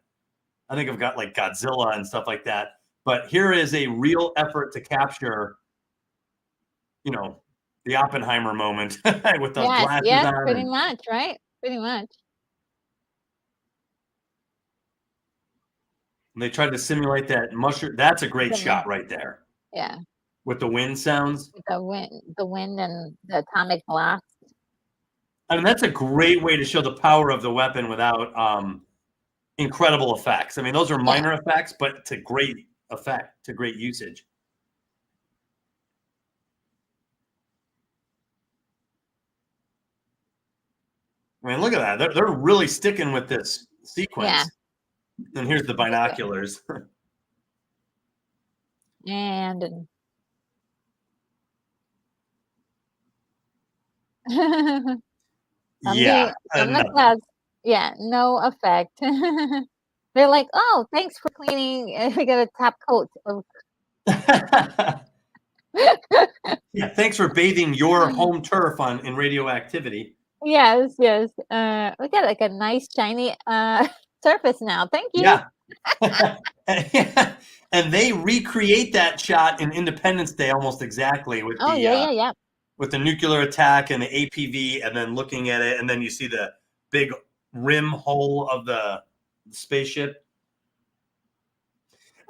I think I've got like Godzilla and stuff like that. But here is a real effort to capture, the Oppenheimer moment with those glasses on. Pretty much, right? Pretty much. And they tried to simulate that mushroom. That's a great shot right there. Yeah. With the wind sounds. The wind and the atomic blast. I mean, that's a great way to show the power of the weapon without incredible effects. I mean, those are minor effects, but to great effect, to great usage. I mean, look at that. They're really sticking with this sequence. Yeah. And here's the binoculars. And no effect. They're like, oh, thanks for cleaning. We got a top coat. Yeah, thanks for bathing your home turf in radioactivity. Yes. We got like a nice shiny surface now. Thank you. Yeah. And they recreate that shot in Independence Day almost exactly with with the nuclear attack and the APV, and then looking at it, and then you see the big rim hole of the spaceship.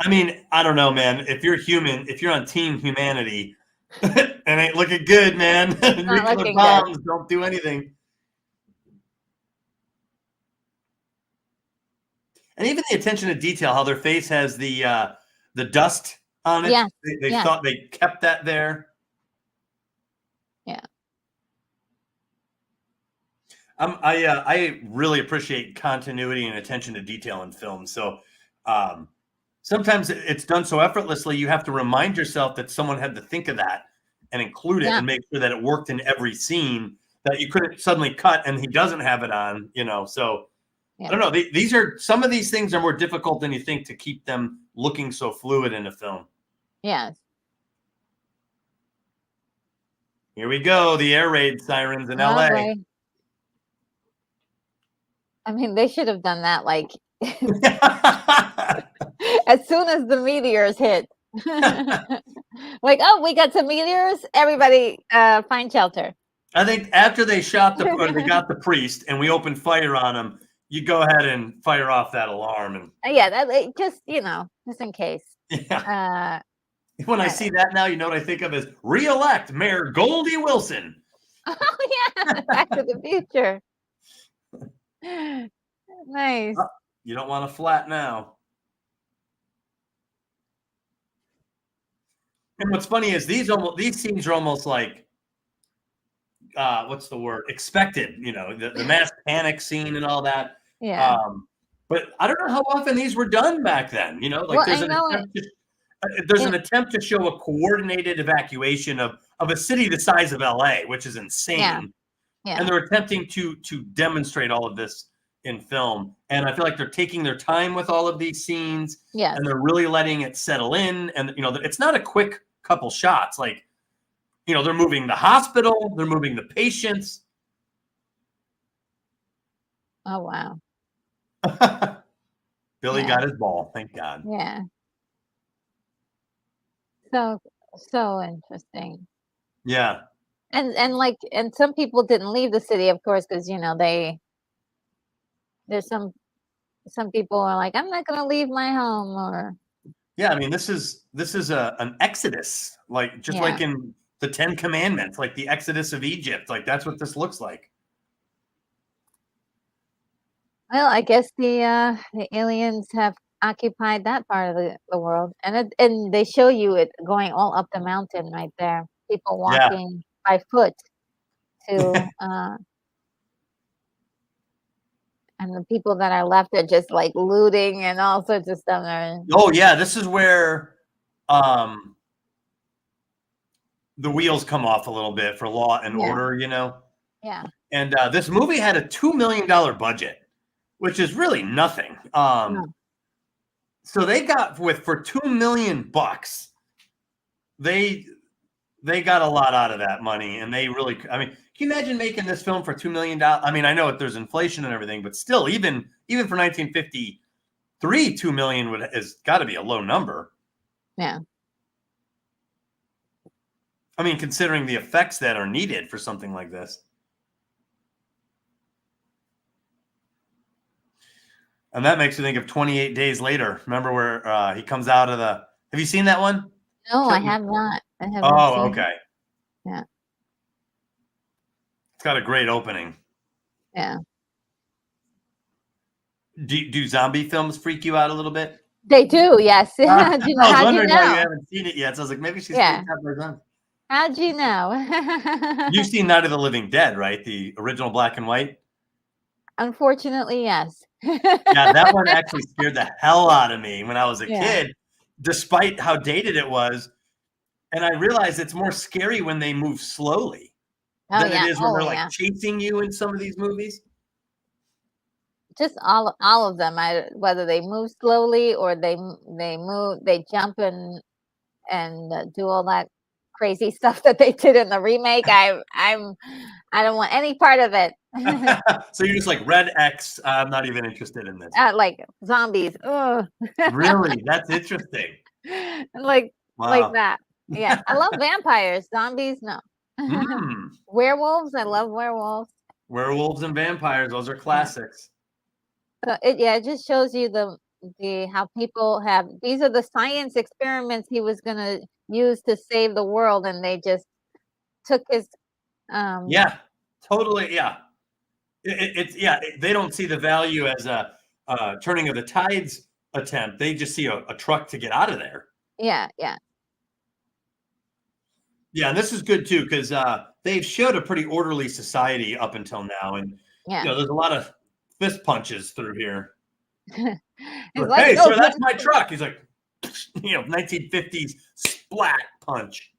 I mean, I don't know, man. If you're human, if you're on Team Humanity, it ain't looking good, man. Nuclear bombs don't do anything. And even the attention to detail, how their face has the dust on it. Yeah. They thought they kept that there. Yeah. I really appreciate continuity and attention to detail in film. So sometimes it's done so effortlessly, you have to remind yourself that someone had to think of that and include it and make sure that it worked in every scene, that you couldn't suddenly cut and he doesn't have it on, you know. So I don't know. These are, some of these things are more difficult than you think to keep them looking so fluid in a film. Yes. Here we go. The air raid sirens in Oh, LA. boy. I mean, they should have done that like as soon as the meteors hit. Like, oh, we got some meteors. Everybody, find shelter. I think after they shot or they got the priest and we opened fire on him, you go ahead and fire off that alarm. And yeah, that, just, you know, just in case. Yeah. When I see that now, you know what I think of as re-elect Mayor Goldie Wilson. Oh yeah, Back to the Future. Nice. Oh, you don't want to flat now. And what's funny is these scenes are almost like, what's the word? Expected, you know, the mass panic scene and all that. Yeah. But I don't know how often these were done back then. You know, like well, there's an attempt to show a coordinated evacuation of a city the size of LA, which is insane. Yeah. Yeah. And they're attempting to demonstrate all of this in film. And I feel like they're taking their time with all of these scenes. Yes. And they're really letting it settle in. And, you know, it's not a quick couple shots. Like, you know, they're moving the hospital, they're moving the patients. Oh, wow. Billy got his ball, thank God. Yeah. So interesting. Yeah. And like, and some people didn't leave the city, of course, because, you know, there's some people are like, I'm not going to leave my home, or. Yeah, I mean, this is an exodus, like just like in the 10 Commandments, like the exodus of Egypt. Like that's what this looks like. Well, I guess the aliens have occupied that part of the world, and they show you it going all up the mountain right there. People walking by foot to, and the people that are left are just like looting and all sorts of stuff. Oh yeah, this is where the wheels come off a little bit for Law and Order, you know. Yeah. And this movie had a $2 million budget, which is really nothing. So they got for $2 million, they got a lot out of that money, and they really, I mean, can you imagine making this film for $2 million? I mean, I know there's inflation and everything, but still, even for 1953, $2 million has got to be a low number. Yeah. I mean, considering the effects that are needed for something like this. And that makes me think of 28 Days Later. Remember where he comes out of the, have you seen that one? No, I have not. I haven't Oh, okay. Yeah. It's got a great opening. Yeah. Do zombie films freak you out a little bit? They do, yes. I was wondering why you know? haven't seen it yet. So I was like, maybe she's freaked out by zombies. How'd you know? You've seen Night of the Living Dead, right? The original black and white? Unfortunately, yes. Yeah, that one actually scared the hell out of me when I was a kid, despite how dated it was. And I realized it's more scary when they move slowly than it is when they're like chasing you in some of these movies. Just all of them, whether they move slowly or they jump and do all that crazy stuff that they did in the remake. I don't want any part of it. So you're just like red X. I'm not even interested in this. Like zombies. Ugh. Really? That's interesting. Like that. Yeah, I love vampires. Zombies, no. Werewolves, I love werewolves. Werewolves and vampires, those are classics. It just shows you how people have, these are the science experiments he was gonna use to save the world, and they just took his yeah, totally. Yeah, they don't see the value as a turning of the tides attempt. They just see a truck to get out of there. Yeah. And this is good too, because they've showed a pretty orderly society up until now, and you know, there's a lot of fist punches through here. Like, hey, sir, that's my truck. He's like, 1950s splat punch.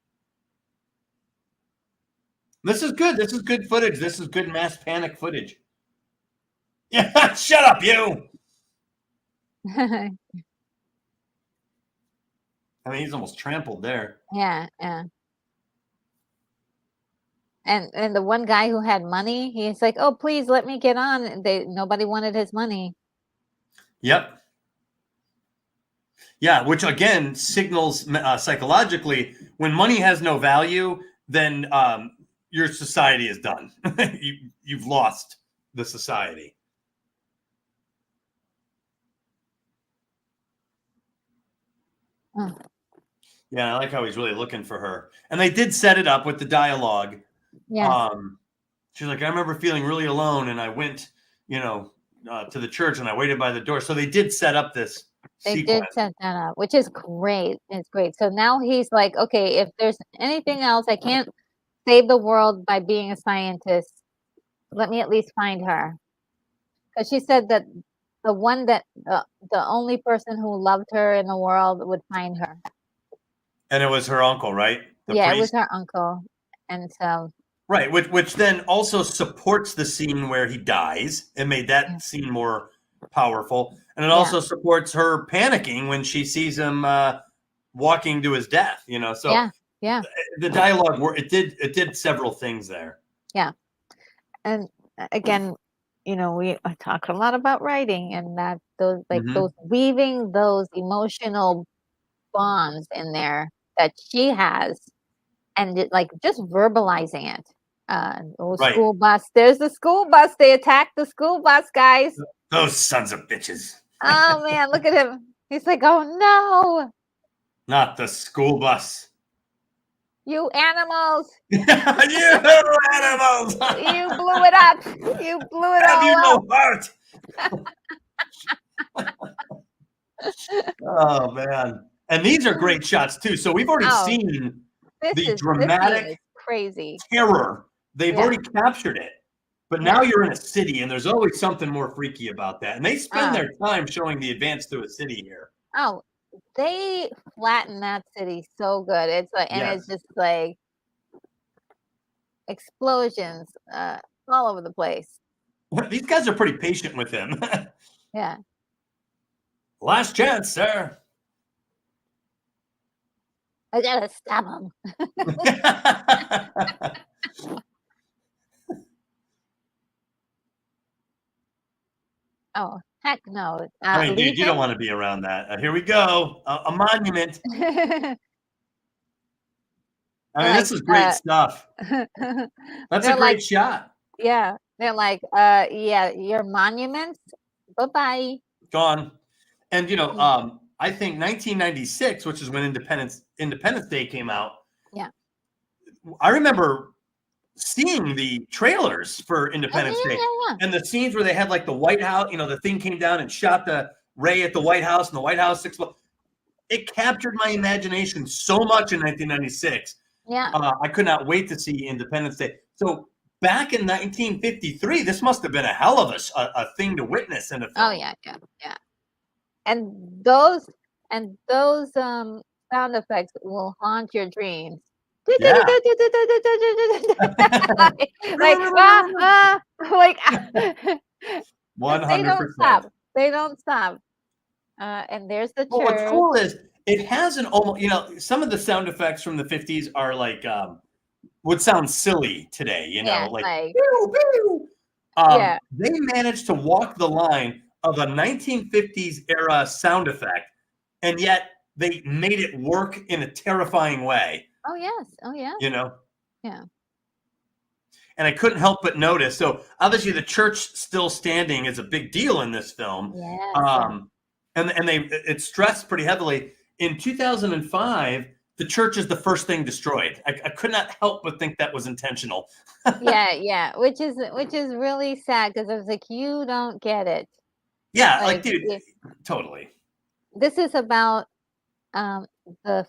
This is good. This is good footage. This is good mass panic footage. Yeah, shut up, you. I mean, he's almost trampled there. Yeah. And the one guy who had money, he's like, "Oh, please let me get on." Nobody wanted his money. Yep. Yeah, which again signals psychologically when money has no value, then your society is done. You've lost the society. Oh. Yeah, I like how he's really looking for her. And they did set it up with the dialogue. Yes. She's like, I remember feeling really alone, and I went, to the church, and I waited by the door. So they did set up this They sequence. did set that up, which is great. It's great. So now he's like, okay, if there's anything else, I can't save the world by being a scientist. Let me at least find her. Because she said that the one that the only person who loved her in the world would find her. And it was her uncle, right? The priest? It was her uncle. And so right, which then also supports the scene where he dies. It made that scene more powerful. And it also supports her panicking when she sees him walking to his death, So the dialogue, it did several things there. Yeah. And again, we talk a lot about writing, and that those weaving those emotional bonds in there that she has, and just verbalizing it. School bus. There's the school bus. They attacked the school bus, guys. Those sons of bitches. Oh man, look at him. He's like, oh no. Not the school bus. You animals. You animals. You blew it up. You blew it Have all you up. No heart? Oh man. And these are great shots too. So we've already seen the dramatic crazy terror. They've already captured it. But now you're in a city, and there's always something more freaky about that. And they spend their time showing the advance through a city here. Oh, they flatten that city so good. It's like, and it's just like explosions all over the place. These guys are pretty patient with him. Yeah. Last chance, sir. I gotta stab him. Oh, heck no. I mean, dude, you don't want to be around that. Here we go. A monument. I mean, this is great stuff. That's a great shot. Yeah. They're like, your monuments, bye-bye. Gone. And, I think 1996, which is when Independence Day came out. Yeah. I remember seeing the trailers for Independence Day and the scenes where they had like the White House, the thing came down and shot the ray at the White House, and the White House exploded. It captured my imagination so much in 1996. Yeah. I could not wait to see Independence Day. So back in 1953, this must have been a hell of a thing to witness in a film. Oh yeah. And those sound effects will haunt your dreams. Yeah. like 100%. They don't stop. And there's the church. Well, what's cool is it has an almost, some of the sound effects from the 50s are like would sound silly today, like pew, pew. They managed to walk the line of a 1950s era sound effect, and yet they made it work in a terrifying way. Oh yes. Yeah. And I couldn't help but notice. So obviously, the church still standing is a big deal in this film. Yes. And it's stressed pretty heavily. In 2005, the church is the first thing destroyed. I could not help but think that was intentional. Yeah, which is really sad, because I was like, you don't get it. Yeah, dude, totally. This is about the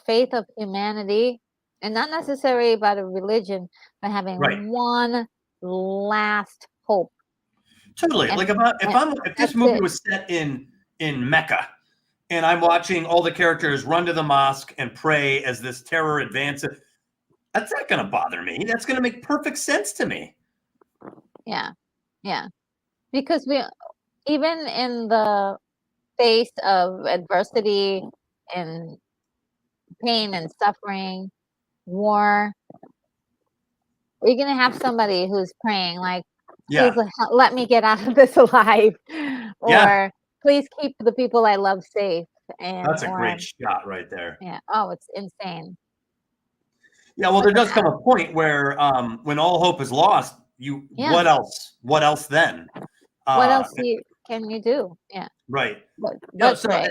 faith of humanity, and not necessarily about a religion, but having one last hope. Totally. If this movie was set in Mecca, and I'm watching all the characters run to the mosque and pray as this terror advances. That's not going to bother me. That's going to make perfect sense to me. Yeah. Yeah. Because even in the face of adversity and pain and suffering, war, you're going to have somebody who's praying like, please let me get out of this alive, or please keep the people I love safe. And that's a great shot right there. Yeah. Oh, it's insane. Yeah, well, there does come a point where when all hope is lost, what else? What else then? What else can you do? Yeah. Right. But so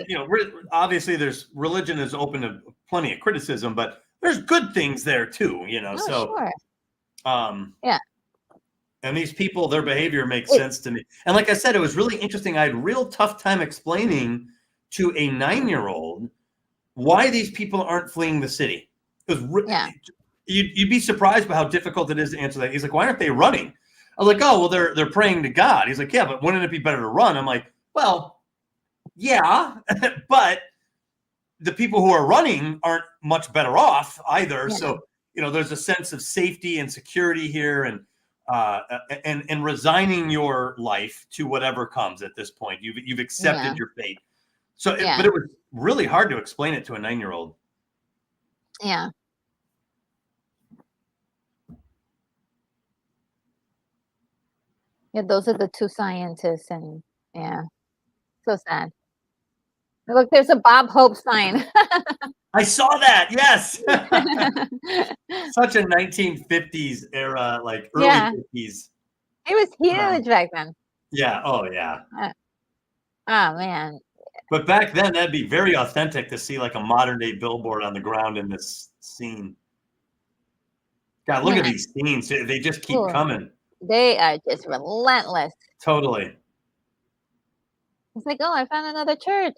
obviously there's religion is open to plenty of criticism, but there's good things there too, Sure. Yeah. And these people, their behavior makes sense to me. And like I said, it was really interesting. I had a real tough time explaining to a 9-year-old why these people aren't fleeing the city. It was you'd be surprised by how difficult it is to answer that. He's like, why aren't they running? I was like, oh, well, they're praying to God. He's like, yeah, but wouldn't it be better to run? I'm like, well, yeah, but the people who are running aren't much better off either. Yeah. So, there's a sense of safety and security here, and resigning your life to whatever comes at this point. You've accepted your fate. So, but it was really hard to explain it to a 9-year-old. Yeah. Yeah, those are the two scientists, and so sad. Look, there's a Bob Hope sign. I saw that. Yes. Such a 1950s era, like early 50s. It was huge back then. Yeah. Oh, yeah. Oh, man. But back then, that'd be very authentic to see like a modern day billboard on the ground in this scene. God, look at these scenes. They just keep coming. They are just relentless. Totally. It's like, oh, I found another church.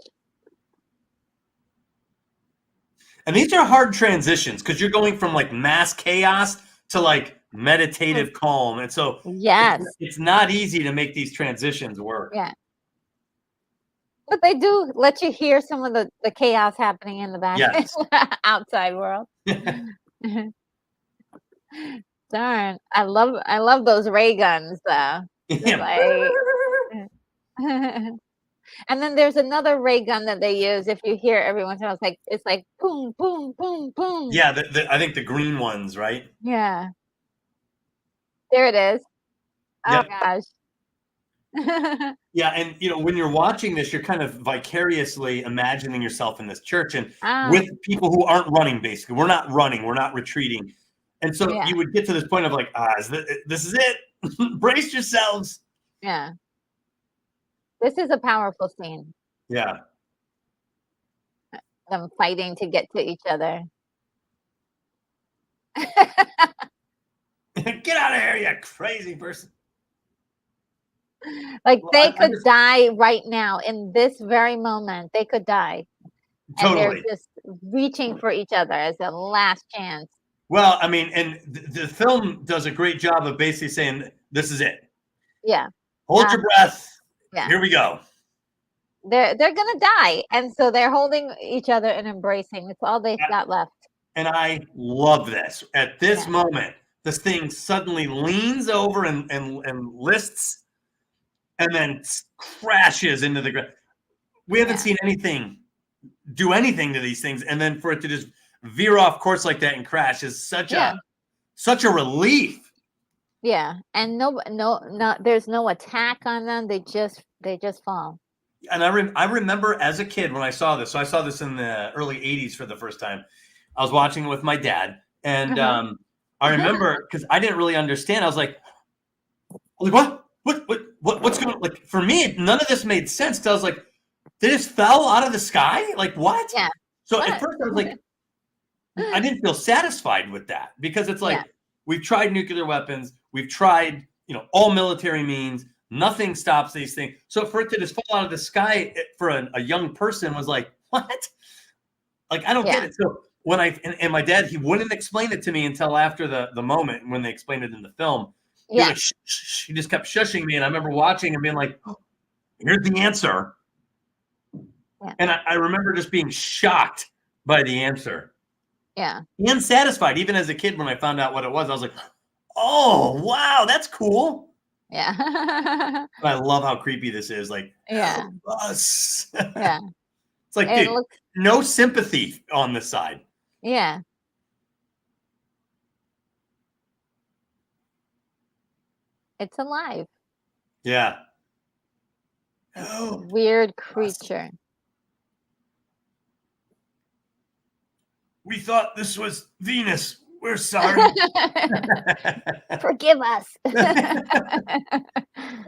And these are hard transitions because you're going from like mass chaos to like meditative calm. And so it's not easy to make these transitions work. Yeah. But they do let you hear some of the chaos happening in the back outside world. Darn. I love those ray guns though. And then there's another ray gun that they use. If you hear every once in a while, it's like boom, boom, boom, boom. Yeah, I think the green ones, right? Yeah. There it is. Oh gosh. Yeah, and when you're watching this, you're kind of vicariously imagining yourself in this church and with people who aren't running. Basically, we're not running, we're not retreating, and so you would get to this point of like, this is it. Brace yourselves. Yeah. This is a powerful scene. Yeah. Them fighting to get to each other. Get out of here, you crazy person. Like they could die right now in this very moment. They could die. Totally. And they're just reaching for each other as a last chance. Well, I mean, and the film does a great job of basically saying, this is it. Yeah. Hold your breath. Yeah. Here we go. They're gonna die, and so they're holding each other and embracing. It's all they've got left. And I love this. At this moment, this thing suddenly leans over and lists, and then crashes into the ground. We haven't seen anything do anything to these things, and then for it to just veer off course like that and crash is such a relief. Yeah, and no, there's no attack on them. They just fall. And I remember as a kid when I saw this. So I saw this in the early 80s for the first time. I was watching it with my dad, and I remember because I didn't really understand. I was like, what's going on? Like for me, none of this made sense. I was like, they just fell out of the sky? Like what? Yeah. So at first I was like, I didn't feel satisfied with that because it's like we've tried nuclear weapons, we've tried all military means. Nothing stops these things. So for it to just fall out of the sky for a young person was like, what? Like, I don't get it. So when and my dad, he wouldn't explain it to me until after the moment when they explained it in the film. Yeah. He just kept shushing me. And I remember watching and being like, oh, here's the answer. Yeah. And I remember just being shocked by the answer. Yeah. And satisfied. Even as a kid, when I found out what it was, I was like, oh, wow, that's cool. Yeah. But I love how creepy this is. Like, Yeah. help us. Yeah. It's like, It dude, looks, no sympathy on this side. yeah. It's alive. Yeah. It's a Help weird us. creature. We thought this was Venus. We're sorry. Forgive us.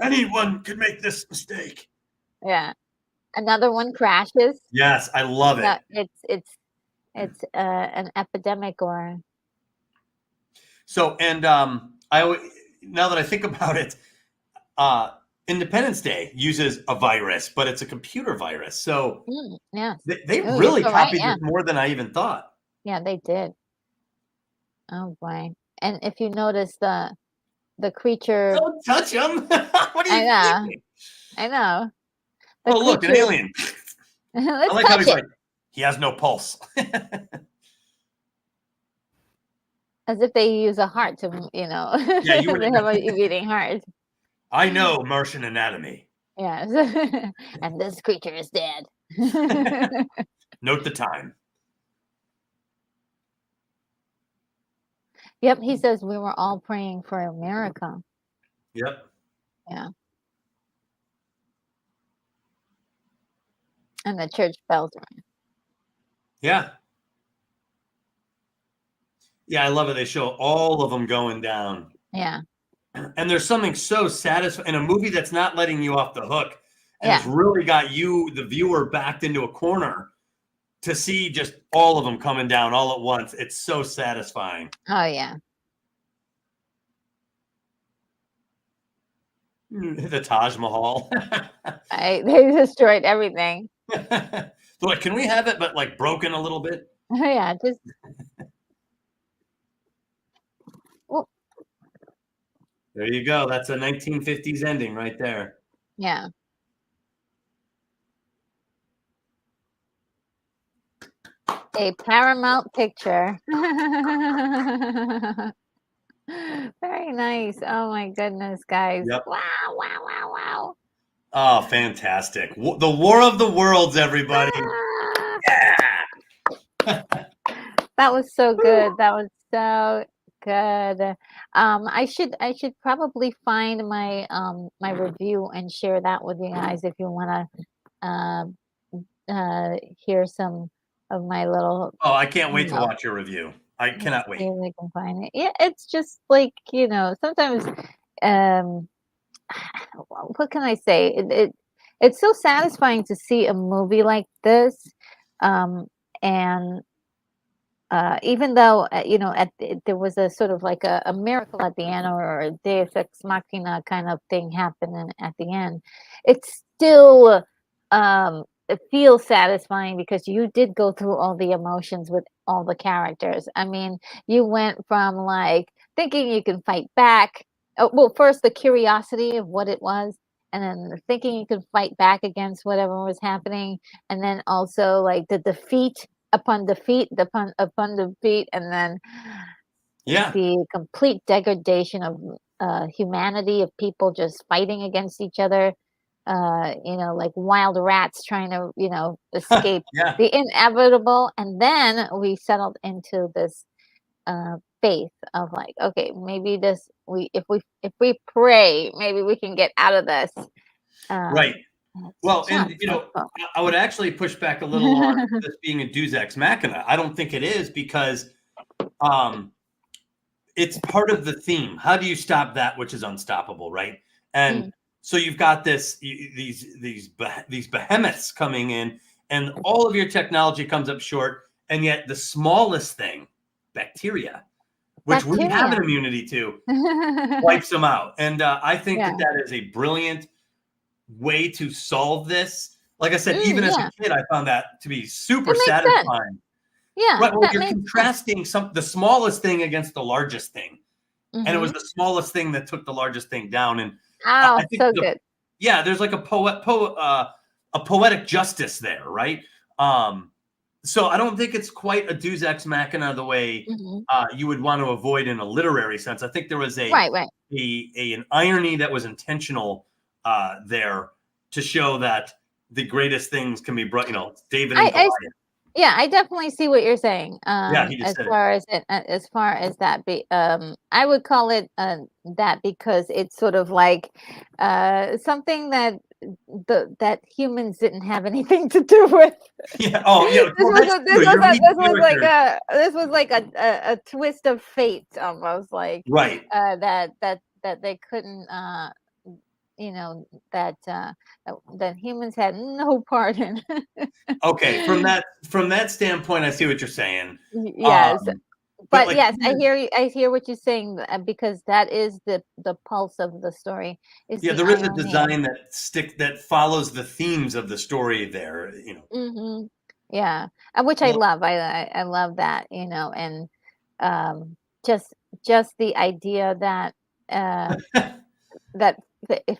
Anyone could make this mistake. Yeah. Another one crashes. Yes, I love it. No, it's an epidemic or So, and now that I think about it, Independence Day uses a virus, but it's a computer virus. So yeah. they Oh, really you're so right, copied yeah. this more than I even thought. Yeah, they did. Oh boy. And if you notice the creature, Don't touch him. What are I you know, thinking? I know. The Oh, look, an creature, alien. I let's like how touch he's it. like, he has no pulse. As if they use a heart to, Yeah, you they wouldn't. have a beating heart. I know Martian anatomy. Yes. And this creature is dead. Note the time. Yep, he says we were all praying for America. Yep. Yeah. And the church bells rang. Yeah. Yeah, I love it. They show all of them going down. Yeah. And there's something so satisfying in a movie that's not letting you off the hook. And it's Yeah. really got you, the viewer, backed into a corner to see just all of them coming down all at once. It's so satisfying. Oh yeah. The Taj Mahal. They destroyed everything. They're like, can we have it, but like broken a little bit? Yeah, just well, There you go. That's a 1950s ending right there. yeah. A Paramount picture. Very nice. Oh my goodness, guys. Yep. Wow, wow, wow, wow. Oh, fantastic. The War of the Worlds, everybody. Ah, Yeah. that was so good. That was so good. I should probably find my my review and share that with you guys if you want to hear some of my little, Oh, I can't wait you to know, watch your review. I let's cannot see wait. if I can find it. Yeah, it's just like, sometimes um what can I say? It's so satisfying to see a movie like this. And even though there was a sort of like a miracle at the end, or a Deus ex machina kind of thing happening at the end, it's still it feels satisfying because you did go through all the emotions with all the characters. I mean, you went from like thinking you can fight back. Well, first the curiosity of what it was, and then thinking you could fight back against whatever was happening, and then also like the defeat upon defeat, upon defeat, and then Yeah. the complete degradation of humanity, of people just fighting against each other, like wild rats trying to, escape Yeah. the inevitable. And then we settled into this faith of like, okay, maybe if we pray, maybe we can get out of this. Right. Well, and I would actually push back a little on this being a Deus ex machina. I don't think it is, because it's part of the theme. How do you stop that which is unstoppable, right? And so you've got these behemoths coming in, and all of your technology comes up short, and yet the smallest thing, bacteria, which we have an immunity to, wipes them out. And I think that is a brilliant way to solve this. Like I said, even as a kid, I found that to be super satisfying. Sense. Yeah, right. Well, you're contrasting the smallest thing against the largest thing, and it was the smallest thing that took the largest thing down. And I think so good. Yeah, there's like a poetic justice there, right? So I don't think it's quite a Deus Ex Machina the way you would want to avoid in a literary sense. I think there was an irony that was intentional there to show that the greatest things can be brought. David and Goliath. Yeah, I definitely see what you're saying. Yeah, he just as far as that be, I would call it that because it's sort of like something that humans didn't have anything to do with. Yeah. Oh, yeah. This was like a twist of fate, almost like right. That they couldn't. That humans had no part in. Okay, from that standpoint, I see what you're saying. Yes, but yes, I hear what you're saying because that is the pulse of the story. Yeah, there is a design that follows the themes of the story there. Yeah, which I love. I love that. And just the idea that that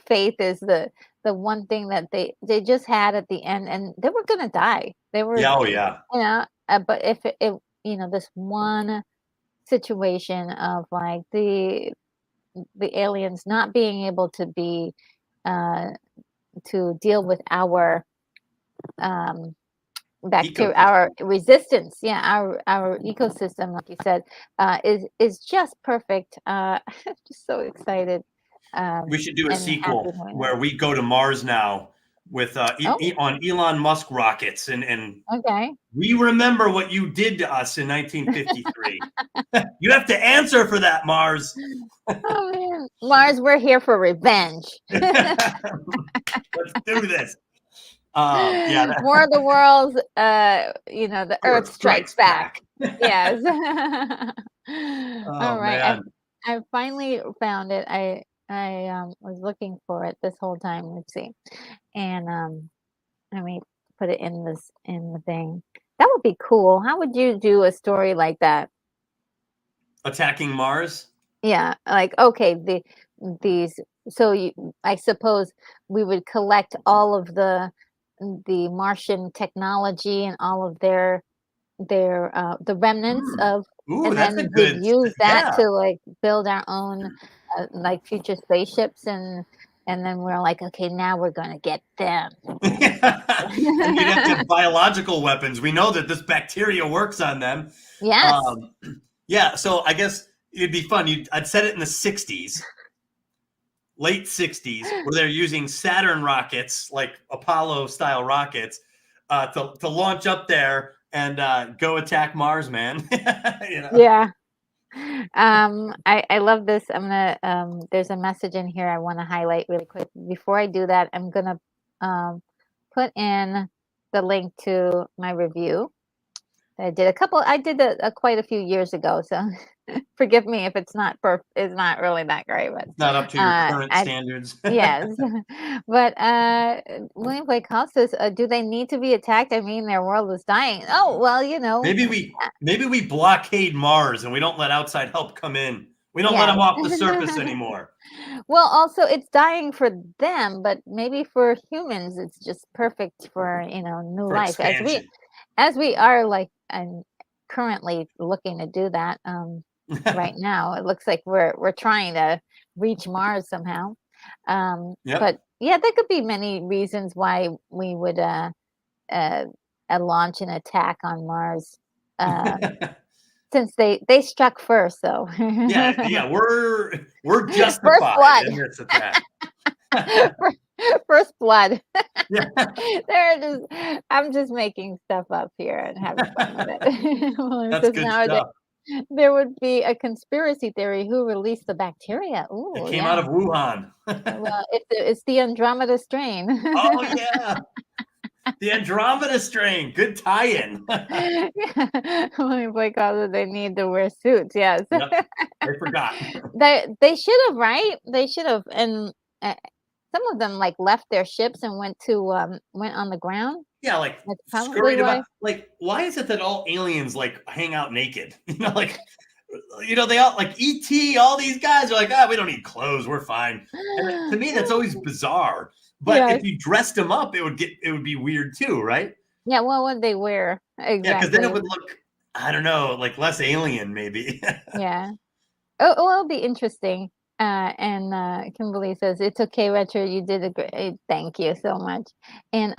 faith is the one thing that they just had at the end, and they were gonna die. They were, but if it this one situation of like the aliens not being able to be to deal with our bacteria, our resistance, our ecosystem, like you said, is just perfect. Just so excited. We should do a sequel where we go to Mars now with on Elon Musk rockets, and we remember what you did to us in 1953. You have to answer for that, Mars. Oh man, Mars, we're here for revenge. Let's do this. War of the Worlds. The Earth strikes back. Yes. All right, man. I finally found it. I was looking for it this whole time. Let's see, and let me put it in the thing. That would be cool. How would you do a story like that? Attacking Mars? Yeah, like okay, these. So I suppose we would collect all of the Martian technology and all of their the remnants of, and then we'd use that to like build our own like future spaceships, and then we're like, okay, now we're gonna get them. And you'd have to have biological weapons. We know that this bacteria works on them. Yes. Yeah, so I guess it'd be fun. I'd set it in the 60s, late 60s, where they're using Saturn rockets, like Apollo-style rockets, to launch up there and go attack Mars, man. Yeah. I love this. I'm gonna there's a message in here I want to highlight really quick. Before I do that, I'm gonna put in the link to my review. I did quite a few years ago, so forgive me if it's not really that great, but it's not up to your current standards. Yes, but William Blake House says, do they need to be attacked? I mean, their world is dying. Oh well, maybe we blockade Mars and we don't let outside help come in. We don't let them off the surface anymore. Well, also it's dying for them, but maybe for humans, it's just perfect for new life expansion. as we are like and currently looking to do that. Right now, it looks like we're trying to reach Mars somehow. But yeah, there could be many reasons why we would launch an attack on Mars. Since they struck first, though. yeah, we're justified in this attack. First blood. Yeah. I'm just making stuff up here and having fun with it. That's good stuff. There would be a conspiracy theory who released the bacteria. Ooh, it came out of Wuhan. Well, it's the Andromeda strain. Oh yeah. The Andromeda strain. Good tie-in. William Blake calls it, they need to wear suits. Yes. Yep, I forgot. They should have, right? They should have, and some of them like left their ships and went on the ground. Yeah, like scurried about. Like, why is it that all aliens like hang out naked? They all like ET. All these guys are like, we don't need clothes, we're fine. And to me, that's always bizarre. But if you dressed them up, it would be weird too, right? Yeah, what would they wear? Exactly. Yeah, because then it would look, I don't know, like less alien, maybe. Yeah. Oh, it'll be interesting. And Kimberly says, it's okay, Retro. You did a great. Thank you so much. And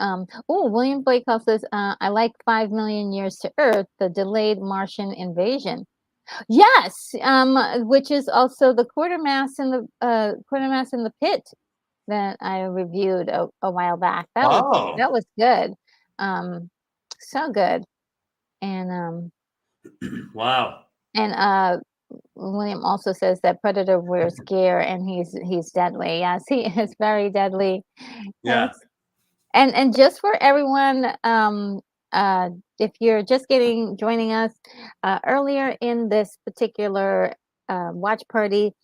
William Blake says, I like 5 million Years to Earth, the delayed Martian invasion. Yes, which is also the quartermass in the pit that I reviewed a while back. That was good. So good. And wow. And William also says that Predator wears gear and he's deadly. Yes, he is very deadly. Yeah. Yes. And just for everyone, if you're just joining us earlier in this particular watch party,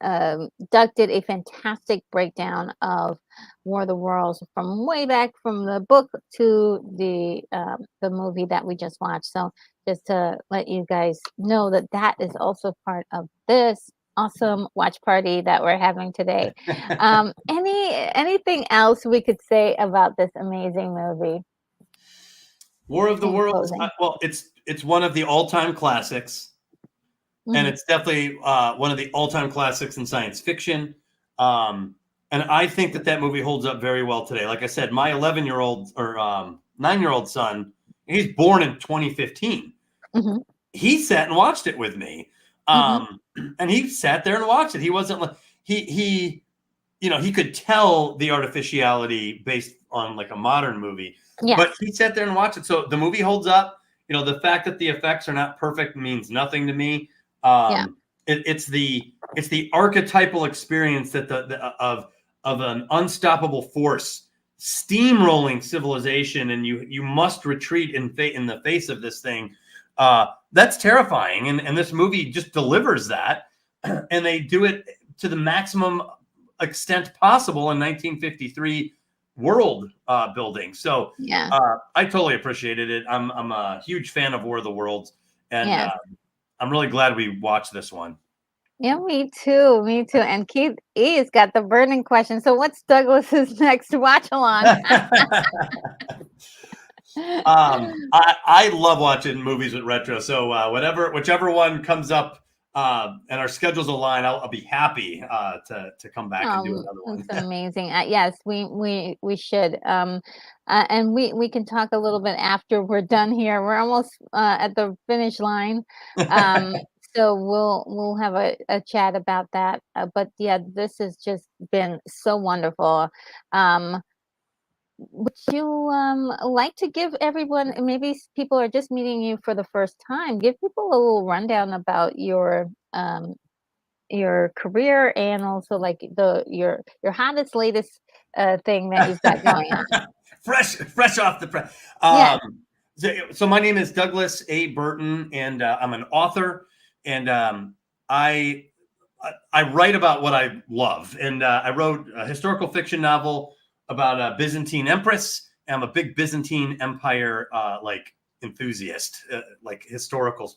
Doug did a fantastic breakdown of War of the Worlds from way back from the book to the movie that we just watched. So just to let you guys know that is also part of this awesome watch party that we're having today. Anything else we could say about this amazing movie? War of the Worlds. Well, it's one of the all-time classics. And it's definitely one of the all-time classics in science fiction. And I think that movie holds up very well today. Like I said, my 11-year-old or 9-year-old son, he's born in 2015. He sat and watched it with me. And he sat there and watched it. He wasn't like, he could tell the artificiality based on like a modern movie. Yeah. But he sat there and watched it. So the movie holds up. The fact that the effects are not perfect means nothing to me. It's the archetypal experience that of an unstoppable force steamrolling civilization, and you must retreat in the face of this thing. That's terrifying, and this movie just delivers that, and they do it to the maximum extent possible in 1953 world building. So yeah, I totally appreciated it. I'm a huge fan of War of the Worlds, and I'm really glad we watched this one. Yeah, me too. And Keith E's got the burning question. So what's Douglas's next watch along? I love watching movies with Retro. So whichever one comes up and our schedules align, I'll be happy to come back and do another one. That's amazing. Yes, we should. And we can talk a little bit after we're done here. We're almost at the finish line. So we'll have a chat about that. But yeah, this has just been so wonderful. Would you like to give everyone, maybe people are just meeting you for the first time, give people a little rundown about your career and also like your hottest latest thing that you've got going on? fresh off the press. So my name is Douglas A. Burton, and I'm an author, and I write about what I love, and I wrote a historical fiction novel about a Byzantine empress. I'm a big Byzantine Empire enthusiast, like historical,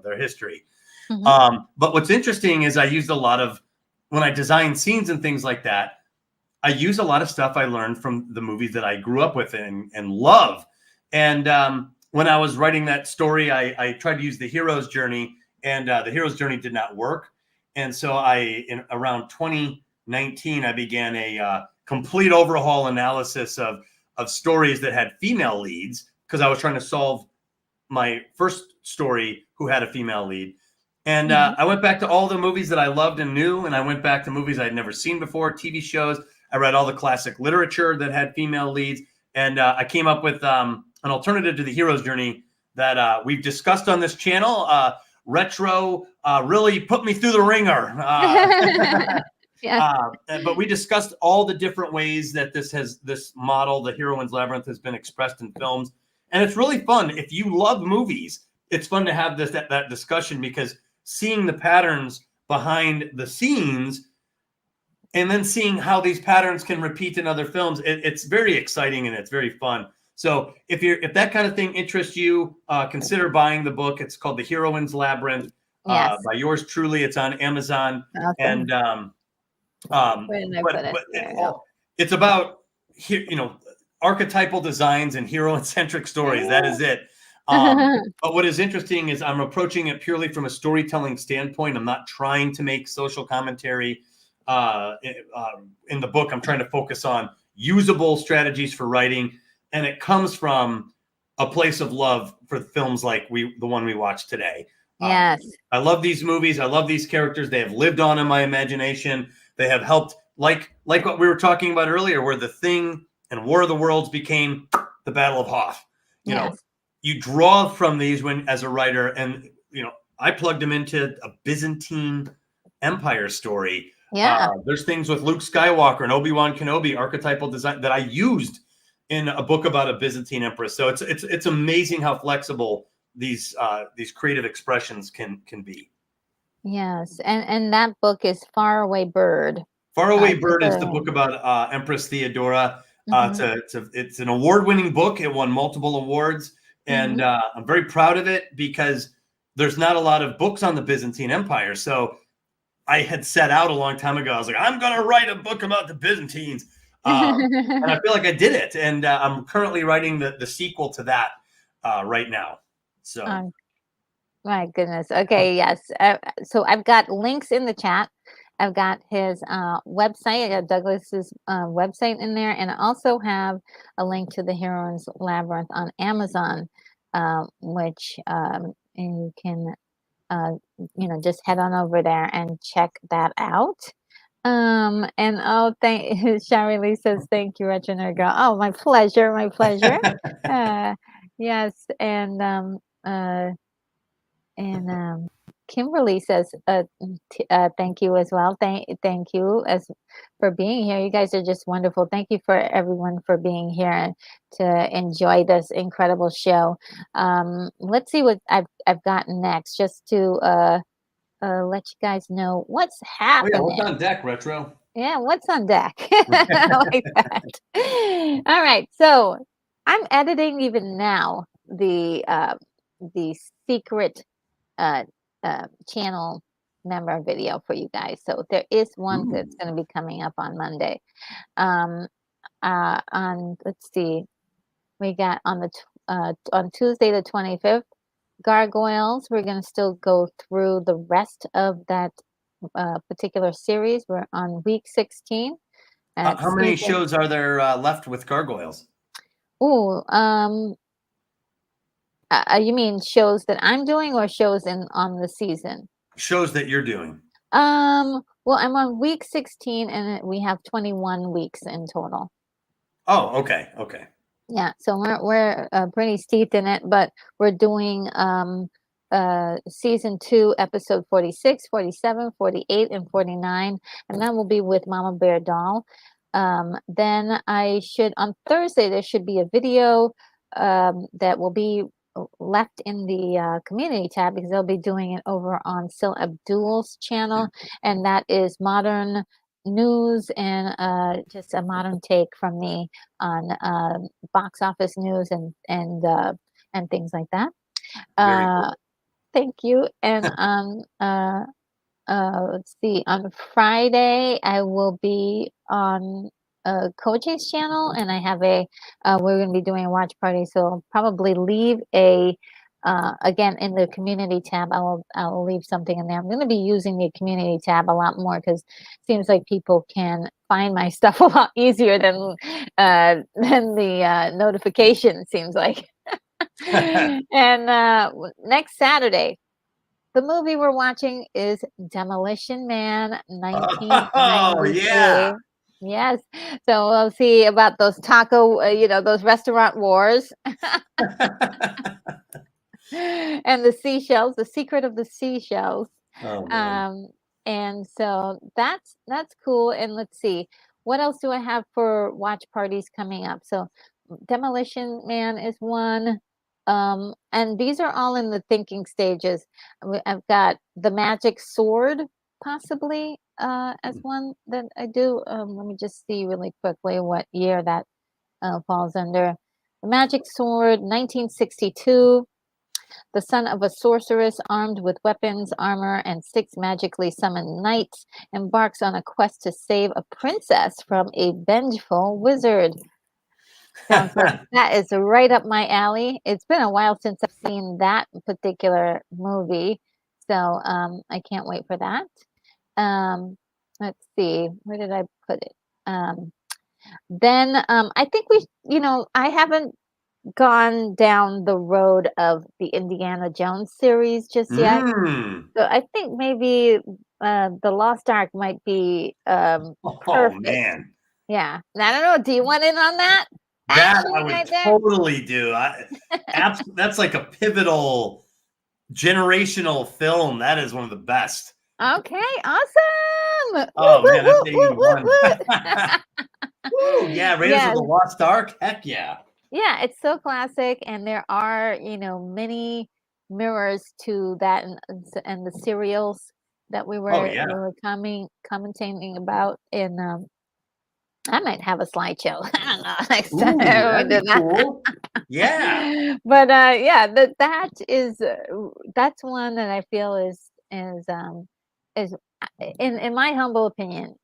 their history. But what's interesting is I used a lot of, when I design scenes and things like that, I use a lot of stuff I learned from the movies that I grew up with and love. And when I was writing that story, I tried to use the hero's journey, and the hero's journey did not work. And so in around 2019, I began a complete overhaul analysis of stories that had female leads, because I was trying to solve my first story who had a female lead. And I went back to all the movies that I loved and knew, and I went back to movies I'd never seen before, TV shows. I read all the classic literature that had female leads, and I came up with an alternative to the hero's journey that we've discussed on this channel. Retro really put me through the ringer. But we discussed all the different ways that this model, the Heroine's Labyrinth, has been expressed in films. And it's really fun. If you love movies, it's fun to have that discussion, because seeing the patterns behind the scenes and then seeing how these patterns can repeat in other films, it's very exciting and it's very fun. So if that kind of thing interests you, consider buying the book. It's called The Heroine's Labyrinth, by yours truly. It's on Amazon. Awesome. And it's about archetypal designs and hero-centric stories. That is it. But what is interesting is I'm approaching it purely from a storytelling standpoint. I'm not trying to make social commentary in the book. I'm trying to focus on usable strategies for writing, and it comes from a place of love for films like the one we watched today. Yes. I love these movies. I love these characters. They have lived on in my imagination. They have helped, like what we were talking about earlier, where The Thing and War of the Worlds became the Battle of Hoth. You draw from these as a writer, and I plugged them into a Byzantine Empire story. Yeah. There's things with Luke Skywalker and Obi-Wan Kenobi, archetypal design, that I used in a book about a Byzantine empress. So it's amazing how flexible these creative expressions can be. Yes, and that book is Faraway Bird. Faraway Bird is the book about Empress Theodora. It's an award-winning book. It won multiple awards, and I'm very proud of it because there's not a lot of books on the Byzantine Empire. So I had set out a long time ago. I was like, I'm going to write a book about the Byzantines. And I feel like I did it. And I'm currently writing the sequel to that right now. So, my goodness. Okay, yes. So I've got links in the chat. I've got his website. I got Douglas's website in there, and I also have a link to the Heroine's Labyrinth on Amazon, which you can just head on over there and check that out. And Shari Lee says, thank you, Retro Nerd Girl. Oh, my pleasure, my pleasure. Yes, and Kimberly says, thank you as well. Thank you for being here. You guys are just wonderful. Thank you for everyone for being here to enjoy this incredible show. Let's see what I've got next, just to let you guys know what's happening. Oh, yeah, what's on deck, Retro? Yeah, what's on deck? Like that. All right, so I'm editing even now the secret channel member video for you guys. So there is one that's going to be coming up on Monday. Let's see, we got on Tuesday the 25th, Gargoyles. We're going to still go through the rest of that particular series. We're on week 16. How many shows are there left with Gargoyles? Oh, you mean shows that I'm doing or shows on the season? Shows that you're doing. Well, I'm on week 16, and we have 21 weeks in total. Oh, okay. Yeah, so we're pretty steeped in it, but we're doing season 2, episode 46, 47, 48, and 49, and that will be with Mama Bear Doll. Then on Thursday, there should be a video that will be left in the community tab, because they'll be doing it over on Sil Abdul's channel, and that is modern news and just a modern take from me on box office news and things like that. Cool. Thank you. And let's see, on Friday I will be on Koji's channel, and I have we're going to be doing a watch party, so I'll probably leave again in the community tab. I'll leave something in there. I'm going to be using the community tab a lot more, because it seems like people can find my stuff a lot easier than the notification, seems like. And next Saturday, the movie we're watching is Demolition Man 1993. Oh, yeah. Yes. So we'll see about those those restaurant wars. And the seashells, the secret of the seashells. Oh, man. And so that's cool. And let's see, what else do I have for watch parties coming up? So Demolition Man is one. And these are all in the thinking stages. I've got the Magic Sword, possibly, as one that I do. Let me just see really quickly what year that falls under. The Magic Sword, 1962. The son of a sorceress armed with weapons, armor, and 6 magically summoned knights embarks on a quest to save a princess from a vengeful wizard. Sounds like that is right up my alley. It's been a while since I've seen that particular movie, so I can't wait for that. Let's see, where did I put it? Then I think I haven't gone down the road of the Indiana Jones series just yet. Mm. So I think maybe the Lost Ark might be Oh perfect. man. Yeah. I don't know. Do you want in on that That action I would right there? totally do. That's like a pivotal generational film. That is one of the best. Okay, awesome. Woo, Oh woo, man, that's woo, woo, woo, 81. woo. Woo, yeah, Raiders of Yes. the Lost Ark. Heck yeah. Yeah, it's so classic, and there are, many mirrors to that and the serials that we Oh were yeah. commentating about. And I might have a slideshow. I don't know next time Ooh, we that'd do be that. cool. Yeah. But yeah, that's one that I feel is in my humble opinion.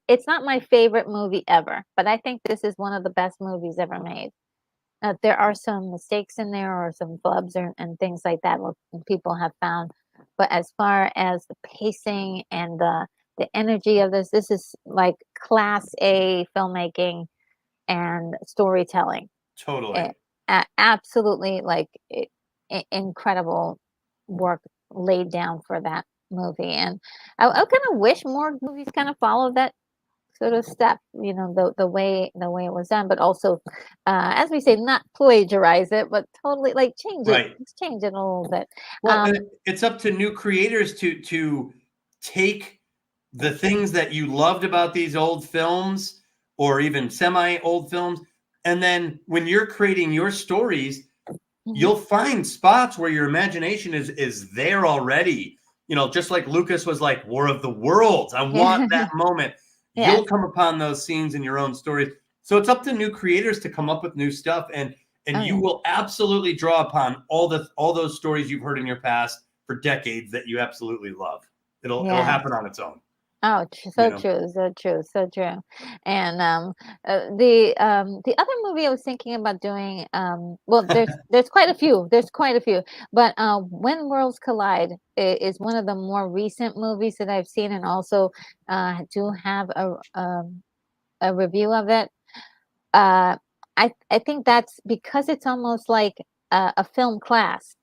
It's not my favorite movie ever, but I think this is one of the best movies ever made. There are some mistakes in there or some flubs and things like that what people have found. But as far as the pacing and the energy of this is like class A filmmaking and storytelling. Totally. Absolutely like incredible work laid down for that movie. And I kind of wish more movies kind of follow that sort of step, the way it was done, but also, as we say, not plagiarize it, but totally like change it, Right. just change it a little bit. Well, it's up to new creators to take the things that you loved about these old films or even semi-old films, and then when you're creating your stories, Mhm. you'll find spots where your imagination is there already. Just like Lucas was like War of the Worlds. I want that moment. Yes. You'll come upon those scenes in your own stories. So it's up to new creators to come up with new stuff, and Oh you yeah. will absolutely draw upon all those stories you've heard in your past for decades that you absolutely love. It'll Yes. happen on its own. Oh, You so know. true, so true, so true. And the other movie I was thinking about doing, well, there's quite a few, but When Worlds Collide is one of the more recent movies that I've seen, and also do have a review of it. Uh, I think that's because it's almost like a film class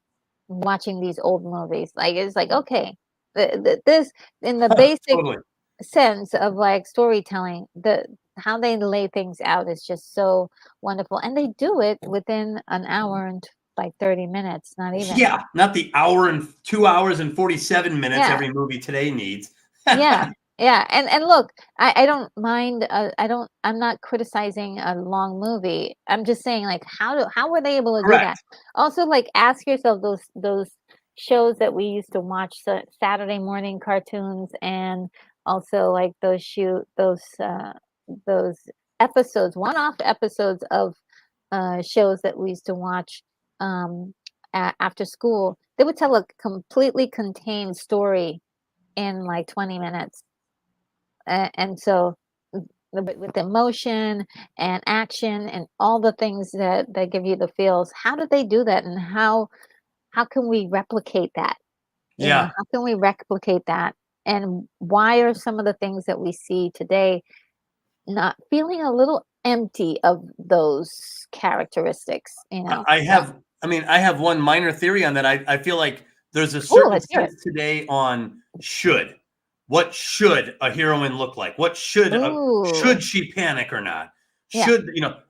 watching these old movies. Like it's like okay, this in the basic Totally. sense of like storytelling, how they lay things out is just so wonderful, and they do it within an hour and like 30 minutes, not even. Yeah, not the hour and 2 hours and 47 minutes Yeah, every movie today needs. yeah, yeah. And look, I don't mind. I'm not criticizing a long movie. I'm just saying like how were they able to do that? Correct. Also, like ask yourself those shows that we used to watch, Saturday morning cartoons, and also like those episodes, one-off episodes of shows that we used to watch after school. They would tell a completely contained story in like 20 minutes. And so with emotion and action and all the things that give you the feels, how did they do that, and how can we replicate that? Yeah. How can we replicate that? And why are some of the things that we see today not feeling a little empty of those characteristics, I So, have, I have one minor theory on that. I feel like there's a oh, certain let's hear it. sense today on should. What should a heroine look like? What should Ooh, she panic or not? yeah.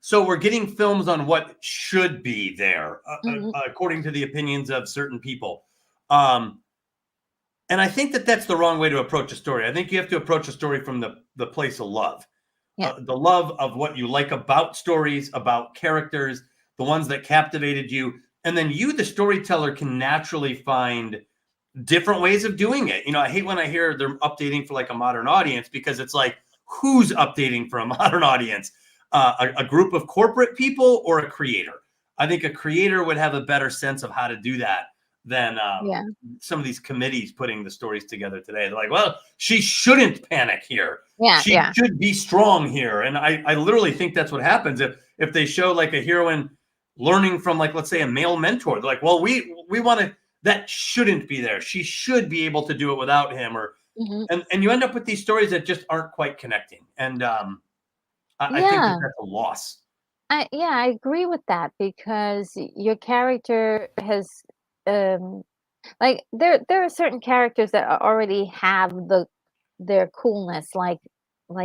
So we're getting films on what should be there, Mhm. according to the opinions of certain people. Um, and I think that that's the wrong way to approach a story. I think you have to approach a story from the place of love, Yeah. the love of what you like about stories, about characters, the ones that captivated you. And then you, the storyteller, can naturally find different ways of doing it. I hate when I hear they're updating for like a modern audience, because it's like, who's updating for a modern audience? A group of corporate people or a creator? I think a creator would have a better sense of how to do that. than Yeah. some of these committees putting the stories together today. They're like, well, she shouldn't panic here. Yeah. She Yeah. should be strong here. And I literally think that's what happens if they show like a heroine learning from, like, let's say, a male mentor. They're like, well, we want to, that shouldn't be there. She should be able to do it without him. Or and you end up with these stories that just aren't quite connecting. And I think Yeah. that's a loss. I agree with that because your character has like there are certain characters that already have their coolness, like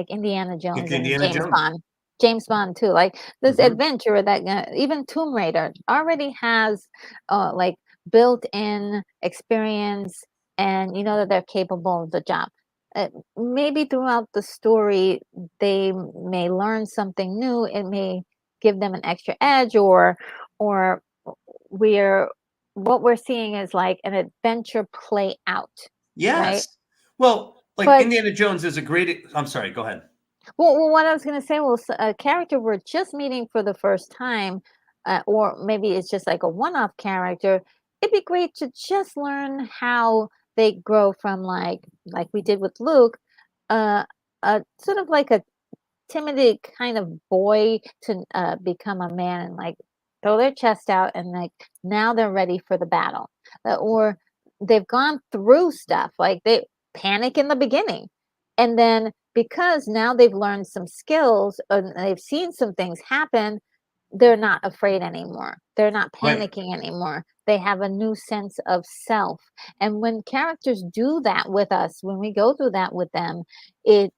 Indiana Like Jones and Indiana James Jones. Bond. James Bond too. Like this Mhm. adventurer that even Tomb Raider already has like built-in experience, and you know that they're capable of the job. Uh, Maybe throughout the story they may learn something new. It may give them an extra edge, or we're what we're seeing is like an adventure play out, right? Yes. Well, like But Indiana Jones is a great. I'm sorry. Go ahead. what I was going to say was a character we're just meeting for the first time, or maybe it's just like a one-off character. It'd be great to just learn how they grow from like we did with Luke, uh, sort of like a timid kind of boy to become a man and like throw their chest out and like now they're ready for the battle. Or they've gone through stuff like they panic in the beginning, and then because now they've learned some skills and they've seen some things happen, they're not afraid anymore. They're not Right. panicking anymore. They have a new sense of self. And when characters do that with us, when we go through that with them, it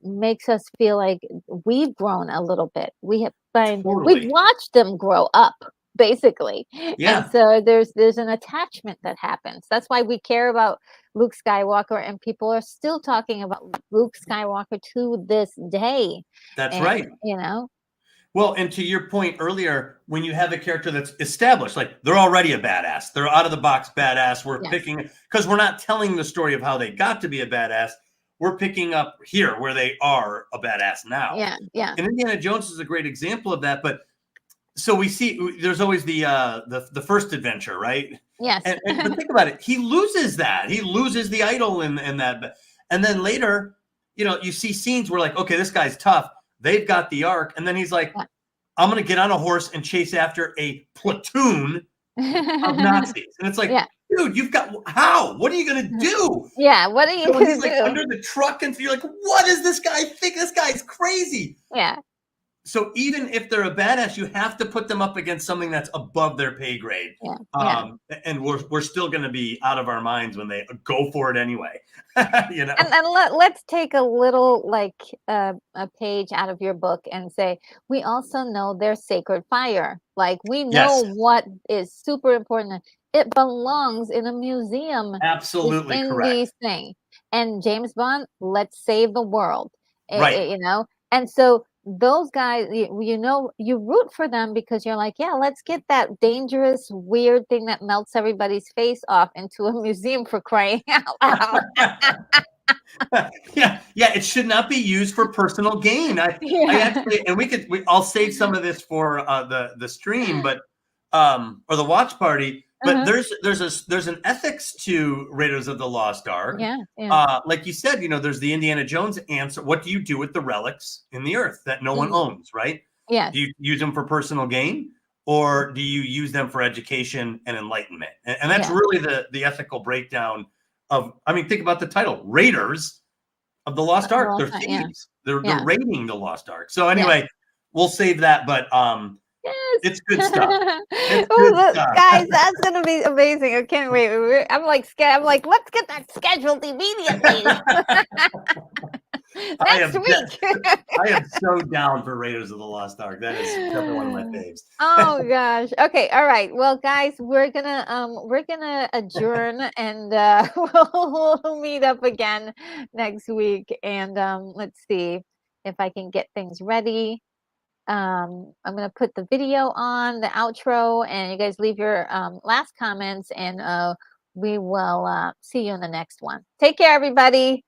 makes us feel like we've grown a little bit. We've Totally. watched them grow up basically. And Yeah. so there's an attachment that happens. That's why we care about Luke Skywalker, and people are still talking about Luke Skywalker to this day. That's And right. you know, Well, and to your point earlier, when you have a character that's established, like they're already a badass, they're out of the box badass. We're yes. picking, because we're not telling the story of how they got to be a badass. We're picking up here where they are a badass now. Yeah, yeah. And Indiana Jones is a great example of that. But so we see there's always the first adventure, right? Yes. But think about it, he loses that. He loses the idol in that. And then later, you see scenes where like, okay, this guy's tough. They've got the arc, and then he's like, I'm going to get on a horse and chase after a platoon of Yeah. Nazis. And it's like, Yeah. dude, how? What are you going to do? Yeah, what are you So when gonna he's like do? under the truck, and you're like, what does this guy think? This guy's crazy. Yeah. So even if they're a badass, you have to put them up against something that's above their pay grade. Yeah. Yeah. And we're still going to be out of our minds when they go for it anyway. And let's take a little like a page out of your book and say we also know there's sacred fire. Like we Yes, know what is super important. It belongs in a museum absolutely in correct. these things. And James Bond, let's save the world. Right. And so those guys, you root for them because you're like, yeah, let's get that dangerous, weird thing that melts everybody's face off into a museum, for crying out loud. Yeah, it should not be used for personal gain. I Yeah. actually, and I'll save some of this for the stream, but or the watch party. But Uh-huh. there's an ethics to Raiders of the Lost Ark. Yeah. Yeah. Like you said, there's the Indiana Jones answer. What do you do with the relics in the earth that no one Mhm. owns, right? Yes. Do you use them for personal gain, or do you use them for education and enlightenment? And that's Yeah. really the ethical breakdown of, I mean, think about the title, Raiders of the Lost Ark. Well, They're yeah. thieves. They're Yeah. raiding the Lost Ark. So Yes. anyway, we'll save that, but Yes. it's good stuff. It's Oh, good stuff. guys, that's gonna be amazing. I can't wait. I'm like scared. I'm like, let's get that scheduled immediately. I Next am week. I am so down for Raiders of the Lost Ark. That is definitely one of my faves. Oh gosh. Okay. All right. Well, guys, we're gonna adjourn and we'll meet up again next week. And let's see if I can get things ready. I'm gonna put the video on the outro, and you guys leave your last comments, and we will see you in the next one. Take care, everybody.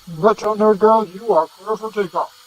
Retro Nerd Girl, you are clear for takeoff.